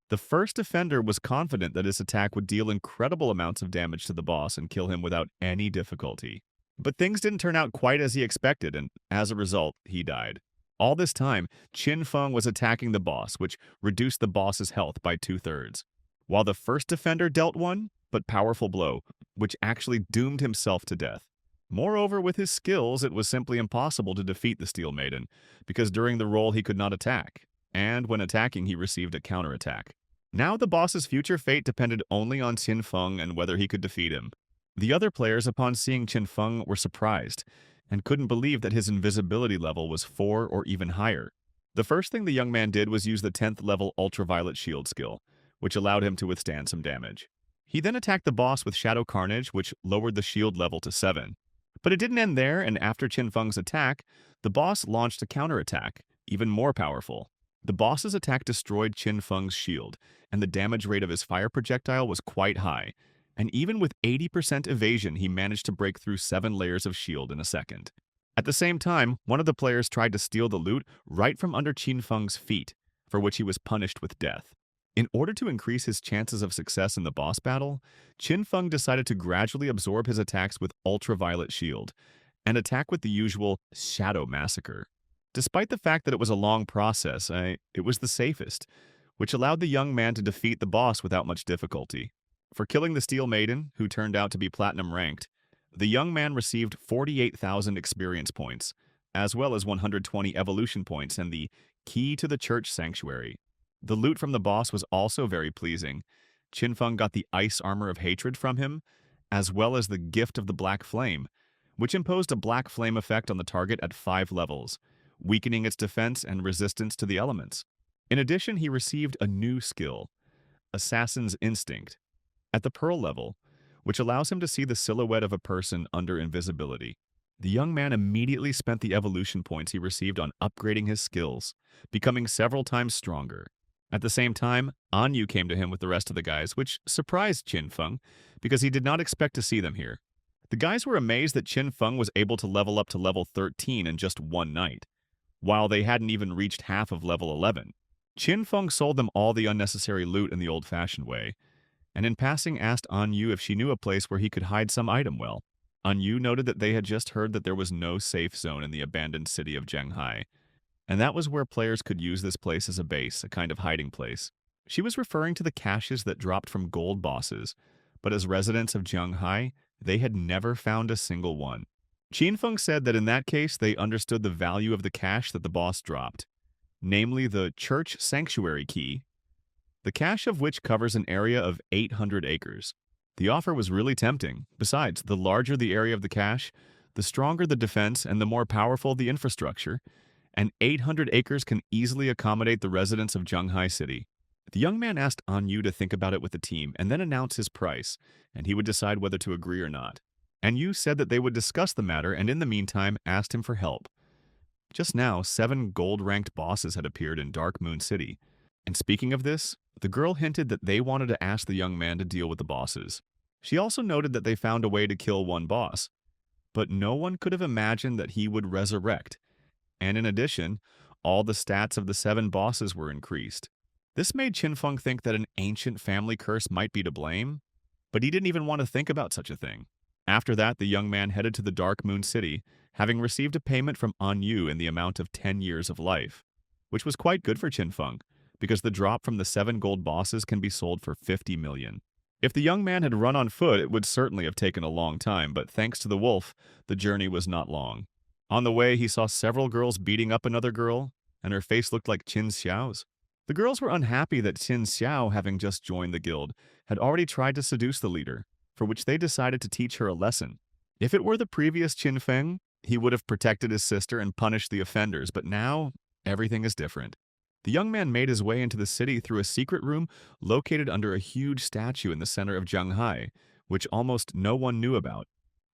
The First Defender was confident that his attack would deal incredible amounts of damage to the boss and kill him without any difficulty. But things didn't turn out quite as he expected, and as a result, he died. All this time, Qin Feng was attacking the boss, which reduced the boss's health by 2/3, while the First Defender dealt one, but powerful blow, which actually doomed himself to death. Moreover, with his skills, it was simply impossible to defeat the Steel Maiden, because during the roll he could not attack, and when attacking he received a counterattack. Now the boss's future fate depended only on Qin Feng and whether he could defeat him. The other players, upon seeing Qin Feng, were surprised, and couldn't believe that his invisibility level was 4 or even higher. The first thing the young man did was use the 10th level Ultraviolet Shield skill, which allowed him to withstand some damage. He then attacked the boss with Shadow Carnage, which lowered the shield level to 7. But it didn't end there, and after Qin Feng's attack, the boss launched a counterattack, even more powerful. The boss's attack destroyed Qin Feng's shield, and the damage rate of his fire projectile was quite high, and even with 80% evasion, he managed to break through 7 layers of shield in a second. At the same time, one of the players tried to steal the loot right from under Qin Feng's feet, for which he was punished with death. In order to increase his chances of success in the boss battle, Qin Feng decided to gradually absorb his attacks with Ultraviolet Shield, and attack with the usual Shadow Massacre. Despite the fact that it was a long process, it was the safest, which allowed the young man to defeat the boss without much difficulty. For killing the Steel Maiden, who turned out to be Platinum ranked, the young man received 48,000 experience points, as well as 120 evolution points and the Key to the Church Sanctuary. The loot from the boss was also very pleasing. Qin Feng got the Ice Armor of Hatred from him, as well as the Gift of the Black Flame, which imposed a black flame effect on the target at 5 levels, weakening its defense and resistance to the elements. In addition, he received a new skill, Assassin's Instinct, at the Pearl level, which allows him to see the silhouette of a person under invisibility. The young man immediately spent the evolution points he received on upgrading his skills, becoming several times stronger. At the same time, Anyu came to him with the rest of the guys, which surprised Qin Feng, because he did not expect to see them here. The The guys were amazed that Qin Feng was able to level up to level 13 in just one night, while they hadn't even reached half of level 11. Qin Feng sold them all the unnecessary loot in the old-fashioned way, and in passing asked An Yu if she knew a place where he could hide some item well. An Yu noted that they had just heard that there was no safe zone in the abandoned city of Zhenghai, and that was where players could use this place as a base, a kind of hiding place. She was referring to the caches that dropped from gold bosses, but as residents of Zhenghai, they had never found a single one. Qin Feng said that in that case, they understood the value of the cache that the boss dropped, namely the Church Sanctuary Key, the cache of which covers an area of 800 acres. The offer was really tempting. Besides, the larger the area of the cache, the stronger the defense and the more powerful the infrastructure, and 800 acres can easily accommodate the residents of Zhenghai City. The young man asked An Yu to think about it with the team and then announce his price, and he would decide whether to agree or not. An Yu said that they would discuss the matter and in the meantime asked him for help. Just now, 7 gold-ranked bosses had appeared in Dark Moon City, and speaking of this, the girl hinted that they wanted to ask the young man to deal with the bosses. She also noted that they found a way to kill one boss, but no one could have imagined that he would resurrect. And in addition, all the stats of the 7 bosses were increased. This made Qin Feng think that an ancient family curse might be to blame, but he didn't even want to think about such a thing. After that, the young man headed to the Dark Moon City, having received a payment from An Yu in the amount of 10 years of life, which was quite good for Qin Feng, because the drop from the 7 gold bosses can be sold for 50 million. If the young man had run on foot, it would certainly have taken a long time, but thanks to the wolf, the journey was not long. On the way, he saw several girls beating up another girl, and her face looked like Qin Xiao's. The girls were unhappy that Qin Xiao, having just joined the guild, had already tried to seduce the leader, for which they decided to teach her a lesson. If it were the previous Qin Feng, he would have protected his sister and punished the offenders, but now, everything is different. The young man made his way into the city through a secret room located under a huge statue in the center of Zhenghai, which almost no one knew about.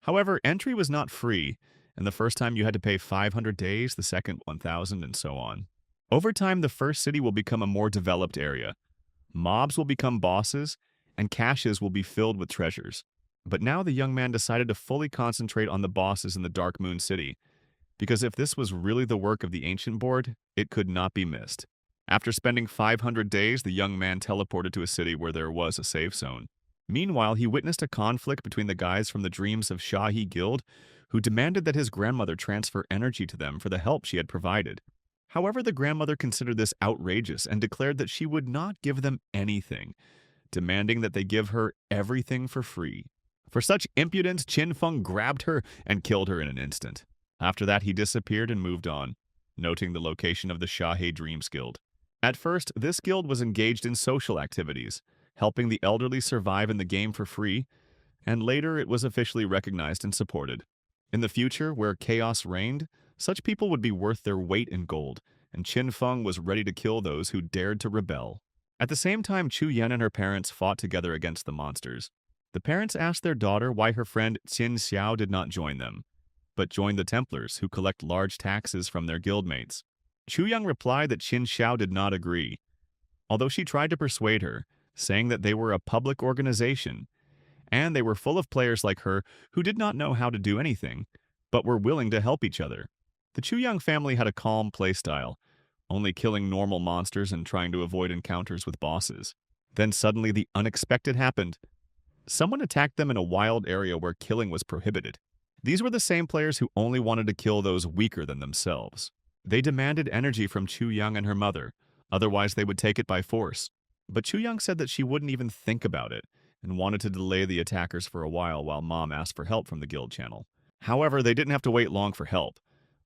However, entry was not free, and the first time you had to pay 500 days, the second 1,000, and so on. Over time, the first city will become a more developed area. Mobs will become bosses, and caches will be filled with treasures. But now the young man decided to fully concentrate on the bosses in the Dark Moon City, because if this was really the work of the Ancient Board, it could not be missed. After spending 500 days, the young man teleported to a city where there was a safe zone. Meanwhile, he witnessed a conflict between the guys from the Dreams of Shahi Guild, who demanded that his grandmother transfer energy to them for the help she had provided. However, the grandmother considered this outrageous and declared that she would not give them anything, demanding that they give her everything for free. For such impudence, Qin Feng grabbed her and killed her in an instant. After that, he disappeared and moved on, noting the location of the Shahe Dreams Guild. At first, this guild was engaged in social activities, helping the elderly survive in the game for free, and later it was officially recognized and supported. In the future, where chaos reigned, such people would be worth their weight in gold, and Qin Feng was ready to kill those who dared to rebel. At the same time, Chu Yan and her parents fought together against the monsters. The parents asked their daughter why her friend Qin Xiao did not join them, but joined the Templars, who collect large taxes from their guildmates. Chu Yang replied that Qin Xiao did not agree, although she tried to persuade her, saying that they were a public organization, and they were full of players like her who did not know how to do anything, but were willing to help each other. The Chu Yang family had a calm playstyle, only killing normal monsters and trying to avoid encounters with bosses. Then suddenly the unexpected happened. Someone attacked them in a wild area where killing was prohibited. These were the same players who only wanted to kill those weaker than themselves. They demanded energy from Chu Yang and her mother, otherwise they would take it by force. But Chu Yang said that she wouldn't even think about it, and wanted to delay the attackers for a while Mom asked for help from the guild channel. However, they didn't have to wait long for help.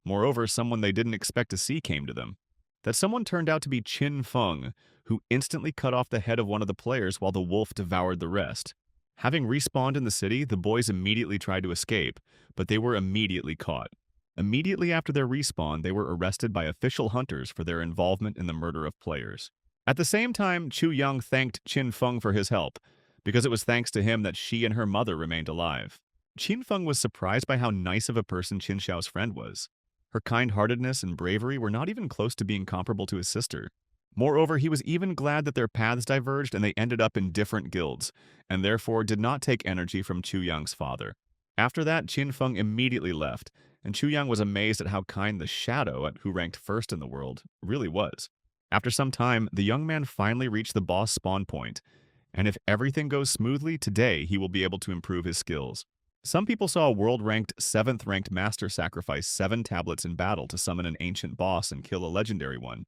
Moreover, someone they didn't expect to see came to them. That someone turned out to be Qin Feng, who instantly cut off the head of one of the players while the wolf devoured the rest. Having respawned in the city, the boys immediately tried to escape, but they were immediately caught. Immediately after their respawn, they were arrested by official hunters for their involvement in the murder of players. At the same time, Chu Yang thanked Qin Feng for his help, because it was thanks to him that she and her mother remained alive. Qin Feng was surprised by how nice of a person Qin Xiao's friend was. Her kind-heartedness and bravery were not even close to being comparable to his sister. Moreover, he was even glad that their paths diverged and they ended up in different guilds, and therefore did not take energy from Chu Yang's father. After that, Qin Feng immediately left, and Chu Yang was amazed at how kind the Shadow, who ranked first in the world, really was. After some time, the young man finally reached the boss spawn point, and if everything goes smoothly, today he will be able to improve his skills. Some people saw a world-ranked, 7th-ranked master sacrifice 7 tablets in battle to summon an ancient boss and kill a legendary one.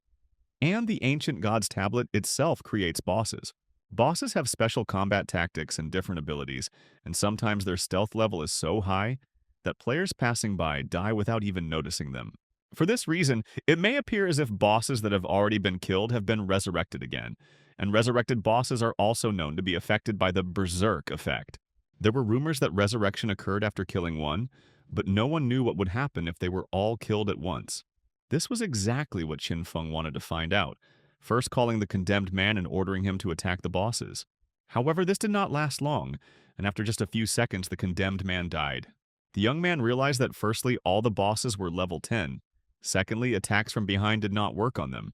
And the ancient god's tablet itself creates bosses. Bosses have special combat tactics and different abilities, and sometimes their stealth level is so high that players passing by die without even noticing them. For this reason, it may appear as if bosses that have already been killed have been resurrected again, and resurrected bosses are also known to be affected by the Berserk effect. There were rumors that resurrection occurred after killing one, but no one knew what would happen if they were all killed at once. This was exactly what Qin Feng wanted to find out, first calling the condemned man and ordering him to attack the bosses. However, this did not last long, and after just a few seconds the condemned man died. The young man realized that firstly, all the bosses were level 10, secondly, attacks from behind did not work on them,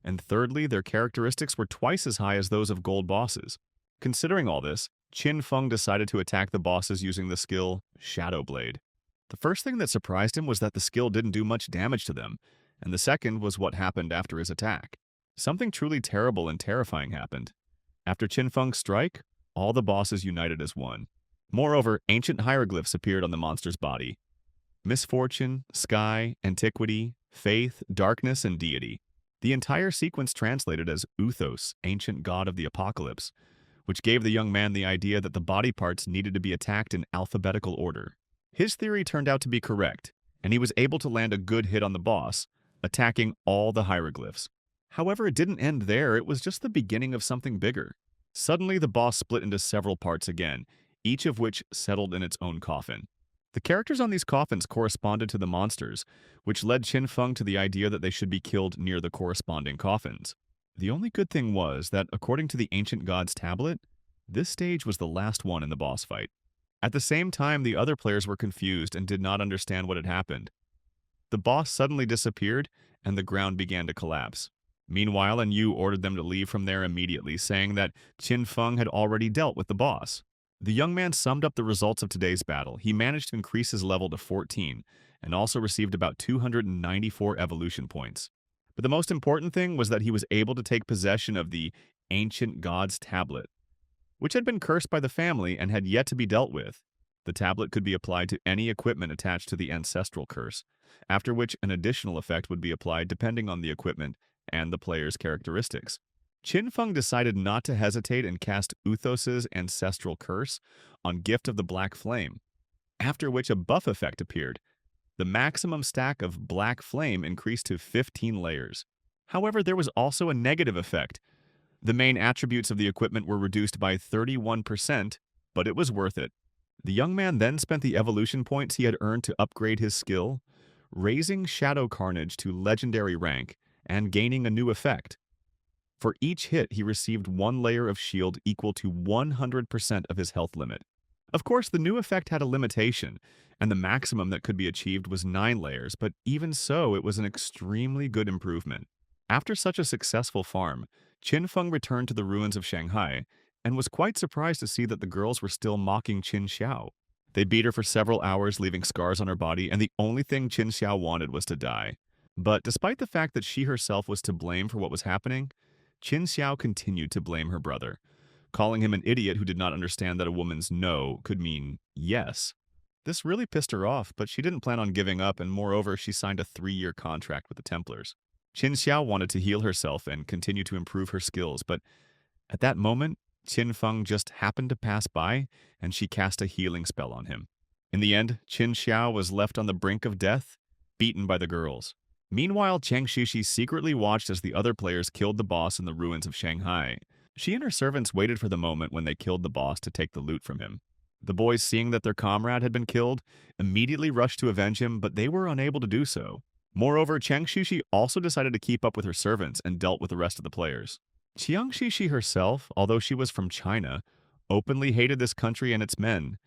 and thirdly, their characteristics were twice as high as those of gold bosses. Considering all this, Qin Feng decided to attack the bosses using the skill Shadow Blade. The first thing that surprised him was that the skill didn't do much damage to them, and the second was what happened after his attack. Something truly terrible and terrifying happened. After Qin Feng's strike, all the bosses united as one. Moreover, ancient hieroglyphs appeared on the monster's body. Misfortune, sky, antiquity, faith, darkness, and deity. The entire sequence translated as Uthos, ancient god of the apocalypse, which gave the young man the idea that the body parts needed to be attacked in alphabetical order. His theory turned out to be correct, and he was able to land a good hit on the boss, attacking all the hieroglyphs. However, it didn't end there, it was just the beginning of something bigger. Suddenly, the boss split into several parts again, each of which settled in its own coffin. The characters on these coffins corresponded to the monsters, which led Qin Feng to the idea that they should be killed near the corresponding coffins. The only good thing was that, according to the ancient god's tablet, this stage was the last one in the boss fight. At the same time, the other players were confused and did not understand what had happened. The boss suddenly disappeared, and the ground began to collapse. Meanwhile, Yu ordered them to leave from there immediately, saying that Qin Feng had already dealt with the boss. The young man summed up the results of today's battle. He managed to increase his level to 14, and also received about 294 evolution points. But the most important thing was that he was able to take possession of the ancient god's tablet, which had been cursed by the family and had yet to be dealt with. The tablet could be applied to any equipment attached to the ancestral curse, after which an additional effect would be applied depending on the equipment and the player's characteristics. Qin Feng decided not to hesitate and cast Uthos's ancestral curse on Gift of the Black Flame, after which a buff effect appeared. The maximum stack of Black Flame increased to 15 layers. However, there was also a negative effect. The main attributes of the equipment were reduced by 31%, but it was worth it. The young man then spent the evolution points he had earned to upgrade his skill, raising Shadow Carnage to legendary rank and gaining a new effect. For each hit, he received 1 layer of shield equal to 100% of his health limit. Of course, the new effect had a limitation, and the maximum that could be achieved was 9 layers, but even so, it was an extremely good improvement. After such a successful farm, Qin Feng returned to the ruins of Shanghai and was quite surprised to see that the girls were still mocking Qin Xiao. They beat her for several hours, leaving scars on her body, and the only thing Qin Xiao wanted was to die. But despite the fact that she herself was to blame for what was happening, Qin Xiao continued to blame her brother, calling him an idiot who did not understand that a woman's no could mean yes. This really pissed her off, but she didn't plan on giving up, and moreover, she signed a 3-year contract with the Templars. Qin Xiao wanted to heal herself and continue to improve her skills, but at that moment, Qin Feng just happened to pass by, and she cast a healing spell on him. In the end, Qin Xiao was left on the brink of death, beaten by the girls. Meanwhile, Chang Shishi secretly watched as the other players killed the boss in the ruins of Shanghai. She and her servants waited for the moment when they killed the boss to take the loot from him. The boys, seeing that their comrade had been killed, immediately rushed to avenge him, but they were unable to do so. Moreover, Chang Shishi also decided to keep up with her servants and dealt with the rest of the players. Chiang Shishi herself, although she was from China, openly hated this country and its men,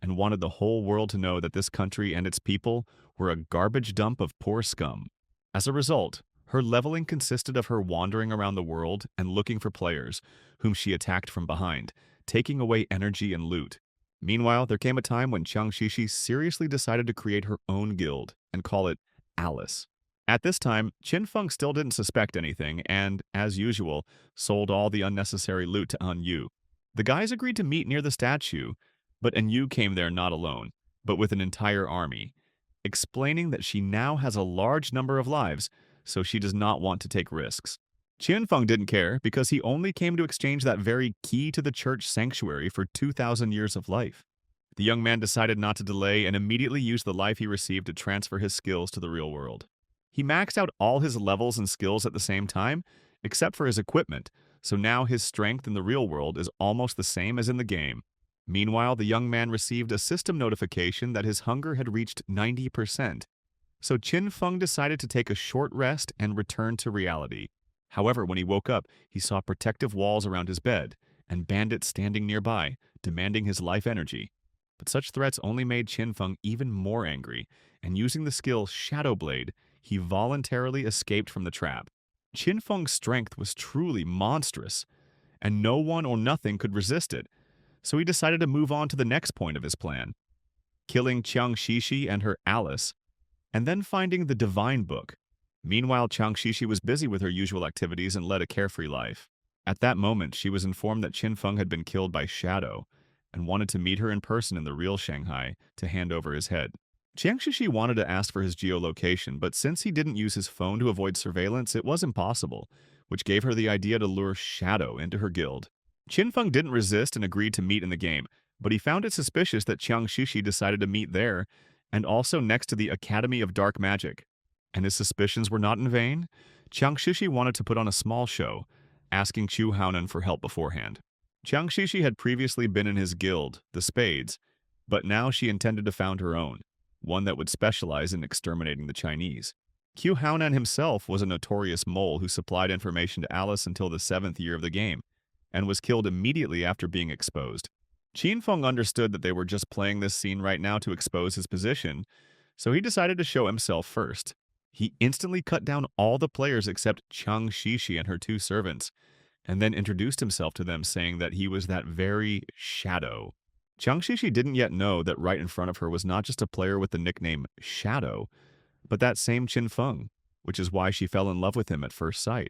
and wanted the whole world to know that this country and its people were a garbage dump of poor scum. As a result, her leveling consisted of her wandering around the world and looking for players, whom she attacked from behind, taking away energy and loot. Meanwhile, there came a time when Chiang Shishi seriously decided to create her own guild and call it Alice. At this time, Qin Feng still didn't suspect anything and, as usual, sold all the unnecessary loot to An Yu. The guys agreed to meet near the statue, but An Yu came there not alone, but with an entire army, explaining that she now has a large number of lives, so she does not want to take risks. Qian Feng didn't care because he only came to exchange that very key to the church sanctuary for 2,000 years of life. The young man decided not to delay and immediately used the life he received to transfer his skills to the real world. He maxed out all his levels and skills at the same time, except for his equipment, so now his strength in the real world is almost the same as in the game. Meanwhile, the young man received a system notification that his hunger had reached 90%. So Qin Feng decided to take a short rest and return to reality. However, when he woke up, he saw protective walls around his bed and bandits standing nearby, demanding his life energy. But such threats only made Qin Feng even more angry, and using the skill Shadow Blade, he voluntarily escaped from the trap. Qin Feng's strength was truly monstrous, and no one or nothing could resist it, so he decided to move on to the next point of his plan, killing Chiang Shishi and her Alice, and then finding the Divine Book. Meanwhile, Chiang Shishi was busy with her usual activities and led a carefree life. At that moment, she was informed that Qin Feng had been killed by Shadow, and wanted to meet her in person in the real Shanghai to hand over his head. Chiang Shishi wanted to ask for his geolocation, but since he didn't use his phone to avoid surveillance, it was impossible, which gave her the idea to lure Shadow into her guild. Qin Feng didn't resist and agreed to meet in the game, but he found it suspicious that Chiang Shishi decided to meet there, and also next to the Academy of Dark Magic. And his suspicions were not in vain. Chiang Shishi wanted to put on a small show, asking Chu Haonan for help beforehand. Chiang Shishi had previously been in his guild, the Spades, but now she intended to found her own, one that would specialize in exterminating the Chinese. Qiu Haonan himself was a notorious mole who supplied information to Alice until the 7th year of the game, and was killed immediately after being exposed. Qin Feng understood that they were just playing this scene right now to expose his position, so he decided to show himself first. He instantly cut down all the players except Chiang Shishi and her 2 servants, and then introduced himself to them saying that he was that very Shadow. Chiang Shishi didn't yet know that right in front of her was not just a player with the nickname Shadow, but that same Qin Feng, which is why she fell in love with him at first sight.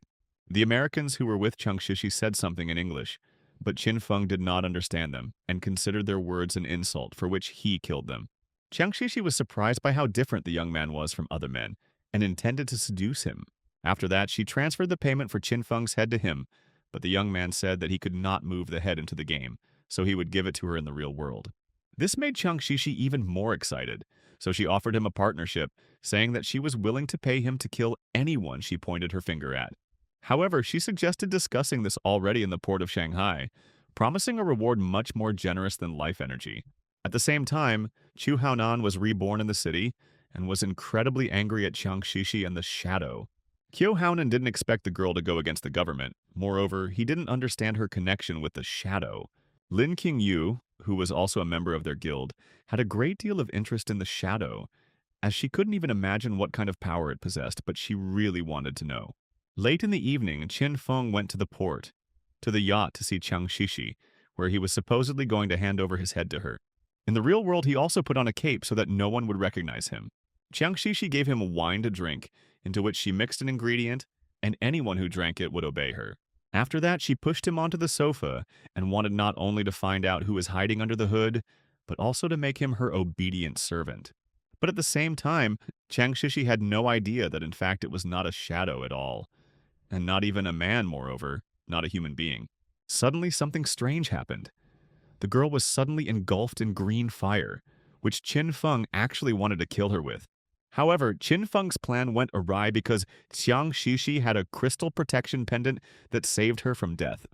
The Americans who were with Chiang Shishi said something in English, but Qin Feng did not understand them and considered their words an insult for which he killed them. Chiang Shishi was surprised by how different the young man was from other men and intended to seduce him. After that, she transferred the payment for Qin Feng's head to him, but the young man said that he could not move the head into the game, so he would give it to her in the real world. This made Chiang Shishi even more excited, so she offered him a partnership, saying that she was willing to pay him to kill anyone she pointed her finger at. However, she suggested discussing this already in the port of Shanghai, promising a reward much more generous than life energy. At the same time, Chu Haonan was reborn in the city and was incredibly angry at Chiang Shishi and the Shadow. Qiu Haonan didn't expect the girl to go against the government. Moreover, he didn't understand her connection with the Shadow. Lin Qingyu, who was also a member of their guild, had a great deal of interest in the Shadow, as she couldn't even imagine what kind of power it possessed, but she really wanted to know. Late in the evening, Qin Feng went to the port, to the yacht to see Chiang Shishi, where he was supposedly going to hand over his head to her. In the real world, he also put on a cape so that no one would recognize him. Chiang Shishi gave him wine to drink, into which she mixed an ingredient, and anyone who drank it would obey her. After that, she pushed him onto the sofa and wanted not only to find out who was hiding under the hood, but also to make him her obedient servant. But at the same time, Chiang Shishi had no idea that in fact it was not a shadow at all, and not even a man, moreover, not a human being. Suddenly, something strange happened. The girl was suddenly engulfed in green fire, which Qin Feng actually wanted to kill her with. However, Qin Feng's plan went awry because Chiang Shishi had a crystal protection pendant that saved her from death.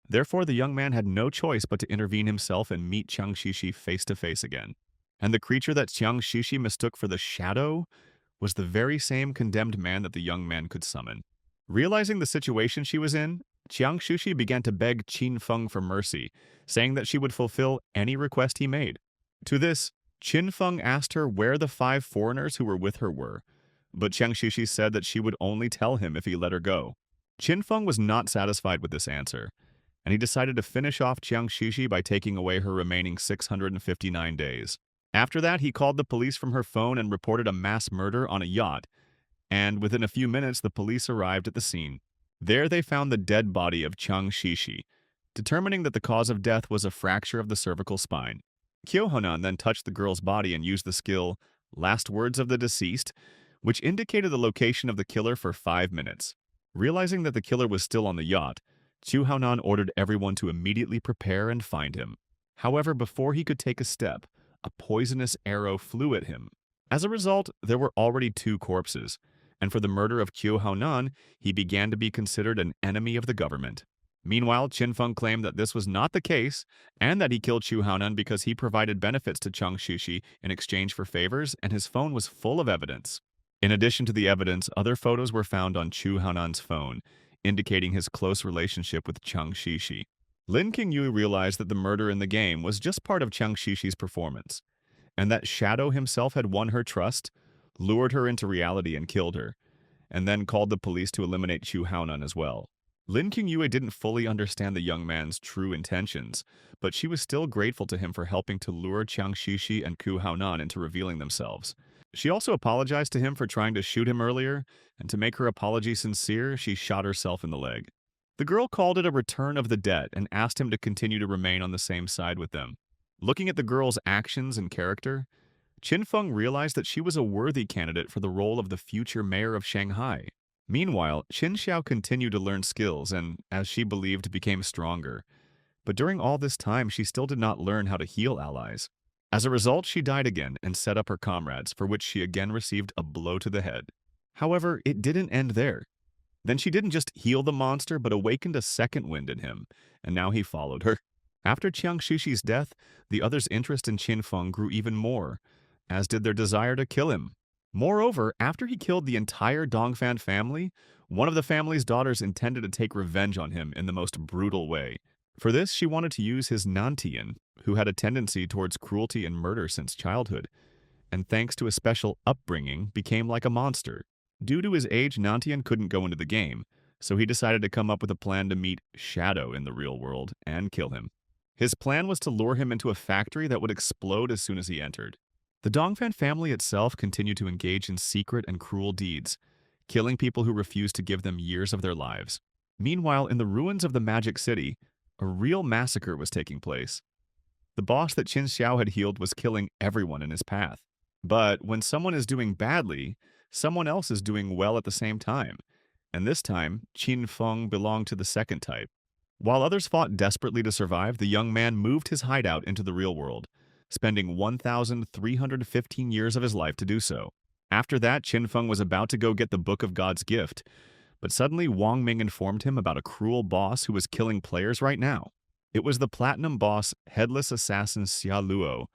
Therefore, the young man had no choice but to intervene himself and meet Chiang Shishi face to face again. And the creature that Chiang Shishi mistook for the Shadow was the very same condemned man that the young man could summon. Realizing the situation she was in, Chiang Shishi began to beg Qin Feng for mercy, saying that she would fulfill any request he made. To this, Qin Feng asked her where the 5 foreigners who were with her were, but Chiang Shishi said that she would only tell him if he let her go. Qin Feng was not satisfied with this answer, and he decided to finish off Chiang Shishi by taking away her remaining 659 days. After that, he called the police from her phone and reported a mass murder on a yacht, and within a few minutes the police arrived at the scene. There they found the dead body of Chiang Shishi, determining that the cause of death was a fracture of the cervical spine. Kyohonan then touched the girl's body and used the skill Last Words of the Deceased, which indicated the location of the killer for 5 minutes. Realizing that the killer was still on the yacht, Chuhaonan ordered everyone to immediately prepare and find him. However, before he could take a step, a poisonous arrow flew at him. As a result, there were already 2 corpses, and for the murder of Kyohaonan, he began to be considered an enemy of the government. Meanwhile, Qinfeng claimed that this was not the case, and that he killed Chu Haonan because he provided benefits to Chang Shishi in exchange for favors, and his phone was full of evidence. In addition to the evidence, other photos were found on Chu Haonan's phone, indicating his close relationship with Chang Shishi. Lin Qingyu realized that the murder in the game was just part of Chang Shishi's performance, and that Shadow himself had won her trust, lured her into reality and killed her, and then called the police to eliminate Chu Haonan as well. Lin Qingyue didn't fully understand the young man's true intentions, but she was still grateful to him for helping to lure Chiang Shishi and Ku Haonan into revealing themselves. She also apologized to him for trying to shoot him earlier, and to make her apology sincere, she shot herself in the leg. The girl called it a return of the debt and asked him to continue to remain on the same side with them. Looking at the girl's actions and character, Qin Feng realized that she was a worthy candidate for the role of the future mayor of Shanghai. Meanwhile, Qin Xiao continued to learn skills and, as she believed, became stronger. But during all this time, she still did not learn how to heal allies. As a result, she died again and set up her comrades, for which she again received a blow to the head. However, it didn't end there. Then she didn't just heal the monster, but awakened a second wind in him, and now he followed her. After Chiang Shishi's death, the others' interest in Qin Feng grew even more, as did their desire to kill him. Moreover, after he killed the entire Dongfan family, one of the family's daughters intended to take revenge on him in the most brutal way. For this, she wanted to use his Nantian, who had a tendency towards cruelty and murder since childhood, and thanks to a special upbringing, became like a monster. Due to his age, Nantian couldn't go into the game, so he decided to come up with a plan to meet Shadow in the real world and kill him. His plan was to lure him into a factory that would explode as soon as he entered. The Dongfan family itself continued to engage in secret and cruel deeds, killing people who refused to give them years of their lives. Meanwhile, in the ruins of the Magic City, a real massacre was taking place. The boss that Qin Xiao had healed was killing everyone in his path. But when someone is doing badly, someone else is doing well at the same time. And this time, Qin Feng belonged to the second type. While others fought desperately to survive, the young man moved his hideout into the real world, spending 1,315 years of his life to do so. After that, Qin Feng was about to go get the Book of God's Gift, but suddenly Wang Ming informed him about a cruel boss who was killing players right now. It was the platinum boss, headless assassin Xia Luo,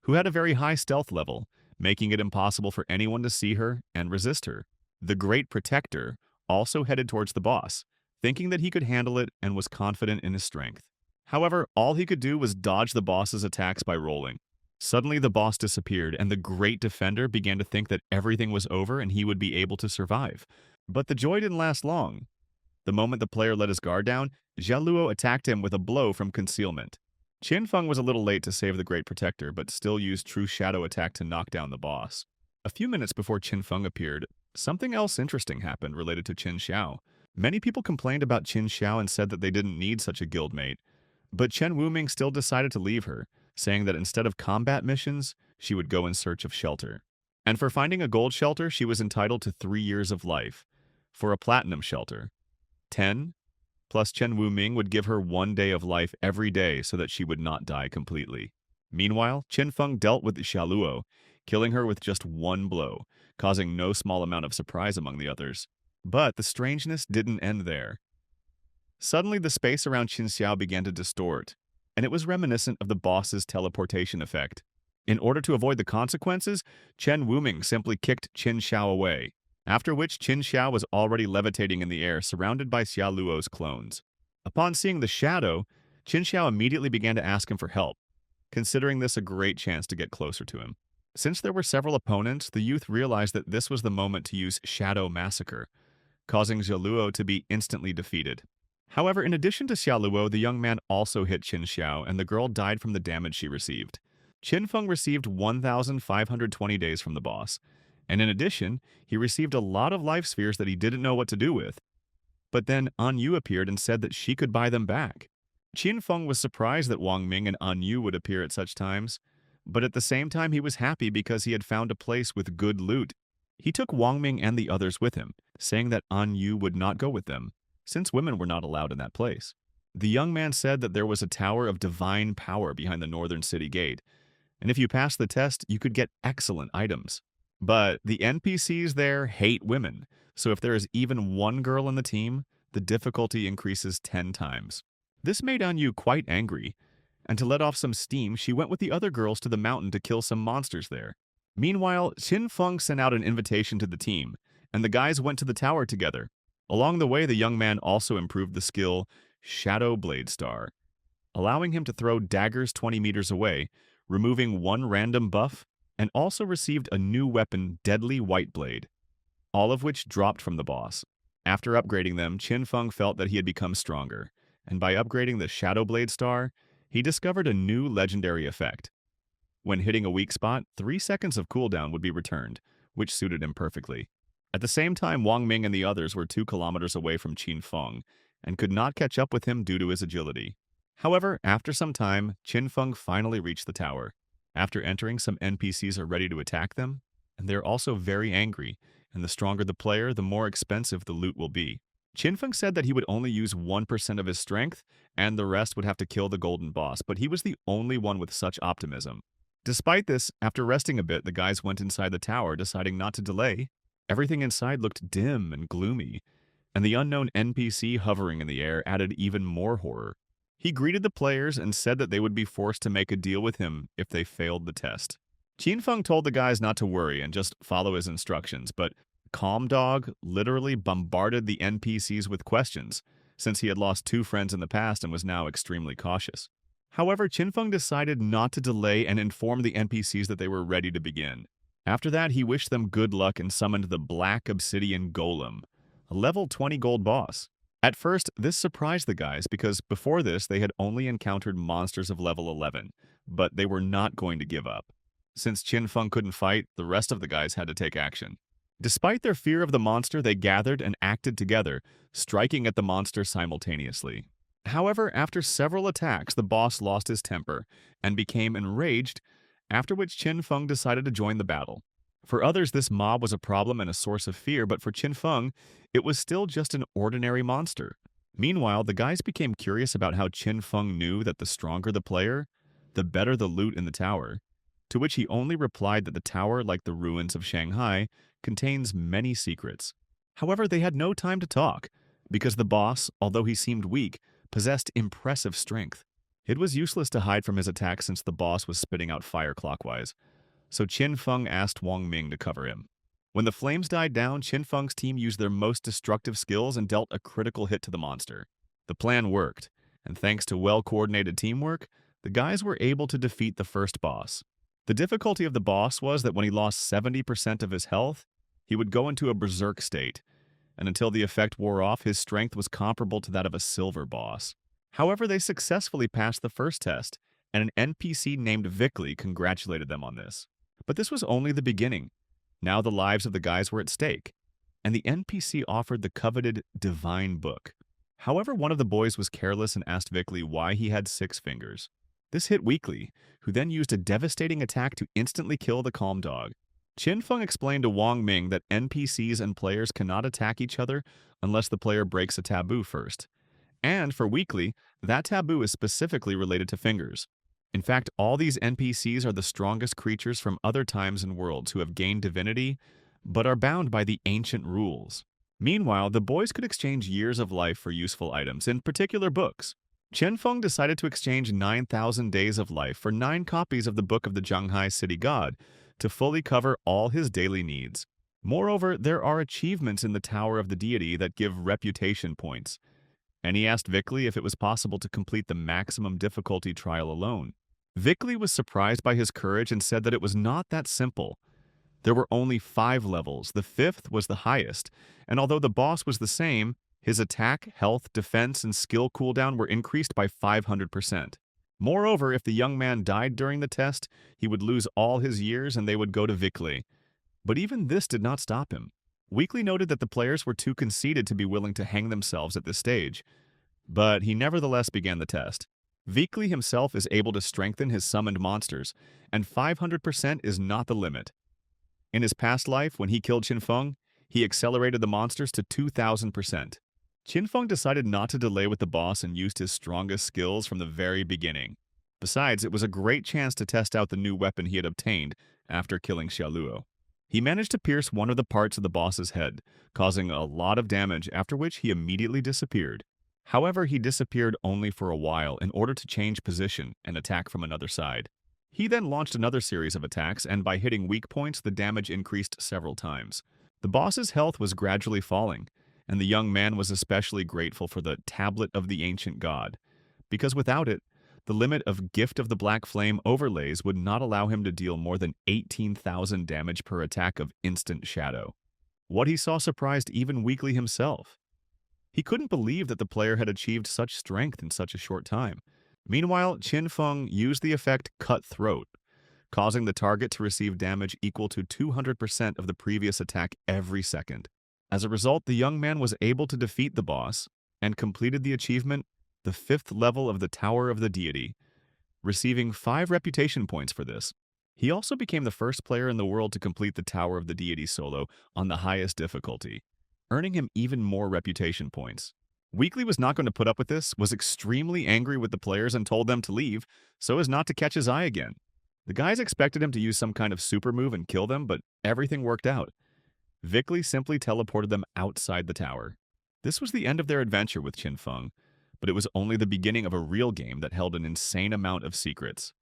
who had a very high stealth level, making it impossible for anyone to see her and resist her. The Great Protector also headed towards the boss, thinking that he could handle it and was confident in his strength. However, all he could do was dodge the boss's attacks by rolling. Suddenly, the boss disappeared, and the Great Defender began to think that everything was over and he would be able to survive. But the joy didn't last long. The moment the player let his guard down, Xia Luo attacked him with a blow from concealment. Qin Feng was a little late to save the Great Protector, but still used True Shadow Attack to knock down the boss. A few minutes before Qin Feng appeared, something else interesting happened related to Qin Xiao. Many people complained about Qin Xiao and said that they didn't need such a guildmate, but Chen Wuming still decided to leave her, saying that instead of combat missions, she would go in search of shelter. And for finding a gold shelter, she was entitled to 3 years of life. For a platinum shelter, 10, plus Chen Wuming would give her 1 day of life every day so that she would not die completely. Meanwhile, Qin Feng dealt with Xia Luo, killing her with just 1 blow, causing no small amount of surprise among the others. But the strangeness didn't end there. Suddenly, the space around Qin Xiao began to distort, and it was reminiscent of the boss's teleportation effect. In order to avoid the consequences, Chen Wuming simply kicked Qin Xiao away, after which Qin Xiao was already levitating in the air, surrounded by Xia Luo's clones. Upon seeing the shadow, Qin Xiao immediately began to ask him for help, considering this a great chance to get closer to him. Since there were several opponents, the youth realized that this was the moment to use Shadow Massacre, causing Xia Luo to be instantly defeated. However, in addition to Xiaoluo, the young man also hit Qin Xiao, and the girl died from the damage she received. Qin Feng received 1,520 days from the boss, and in addition, he received a lot of life spheres that he didn't know what to do with. But then An Yu appeared and said that she could buy them back. Qin Feng was surprised that Wang Ming and An Yu would appear at such times, but at the same time he was happy because he had found a place with good loot. He took Wang Ming and the others with him, saying that An Yu would not go with them, since women were not allowed in that place. The young man said that there was a tower of divine power behind the northern city gate, and if you passed the test, you could get excellent items. But the NPCs there hate women, so if there is even one girl in the team, the difficulty increases 10 times. This made Anyu quite angry, and to let off some steam, she went with the other girls to the mountain to kill some monsters there. Meanwhile, Qin Feng sent out an invitation to the team, and the guys went to the tower together. Along the way, the young man also improved the skill Shadow Blade Star, allowing him to throw daggers 20 meters away, removing one random buff, and also received a new weapon, Deadly White Blade, all of which dropped from the boss. After upgrading them, Qin Feng felt that he had become stronger, and by upgrading the Shadow Blade Star, he discovered a new legendary effect. When hitting a weak spot, 3 seconds of cooldown would be returned, which suited him perfectly. At the same time, Wang Ming and the others were 2 kilometers away from Qin Feng, and could not catch up with him due to his agility. However, after some time, Qin Feng finally reached the tower. After entering, some NPCs are ready to attack them, and they're also very angry, and the stronger the player, the more expensive the loot will be. Qin Feng said that he would only use 1% of his strength, and the rest would have to kill the golden boss, but he was the only one with such optimism. Despite this, after resting a bit, the guys went inside the tower, deciding not to delay. Everything inside looked dim and gloomy, and the unknown NPC hovering in the air added even more horror. He greeted the players and said that they would be forced to make a deal with him if they failed the test. Qin Feng told the guys not to worry and just follow his instructions, but Calm Dog literally bombarded the NPCs with questions, since he had lost 2 friends in the past and was now extremely cautious. However, Qin Feng decided not to delay and informed the NPCs that they were ready to begin. After that, he wished them good luck and summoned the Black Obsidian Golem, a level 20 gold boss. At first, this surprised the guys because before this they had only encountered monsters of level 11, but they were not going to give up. Since Qin Feng couldn't fight, the rest of the guys had to take action. Despite their fear of the monster, they gathered and acted together, striking at the monster simultaneously. However, after several attacks, the boss lost his temper and became enraged, after which Qin Feng decided to join the battle. For others, this mob was a problem and a source of fear, but for Qin Feng, it was still just an ordinary monster. Meanwhile, the guys became curious about how Qin Feng knew that the stronger the player, the better the loot in the tower, to which he only replied that the tower, like the ruins of Shanghai, contains many secrets. However, they had no time to talk, because the boss, although he seemed weak, possessed impressive strength. It was useless to hide from his attack since the boss was spitting out fire clockwise, so Qin Feng asked Wang Ming to cover him. When the flames died down, Qin Feng's team used their most destructive skills and dealt a critical hit to the monster. The plan worked, and thanks to well-coordinated teamwork, the guys were able to defeat the first boss. The difficulty of the boss was that when he lost 70% of his health, he would go into a berserk state, and until the effect wore off, his strength was comparable to that of a silver boss. However, they successfully passed the first test, and an NPC named Vickley congratulated them on this. But this was only the beginning. Now the lives of the guys were at stake, and the NPC offered the coveted Divine Book. However, one of the boys was careless and asked Vickley why he had 6 fingers. This hit Weekly, who then used a devastating attack to instantly kill the Calm Dog. Qin Feng explained to Wang Ming that NPCs and players cannot attack each other unless the player breaks a taboo first. And for Weekly, that taboo is specifically related to fingers. In fact, all these NPCs are the strongest creatures from other times and worlds who have gained divinity, but are bound by the ancient rules. Meanwhile, the boys could exchange years of life for useful items, in particular books. Qin Feng decided to exchange 9,000 days of life for 9 copies of the Book of the Zhanghai City God to fully cover all his daily needs. Moreover, there are achievements in the Tower of the Deity that give reputation points, and he asked Vickley if it was possible to complete the maximum difficulty trial alone. Vickley was surprised by his courage and said that it was not that simple. There were only 5 levels, the 5th was the highest, and although the boss was the same, His attack, health, defense, and skill cooldown were increased by 500%. Moreover, if the young man died during the test, he would lose all his years and they would go to Vickley. But even this did not stop him. Weekly noted that the players were too conceited to be willing to hang themselves at this stage, but he nevertheless began the test. Weekly himself is able to strengthen his summoned monsters, and 500% is not the limit. In his past life, when he killed Qinfeng, he accelerated the monsters to 2000%. Qinfeng decided not to delay with the boss and used his strongest skills from the very beginning. Besides, it was a great chance to test out the new weapon he had obtained after killing Xiaoluo. He managed to pierce one of the parts of the boss's head, causing a lot of damage, after which he immediately disappeared. However, he disappeared only for a while in order to change position and attack from another side. He then launched another series of attacks, and by hitting weak points, the damage increased several times. The boss's health was gradually falling, and the young man was especially grateful for the Tablet of the Ancient God, because without it, the limit of Gift of the Black Flame overlays would not allow him to deal more than 18,000 damage per attack of instant shadow. What he saw surprised even Weekly himself. He couldn't believe that the player had achieved such strength in such a short time. Meanwhile, Qinfeng used the effect Cut Throat, causing the target to receive damage equal to 200% of the previous attack every second. As a result, the young man was able to defeat the boss and completed the achievement, the 5th level of the Tower of the Deity, receiving 5 reputation points for this. He also became the first player in the world to complete the Tower of the Deity solo on the highest difficulty, earning him even more reputation points. Weekly was not going to put up with this, was extremely angry with the players and told them to leave so as not to catch his eye again. The guys expected him to use some kind of super move and kill them, but everything worked out. Vickley simply teleported them outside the tower. This was the end of their adventure with Qinfeng, but it was only the beginning of a real game that held an insane amount of secrets.